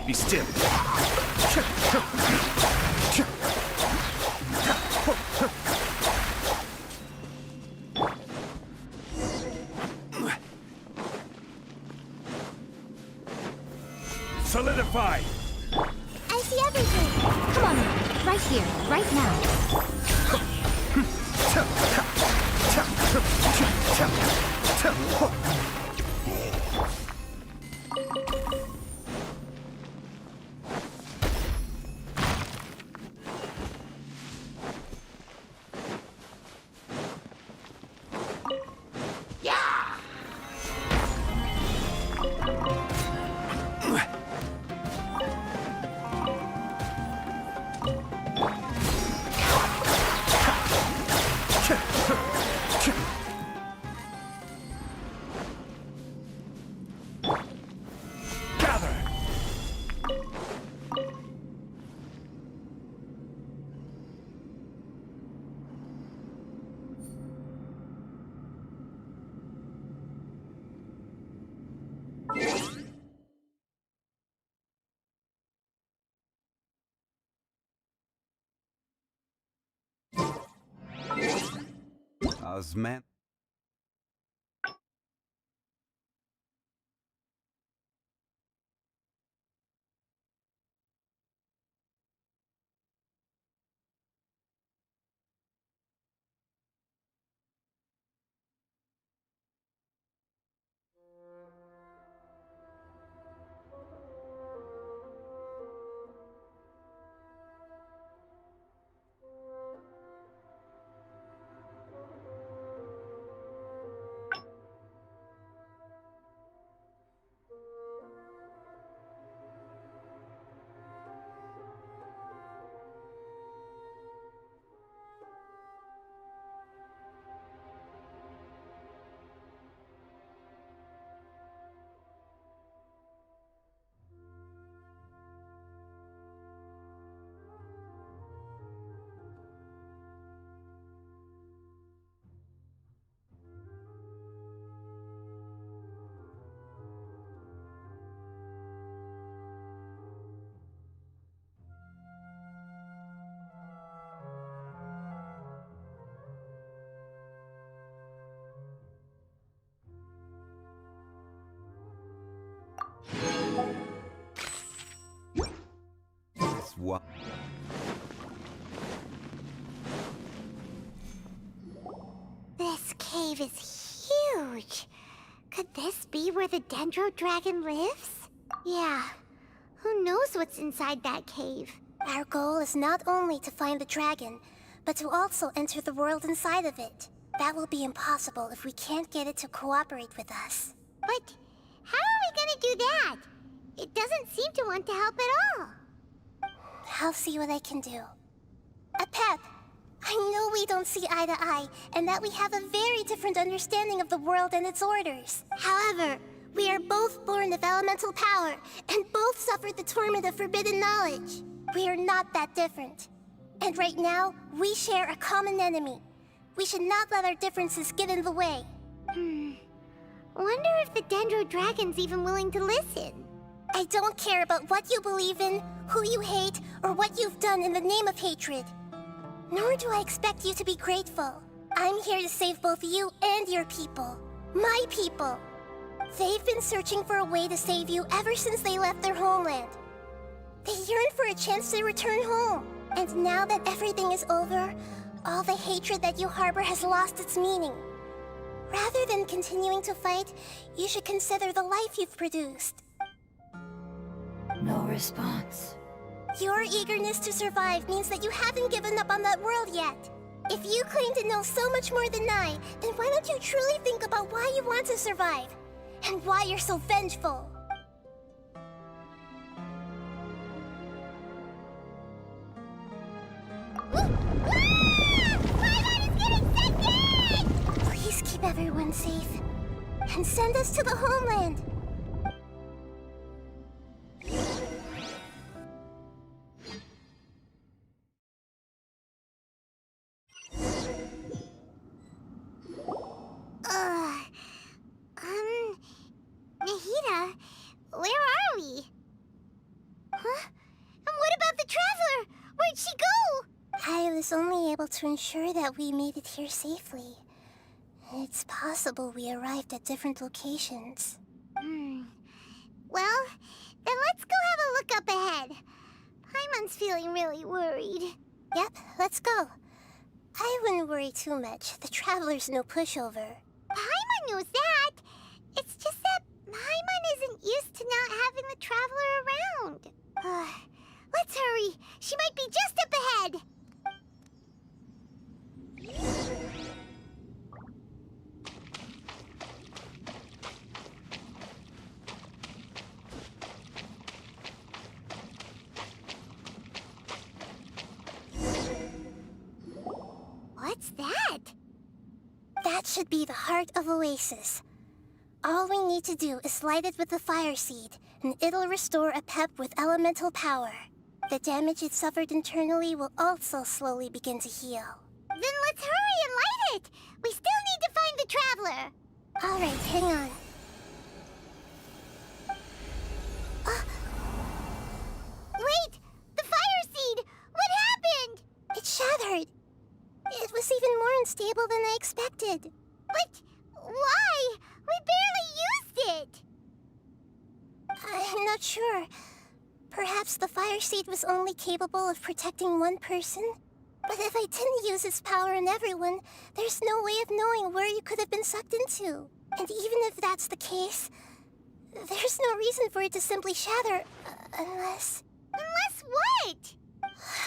Be still. Solidify! I see everything. Come on now, right here, right now. Osman. What? This cave is huge. Could this be where the Dendro Dragon lives? Yeah. Who knows what's inside that cave? Our goal is not only to find the dragon, but to also enter the world inside of it. That will be impossible if we can't get it to cooperate with us. But how are we gonna do that? It doesn't seem to want to help at all. I'll see what I can do. Pep, I know we don't see eye to eye, and that we have a very different understanding of the world and its orders. However, we are both born of elemental power, and both suffered the torment of forbidden knowledge. We are not that different. And right now, we share a common enemy. We should not let our differences get in the way. Wonder if the Dendro Dragon's even willing to listen. I don't care about what you believe in, who you hate, or what you've done in the name of hatred. Nor do I expect you to be grateful. I'm here to save both you and your people. My people. They've been searching for a way to save you ever since they left their homeland. They yearn for a chance to return home. And now that everything is over, all the hatred that you harbor has lost its meaning. Rather than continuing to fight, you should consider the life you've produced. No response. Your eagerness to survive means that you haven't given up on that world yet. If you claim to know so much more than I, then why don't you truly think about why you want to survive? And why you're so vengeful? Please keep everyone safe. And send us to the homeland. Nahida, where are we? to ensure that we made it here safely. It's possible we arrived at different locations. Well, then let's go have a look up ahead. Paimon's feeling really worried. Yep, let's go. I wouldn't worry too much. The Traveler's no pushover. Paimon knows that. It's just that Paimon isn't used to not having the Traveler around. Let's hurry. She might be just up ahead. What's that? That should be the heart of Oasis. All we need to do is light it with the fire seed, and it'll restore a pep with elemental power. The damage it suffered internally will also slowly begin to heal. Then let's hurry and light it! We still need to find the Traveler! Alright, hang on. Wait! The fire seed! What happened? It shattered. It was even more unstable than I expected. But why? We barely used it! I'm not sure. Perhaps the fire seed was only capable of protecting one person? But if I didn't use its power on everyone, there's no way of knowing where you could have been sucked into. And even if that's the case, there's no reason for it to simply shatter, unless... Unless what?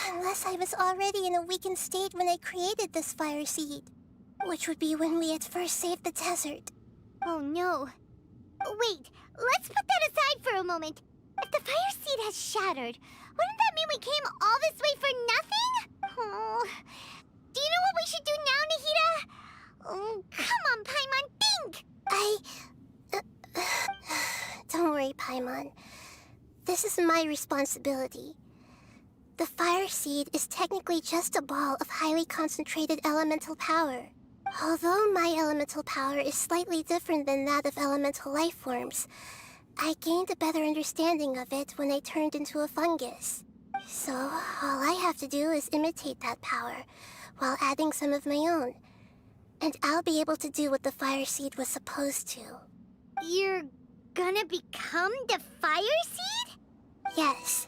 Unless I was already in a weakened state when I created this fire seed. Which would be when we had first saved the desert. Oh no. Wait, let's put that aside for a moment. If the fire seed has shattered, wouldn't that mean we came all this way for nothing? Oh. Do you know what we should do now, Nahida? Oh, come on, Paimon, think! Don't worry, Paimon. This is my responsibility. The fire seed is technically just a ball of highly concentrated elemental power. Although my elemental power is slightly different than that of elemental life forms, I gained a better understanding of it when I turned into a fungus. So, all I have to do is imitate that power, while adding some of my own. And I'll be able to do what the fire seed was supposed to. You're gonna become the fire seed? Yes.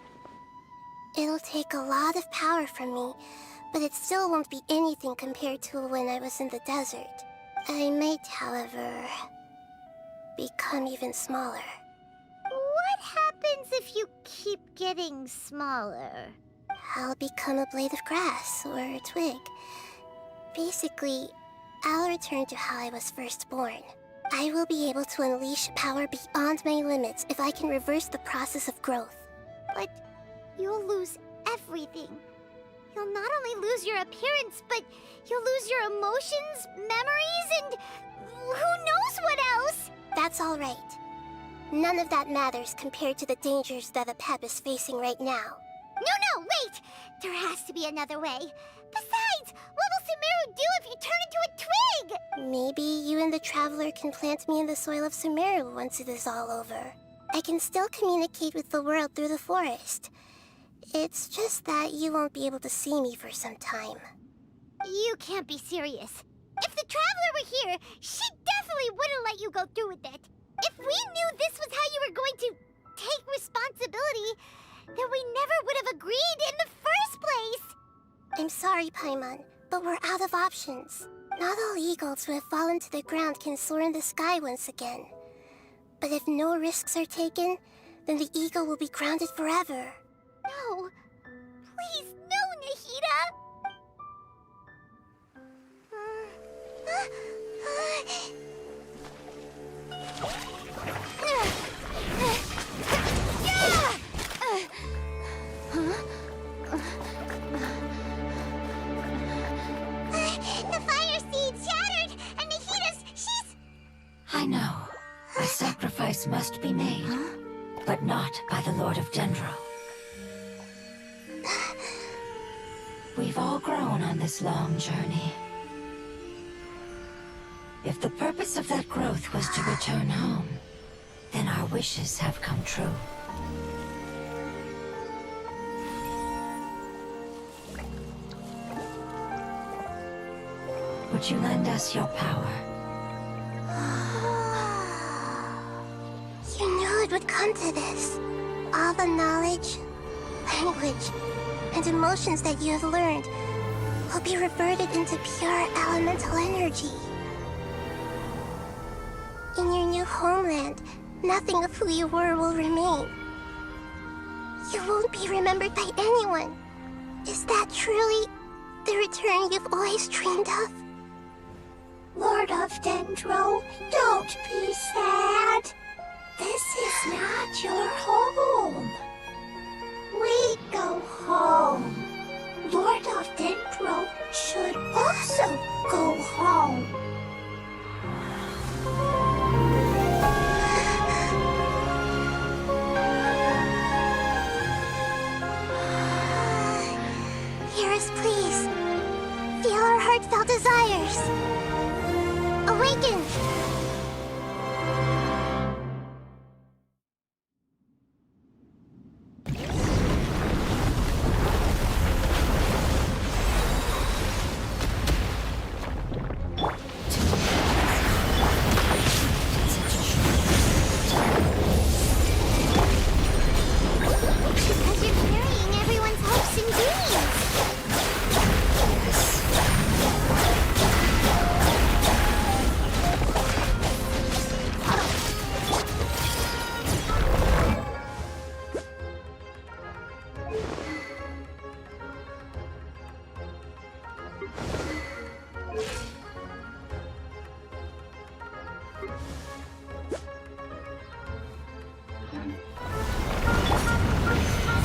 It'll take a lot of power from me, but it still won't be anything compared to when I was in the desert. I might, however, become even smaller. What happens if you keep getting smaller? I'll become a blade of grass or a twig. Basically, I'll return to how I was first born. I will be able to unleash power beyond my limits if I can reverse the process of growth. But you'll lose everything. You'll not only lose your appearance, but you'll lose your emotions, memories, and who knows what else? That's all right. None of that matters compared to the dangers that the Pep is facing right now. No, wait! There has to be another way. Besides, what will Sumeru do if you turn into a twig? Maybe you and the Traveler can plant me in the soil of Sumeru once it is all over. I can still communicate with the world through the forest. It's just that you won't be able to see me for some time. You can't be serious. If the Traveler were here, she definitely wouldn't let you go through with it. If we knew this was how you were going to take responsibility, then we never would have agreed in the first place. I'm sorry, Paimon, but we're out of options. Not all eagles who have fallen to the ground can soar in the sky once again. But if no risks are taken, then the eagle will be grounded forever. No. Please, no, Nahida! The fire seed shattered, and she's... I know. A sacrifice must be made, but not by the Lord of Dendro. We've all grown on this long journey. If the purpose of that growth was to return home, then our wishes have come true. Would you lend us your power? You knew it would come to this. All the knowledge, language, and emotions that you have learned will be reverted into pure elemental energy. In your new homeland, nothing of who you were will remain. You won't be remembered by anyone. Is that truly the return you've always dreamed of? Lord of Dendro, don't be sad. This is not your home. We go home. Lord of Dendro should also go home. Hear us, please. Feel our heartfelt desires. Awaken! Because you're carrying everyone's hopes and dreams.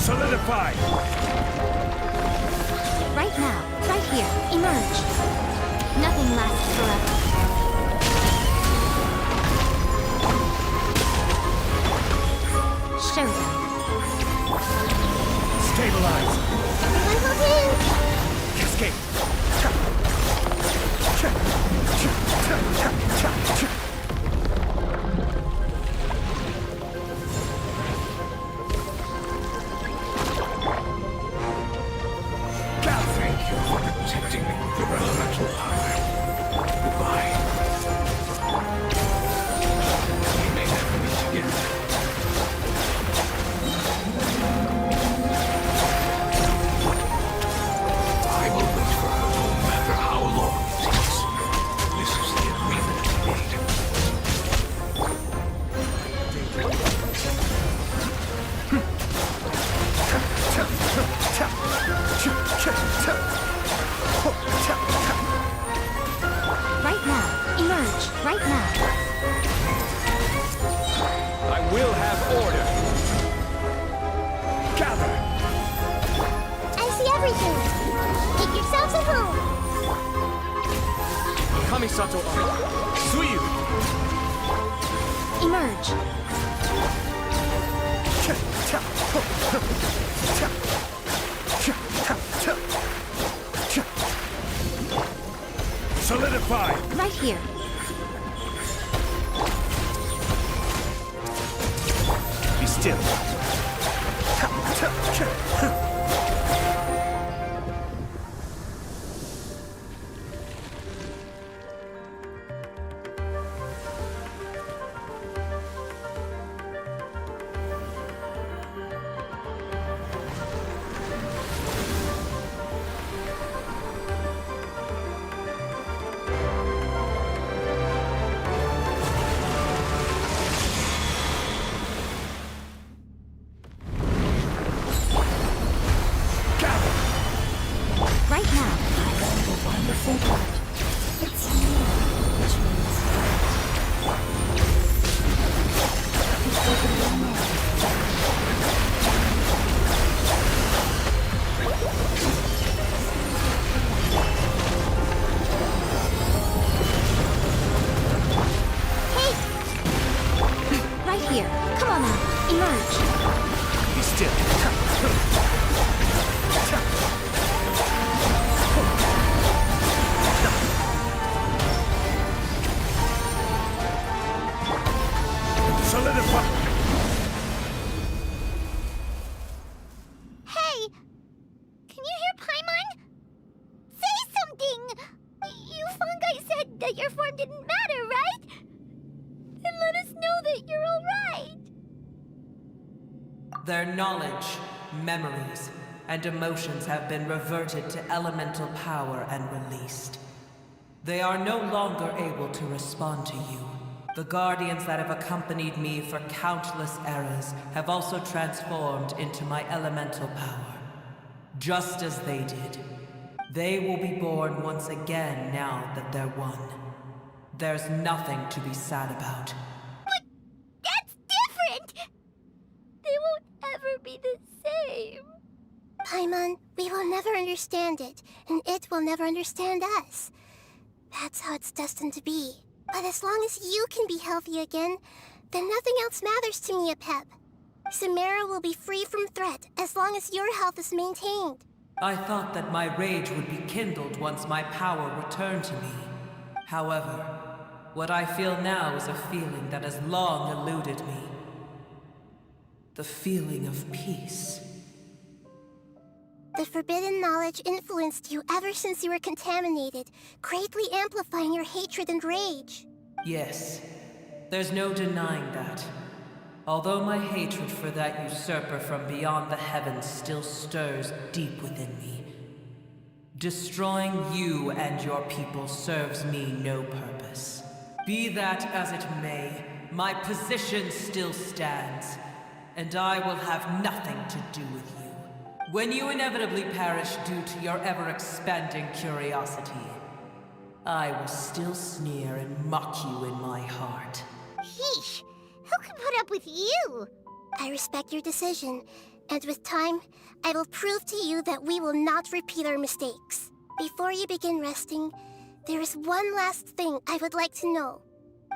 Solidify! Right now, right here, emerge. Nothing lasts forever. Show them. Stabilize! Everyone hold hands. Cascade! Thank you for protecting me with your elemental power. Goodbye. We may never meet again. I will wait for her no matter how long it takes. This is the agreement we made. Right now, emerge. Right now. I will have order. Gather! I see everything. Make yourselves at home. Kamisato Suyu! Emerge. Solidify! Right here. Be still. Right now. Wonderful part. It's you, which means Right here. Come on now. Emerge. Be still. Solidify! Hey! Can you hear Paimon? Say something! You fungi Their knowledge, memories, and emotions have been reverted to elemental power and released. They are no longer able to respond to you. The guardians that have accompanied me for countless eras have also transformed into my elemental power. Just as they did. They will be born once again now that they're one. There's nothing to be sad about. But that's different! They won't ever be the same. Paimon, we will never understand it, and it will never understand us. That's how it's destined to be. But as long as you can be healthy again, then nothing else matters to me, Apep. Samara will be free from threat as long as your health is maintained. I thought that my rage would be kindled once my power returned to me. However, what I feel now is a feeling that has long eluded me. The feeling of peace. The forbidden knowledge influenced you ever since you were contaminated, greatly amplifying your hatred and rage. Yes, there's no denying that. Although my hatred for that usurper from beyond the heavens still stirs deep within me, destroying you and your people serves me no purpose. Be that as it may, my position still stands, and I will have nothing to do with you. When you inevitably perish due to your ever-expanding curiosity, I will still sneer and mock you in my heart. Yeesh! Who can put up with you? I respect your decision, and with time, I will prove to you that we will not repeat our mistakes. Before you begin resting, there is one last thing I would like to know.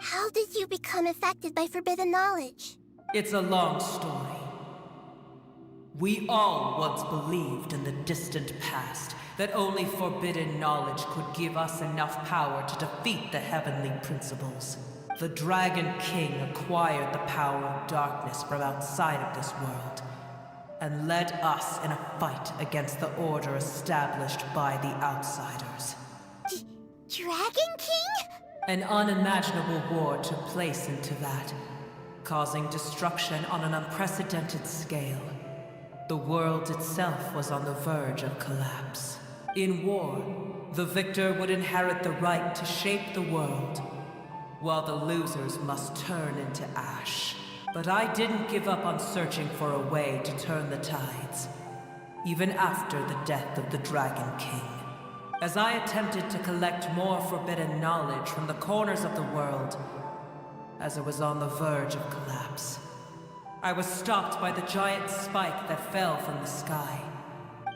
How did you become affected by forbidden knowledge? It's a long story. We all once believed in the distant past that only forbidden knowledge could give us enough power to defeat the heavenly principles. The Dragon King acquired the power of darkness from outside of this world, and led us in a fight against the order established by the outsiders. Dragon King? An unimaginable war took place into that, causing destruction on an unprecedented scale. The world itself was on the verge of collapse. In war, the victor would inherit the right to shape the world, while the losers must turn into ash. But I didn't give up on searching for a way to turn the tides, even after the death of the Dragon King. As I attempted to collect more forbidden knowledge from the corners of the world, as it was on the verge of collapse, I was stopped by the giant spike that fell from the sky.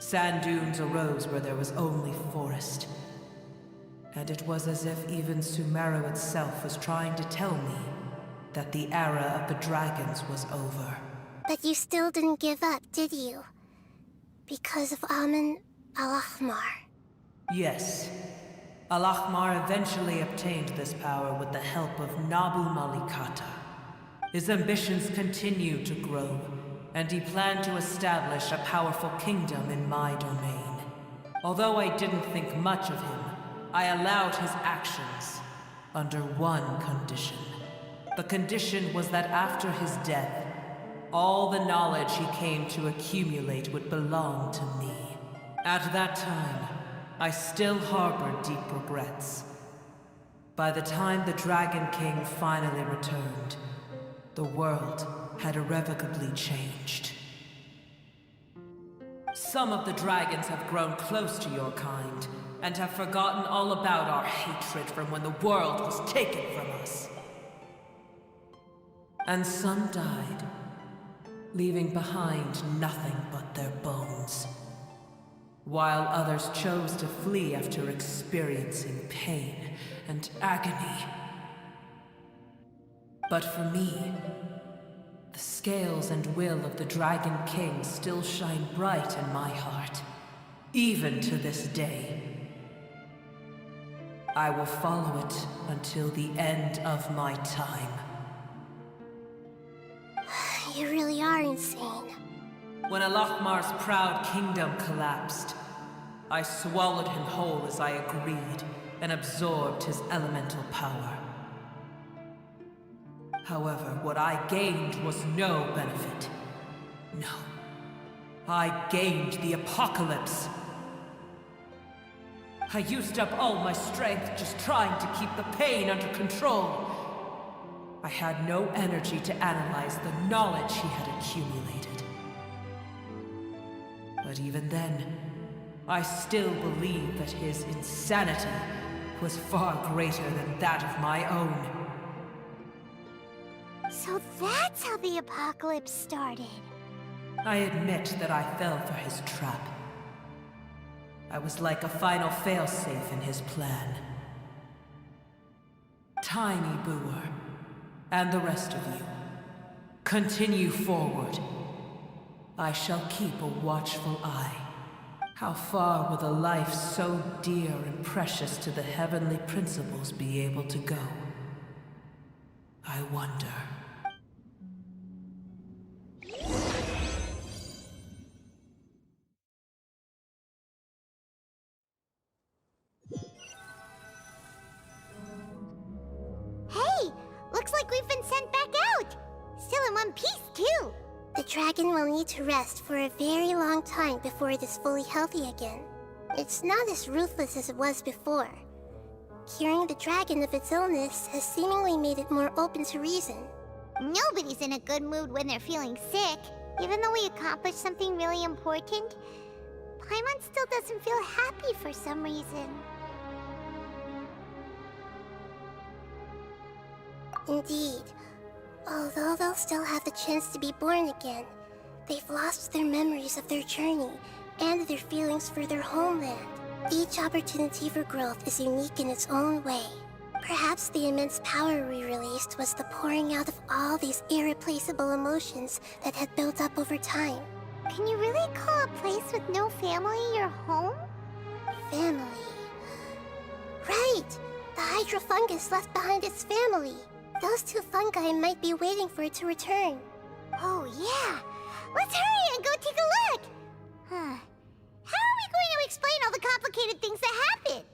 Sand dunes arose where there was only forest. And it was as if even Sumeru itself was trying to tell me that the era of the dragons was over. But you still didn't give up, did you? Because of Amun Al-Ahmar. Yes. Al-Ahmar eventually obtained this power with the help of Nabu Malikata. His ambitions continued to grow, and he planned to establish a powerful kingdom in my domain. Although I didn't think much of him, I allowed his actions under one condition. The condition was that after his death, all the knowledge he came to accumulate would belong to me. At that time, I still harbored deep regrets. By the time the Dragon King finally returned, the world had irrevocably changed. Some of the dragons have grown close to your kind, and have forgotten all about our hatred from when the world was taken from us. And some died, leaving behind nothing but their bones, while others chose to flee after experiencing pain and agony. But for me, the scales and will of the Dragon King still shine bright in my heart, even to this day. I will follow it until the end of my time. You really are insane. When Al-Ahmar's proud kingdom collapsed, I swallowed him whole as I agreed and absorbed his elemental power. However, what I gained was no benefit. No. I gained the apocalypse. I used up all my strength just trying to keep the pain under control. I had no energy to analyze the knowledge he had accumulated. But even then, I still believed that his insanity was far greater than that of my own. So that's how the apocalypse started. I admit that I fell for his trap. I was like a final failsafe in his plan. Tiny Booer, and the rest of you, continue forward. I shall keep a watchful eye. How far will a life so dear and precious to the heavenly principles be able to go? I wonder. Hey! Looks like we've been sent back out! Still in one piece, too! The dragon will need to rest for a very long time before it is fully healthy again. It's not as ruthless as it was before. Curing the dragon of its illness has seemingly made it more open to reason. Nobody's in a good mood when they're feeling sick. Even though we accomplished something really important, Paimon still doesn't feel happy for some reason. Indeed. Although they'll still have the chance to be born again, they've lost their memories of their journey and their feelings for their homeland. Each opportunity for growth is unique in its own way. Perhaps the immense power we released was the pouring out of all these irreplaceable emotions that had built up over time. Can you really call a place with no family your home? Family. Right! The Hydra fungus left behind its family. Those two fungi might be waiting for it to return. Oh, yeah! Let's hurry and go take a look! Huh. How are we going to explain all the complicated things that happened?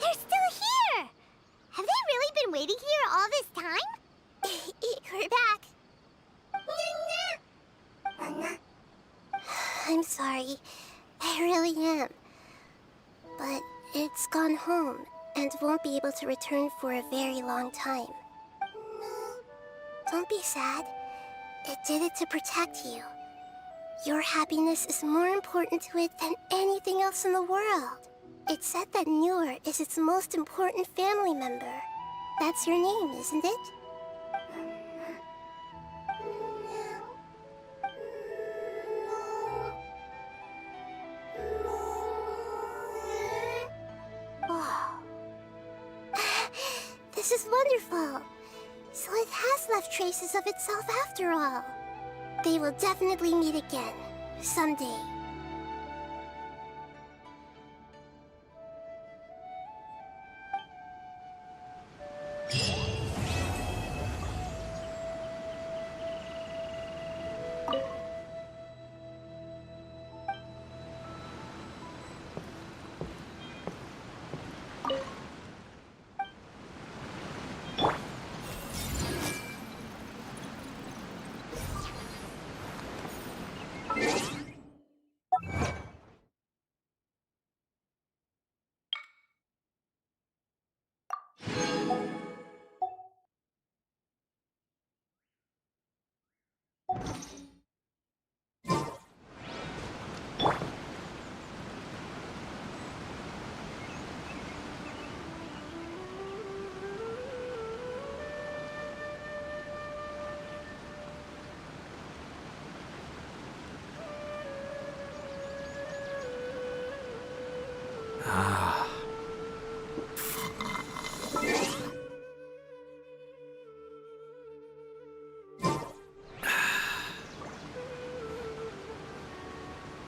They're still here! Have they really been waiting here all this time? We're back. I'm sorry. I really am. But it's gone home and won't be able to return for a very long time. Don't be sad. It did it to protect you. Your happiness is more important to it than anything else in the world. It's said that Newer is its most important family member. That's your name, isn't it? Oh. This is wonderful. So it has left traces of itself after all. They will definitely meet again, someday.